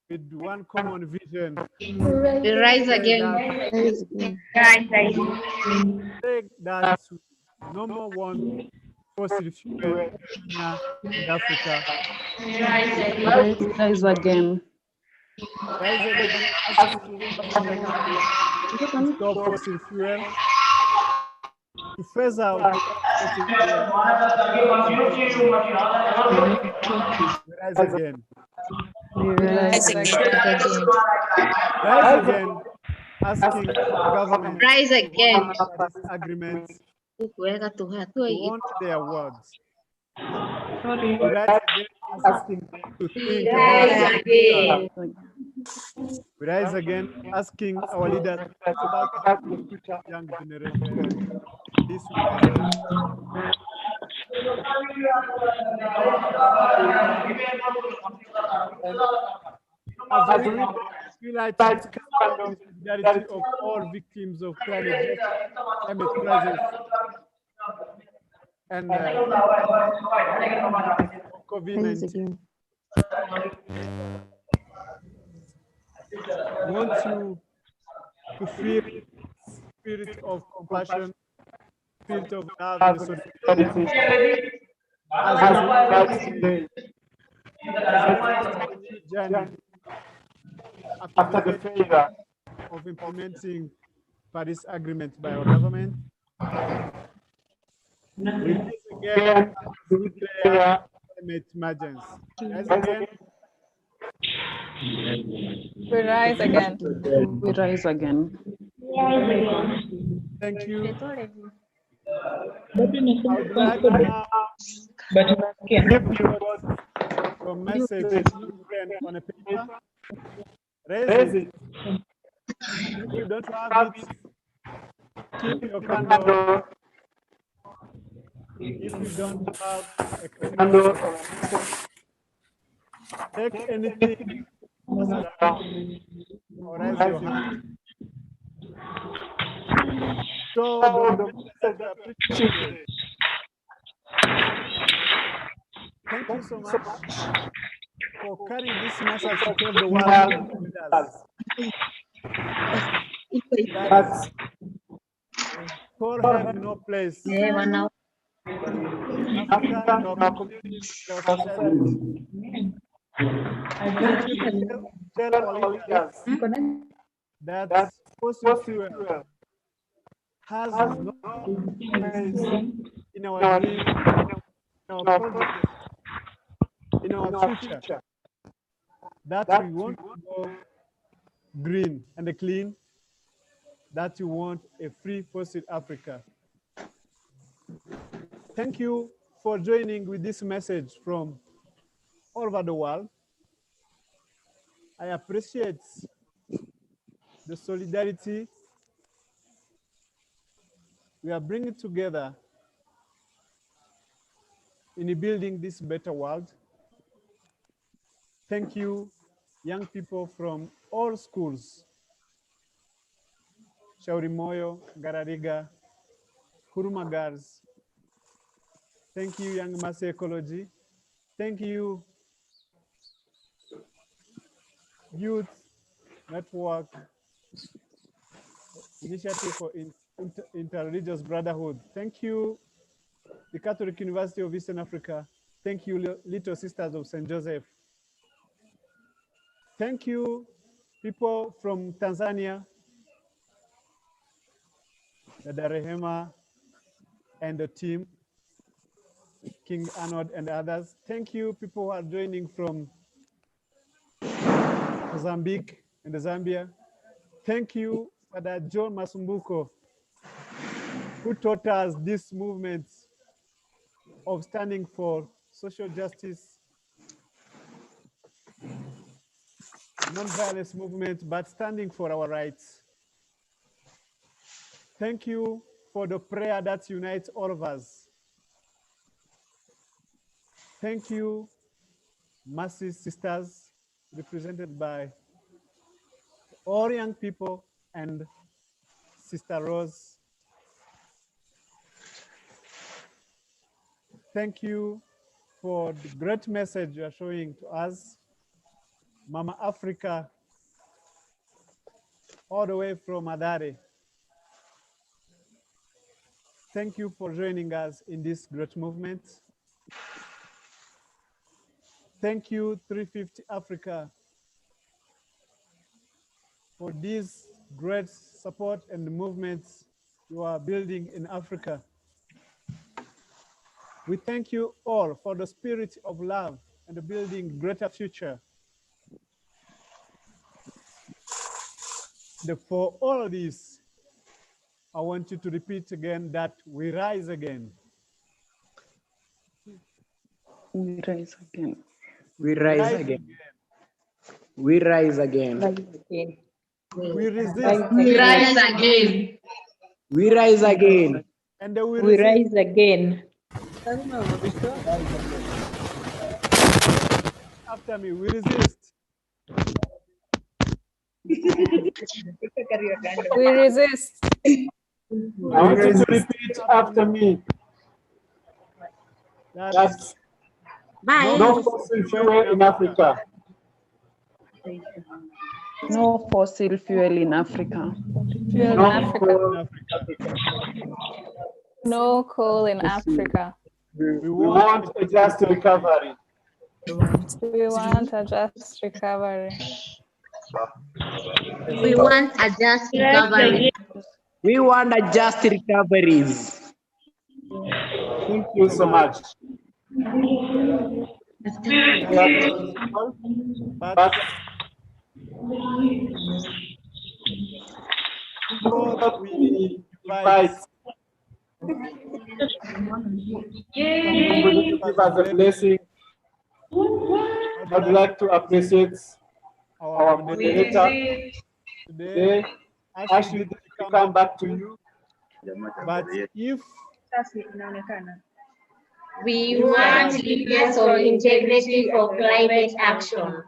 with one common vision. We rise again. Say that no more want fossil fuel in Kenya and Africa. Rise again. Rise again, asking to stop fossil fuel, to phase out fossil fuel. We rise again. We rise again. Rise again, asking government Rise again. agreements to honor their words. We rise again, asking to think about the future. We rise again, asking our leaders to think about the future young generation. This we rise again. As we We like to discuss the solidarity of all victims of climate crisis and COVID-19. Want you to feel spirit of compassion, spirit of love and solidarity as we start today. Journey after the failure of implementing Paris Agreement by our government, we rise again to declare climate emergency. Rise again. We rise again. We rise again. Thank you. I would like now to give your message on a paper. Raise it. If you don't have it, keep your candle. If you don't have a candle, take anything or raise your hand. So the message I preach today. Thank you so much for carrying this message to tell the world leaders that poor have no place. Africa, in our communities, in our society. Tell our leaders that fossil fuel has no place in our dream, in our project, in our future. That we want to go green and clean, that you want a free fossil Africa. Thank you for joining with this message from all over the world. I appreciate the solidarity we are bringing together in building this better world. Thank you, young people from all schools, Shauri Moyo, Garariga, Huruma Girls. Thank you, Young Mercy Ecology. Thank you, Youth Network Initiative for Inter-religious Brotherhood. Thank you, the Catholic University of Eastern Africa. Thank you, Little Sisters of St. Joseph. Thank you, people from Tanzania, Dada Rehema and the team, King Arnold and others. Thank you, people who are joining from Mozambique and Zambia. Thank you, Father John Masumbuko, who taught us this movement of standing for social justice, non-violence movement, but standing for our rights. Thank you for the prayer that unites all of us. Thank you, Mercy Sisters, represented by all young people and Sister Rose. Thank you for the great message you are showing to us, Mama Africa, all the way from Adare. Thank you for joining us in this great movement. Thank you, 350 Africa, for this great support and movements you are building in Africa. We thank you all for the spirit of love and building greater future. For all of this, I want you to repeat again that we rise again. We rise again. We rise again. We rise again. We resist. We rise again. We rise again. And then we rise again. After me, we resist. We resist. I want you to repeat after me. That's no fossil fuel in Africa. No fossil fuel in Africa. No coal in Africa. No coal in Africa. We want a just recovery. We want a just recovery. We want a just recovery. We want a just recoveries. Thank you so much. But before we invite somebody to give us a blessing, I'd like to appreciate our moderator today. Ashley, to come back to you. But if we want leaders of integrity of climate action.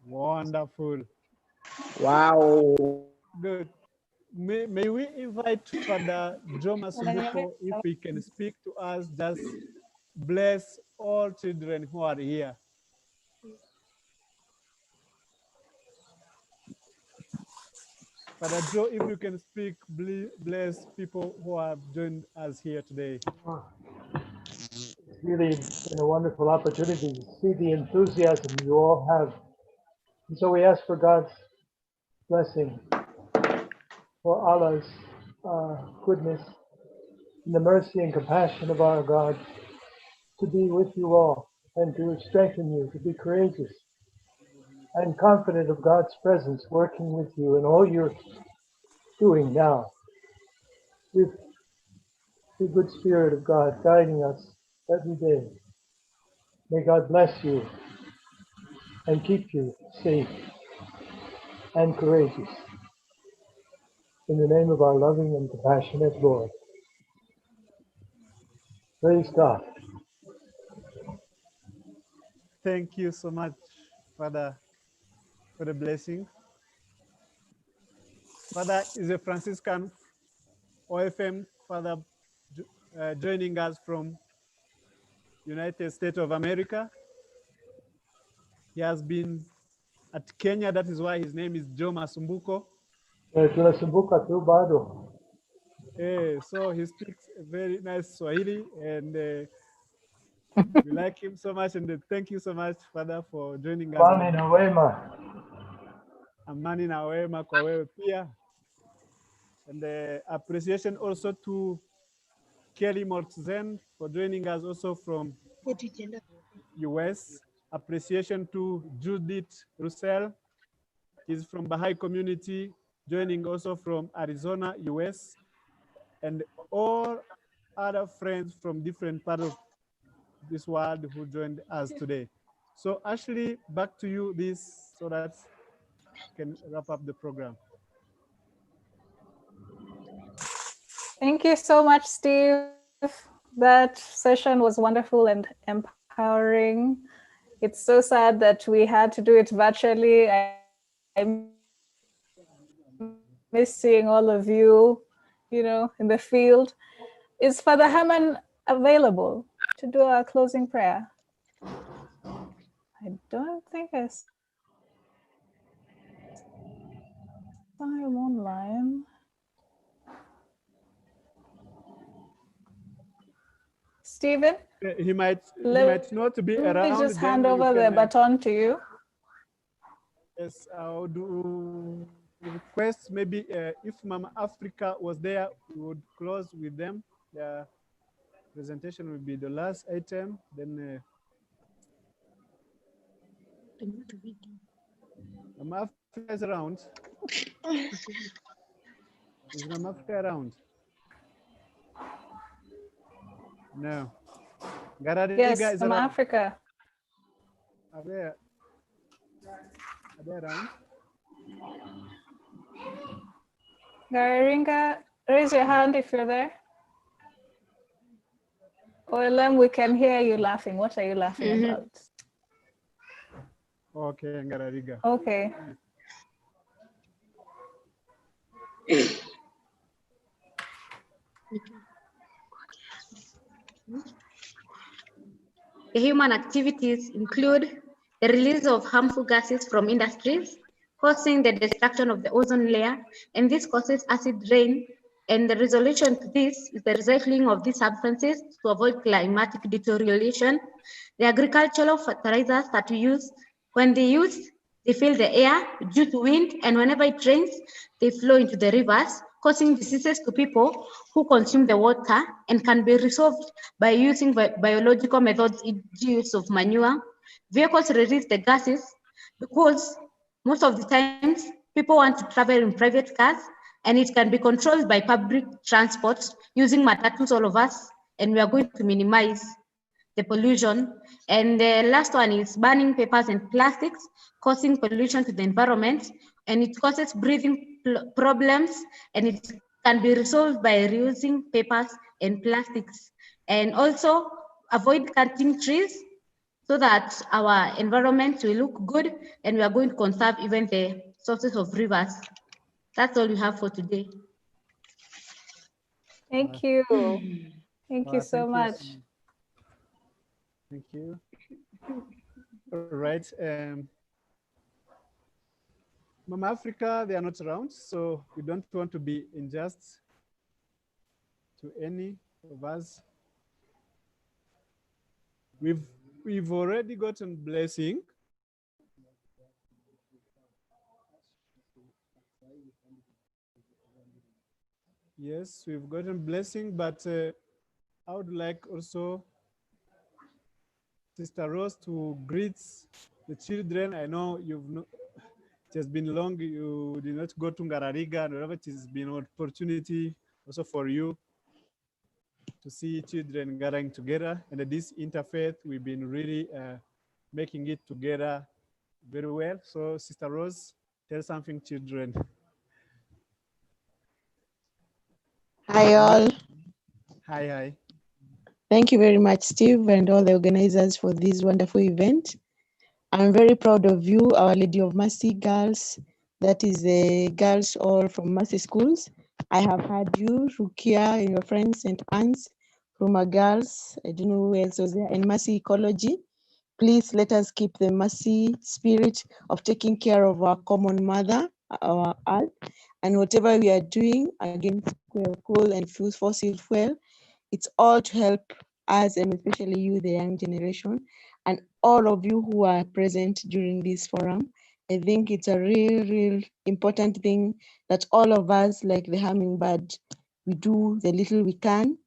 Wonderful. Wow. Good. May we invite Father Joe Masumbuko, if he can speak to us, just bless all children who are here. Father Joe, if you can speak, bless people who have joined us here today. It's really been a wonderful opportunity to see the enthusiasm you all have. And so we ask for God's blessing, for Allah's goodness, and the mercy and compassion of our God to be with you all and to strengthen you, to be courageous and confident of God's presence working with you in all you're doing now, with the good spirit of God guiding us every day. May God bless you and keep you safe and courageous. In the name of our loving and compassionate Lord. Praise God. Thank you so much, Father, for the blessing. Father is a Franciscan OFM Father joining us from United States of America. He has been at Kenya, that is why his name is Joe Masumbuko. So he speaks a very nice Swahili, and we like him so much, and thank you so much, Father, for joining us. Amani na wema kwa wewe pia. And appreciation also to Kelly Mortzen for joining us also from US. Appreciation to Judith Russell. He's from Bahai community, joining also from Arizona, US. And all other friends from different parts of this world who joined us today. So Ashley, back to you this so that we can wrap up the program. Thank you so much, Steve. That session was wonderful and empowering. It's so sad that we had to do it virtually. I miss seeing all of you, in the field. Is Father Herman available to do our closing prayer? I don't think I saw him online. Stephen? He might not be around. Let me just hand over the baton to you. Yes, I would request maybe if Mama Africa was there, we would close with them. The presentation will be the last item. Then Mama Africa is around. Is Mama Africa around? No. Yes, Mama Africa. Are they around? Gararinga, raise your hand if you're there. Oelem, we can hear you laughing. What are you laughing about? Okay, Ngararinga. Okay. The human activities include the release of harmful gases from industries, causing the destruction of the ozone layer, and this causes acid rain. And the resolution to this is the recycling of these substances to avoid climatic deterioration. The agricultural fertilizers that we use, when they use, they fill the air due to wind, and whenever it rains, they flow into the rivers, causing diseases to people who consume the water, and can be resolved by using biological methods, e.g. use of manure. Vehicles release the gases because most of the times people want to travel in private cars, and it can be controlled by public transport using matatus, all of us, and we are going to minimize the pollution. And the last one is burning papers and plastics, causing pollution to the environment, and it causes breathing problems, and it can be resolved by reusing papers and plastics. And also avoid cutting trees so that our environment will look good, and we are going to conserve even the sources of rivers. That's all we have for today. Thank you. Thank you so much. Thank you. All right. Mama Africa, they are not around, so we don't want to be unjust to any of us. We've already gotten blessing. Yes, we've gotten blessing, but I would like also Sister Rose to greet the children. I know it has been long, you did not go to Ngarariga, and whatever, it has been an opportunity also for you to see children gathering together. And this interfaith, we've been really making it together very well. So Sister Rose, tell something, children. Hi all. Hi, hi. Thank you very much, Steve, and all the organizers for this wonderful event. I'm very proud of you, Our Lady of Mercy girls. That is the girls all from Mercy schools. I have had you, Rukia, and your friends, and aunts from our girls. I don't know who else was there, and Mercy Ecology. Please let us keep the mercy spirit of taking care of our common mother, our earth, and whatever we are doing against coal and fossil fuel, it's all to help us, and especially you, the young generation, and all of you who are present during this forum. I think it's a real important thing that all of us, like the hummingbird, we do the little we can,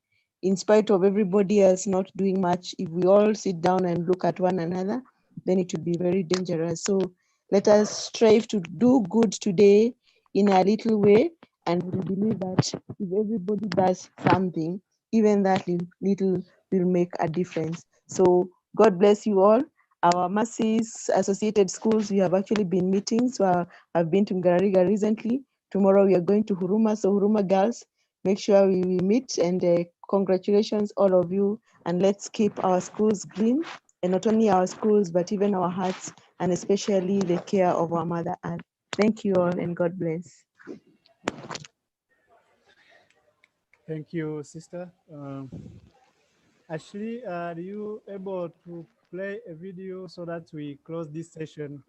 in spite of everybody else not doing much. If we all sit down and look at one another, then it would be very dangerous. So let us strive to do good today in a little way, and we believe that if everybody does something, even that little will make a difference. So God bless you all. Our Mercy's associated schools, we have actually been meeting. So I've been to Ngarariga recently. Tomorrow we are going to Huruma. So Huruma girls, make sure we meet, and congratulations all of you. And let's keep our schools clean, and not only our schools, but even our hearts, and especially the care of our Mother Earth. Thank you all, and God bless. Thank you, sister. Ashley, are you able to play a video so that we close this session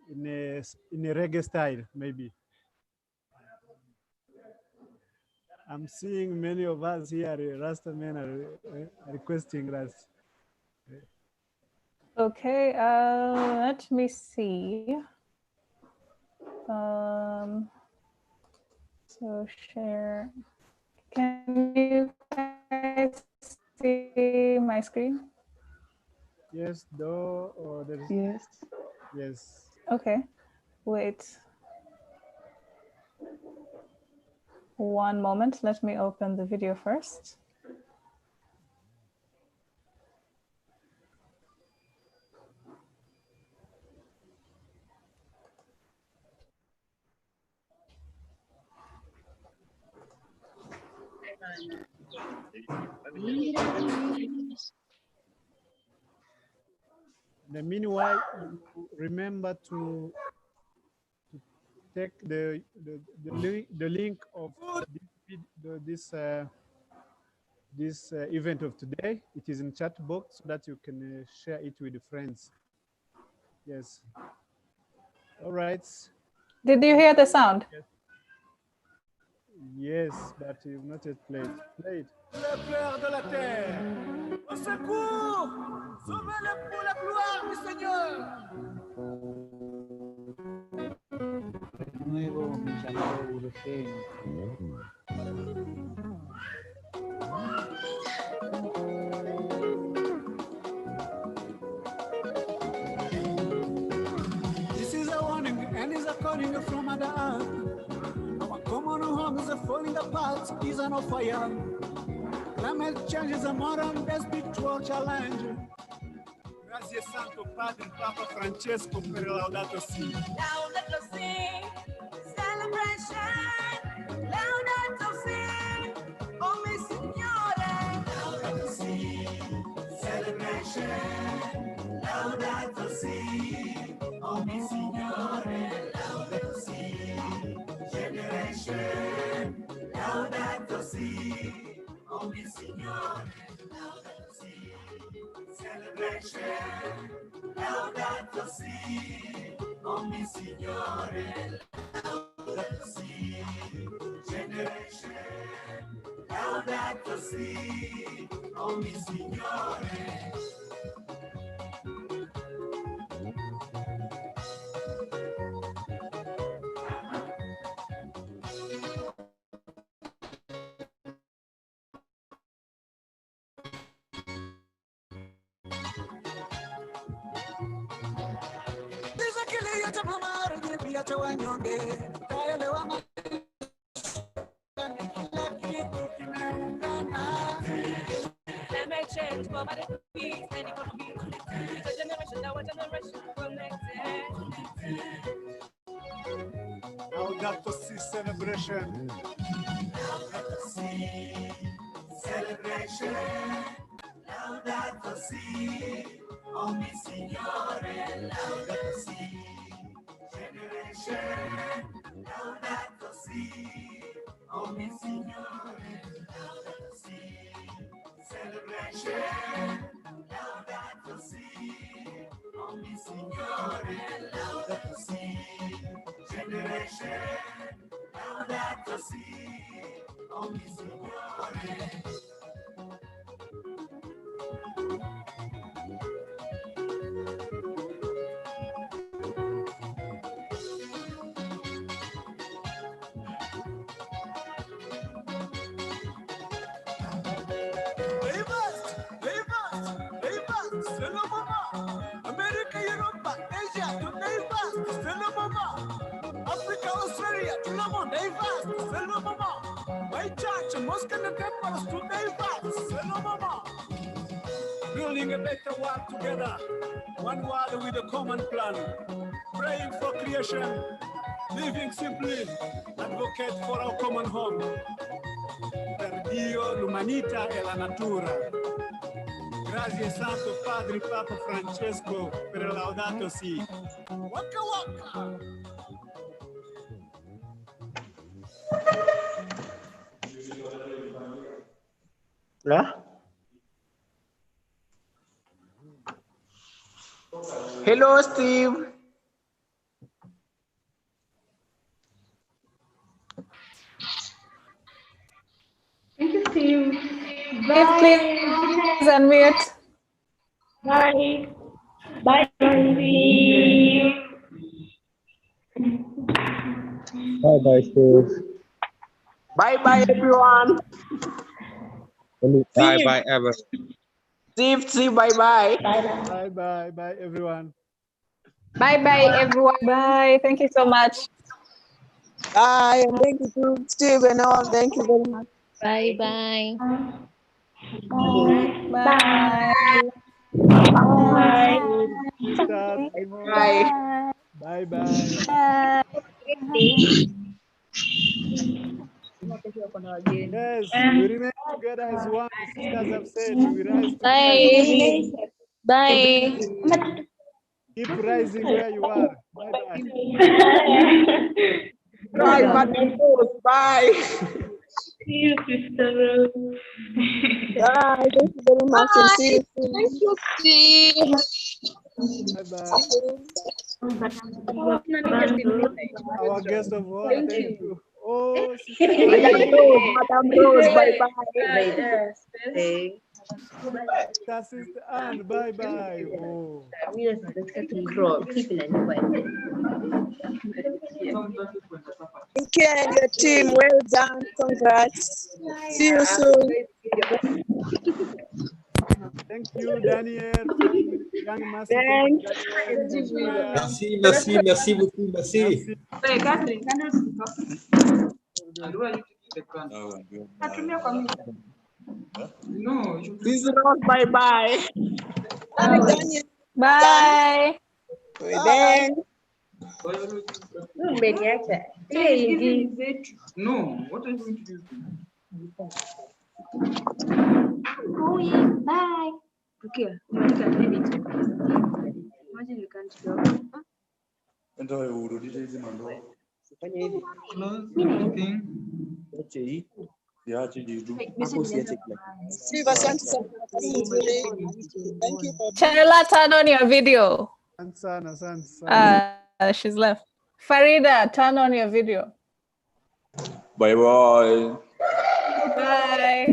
in a reggae style, maybe? I'm seeing many of us here, Rasta men are requesting that. Okay, let me see. So share. Can you guys see my screen? Yes, though, or there is. Yes. Yes. Okay, wait. One moment, let me open the video first. The meanwhile, you remember to take the link of this event of today. It is in chat box so that you can share it with friends. Yes. All right. Did you hear the sound? Yes, but you've not yet played. Play it. Le pleurs de la terre, au secours, sauvez-le pour la gloire du Seigneur. Nuevo llamado urgente. This is a warning and is a calling from the earth. Our common home is falling apart, is on fire. Climate change is a modern day spiritual challenge. Grazie Santo Padre Papa Francesco per Laudato Si. Laudato Si, celebration. Laudato Si, oh mi Signore. Laudato Si, celebration. Laudato Si, oh mi Signore. Laudato Si, generation. Laudato Si, oh mi Signore. Laudato Si, celebration. Laudato Si, oh mi Signore. Laudato Si, generation. Laudato Si, oh mi Signore. Laudato Si celebration. Laudato Si celebration. Laudato Si, oh mi Signore. Laudato Si, generation. Laudato Si, oh mi Signore. Laudato Si, celebration. Laudato Si, oh mi Signore. Laudato Si, generation. Laudato Si, oh mi Signore. C'est le moment. Amérique, Europe, Asia, tout est vaste, c'est le moment. Africa, Australia, tout le monde est vaste, c'est le moment. My church, mosque and temples, tout est vaste, c'est le moment. Building a better world together, one world with a common plan. Praying for creation, living simply, advocate for our common home. Per Dio, l'umanità e la natura. Grazie Santo Padre Papa Francesco per Laudato Si. Waka waka. Yeah? Hello, Steve. Thank you, Steve. Steve, please unmute. Bye. Bye, Steve. Bye, Steve. Bye, everyone. Bye, everyone. Steve, bye. Bye, everyone. Bye, everyone. Bye. Thank you so much. Bye, and thank you to Steve and all. Thank you very much. Bye. Bye. Bye. Yes, we remain together as one. The sisters have said we rise together. Bye. Keep rising where you are. Bye-bye. Bye, Madam Rose. Bye. See you, Sister Rose. Bye. Thank you very much. And see you soon. Thank you, Steve. Bye-bye. Our guest of honor, Thank thank you. you. Oh, Sister Madam Anne. Rose, Madam Rose, bye-bye. Sister Anne, bye-bye. Oh. Thank you and your team. Well done. Congrats. See you soon. Thank you, Daniel from Young Mercy. Thanks. Merci, merci beaucoup, merci. Wait, Catherine, This is Rose, bye-bye. Bye, Daniel. Bye. Then. No, what are you going to do? Going. Bye. Okay, imagine you can't go. Steve, asante sana. Thank you. Charla, turn on your video. She's left. Farida, turn on your video. Bye-bye. Bye.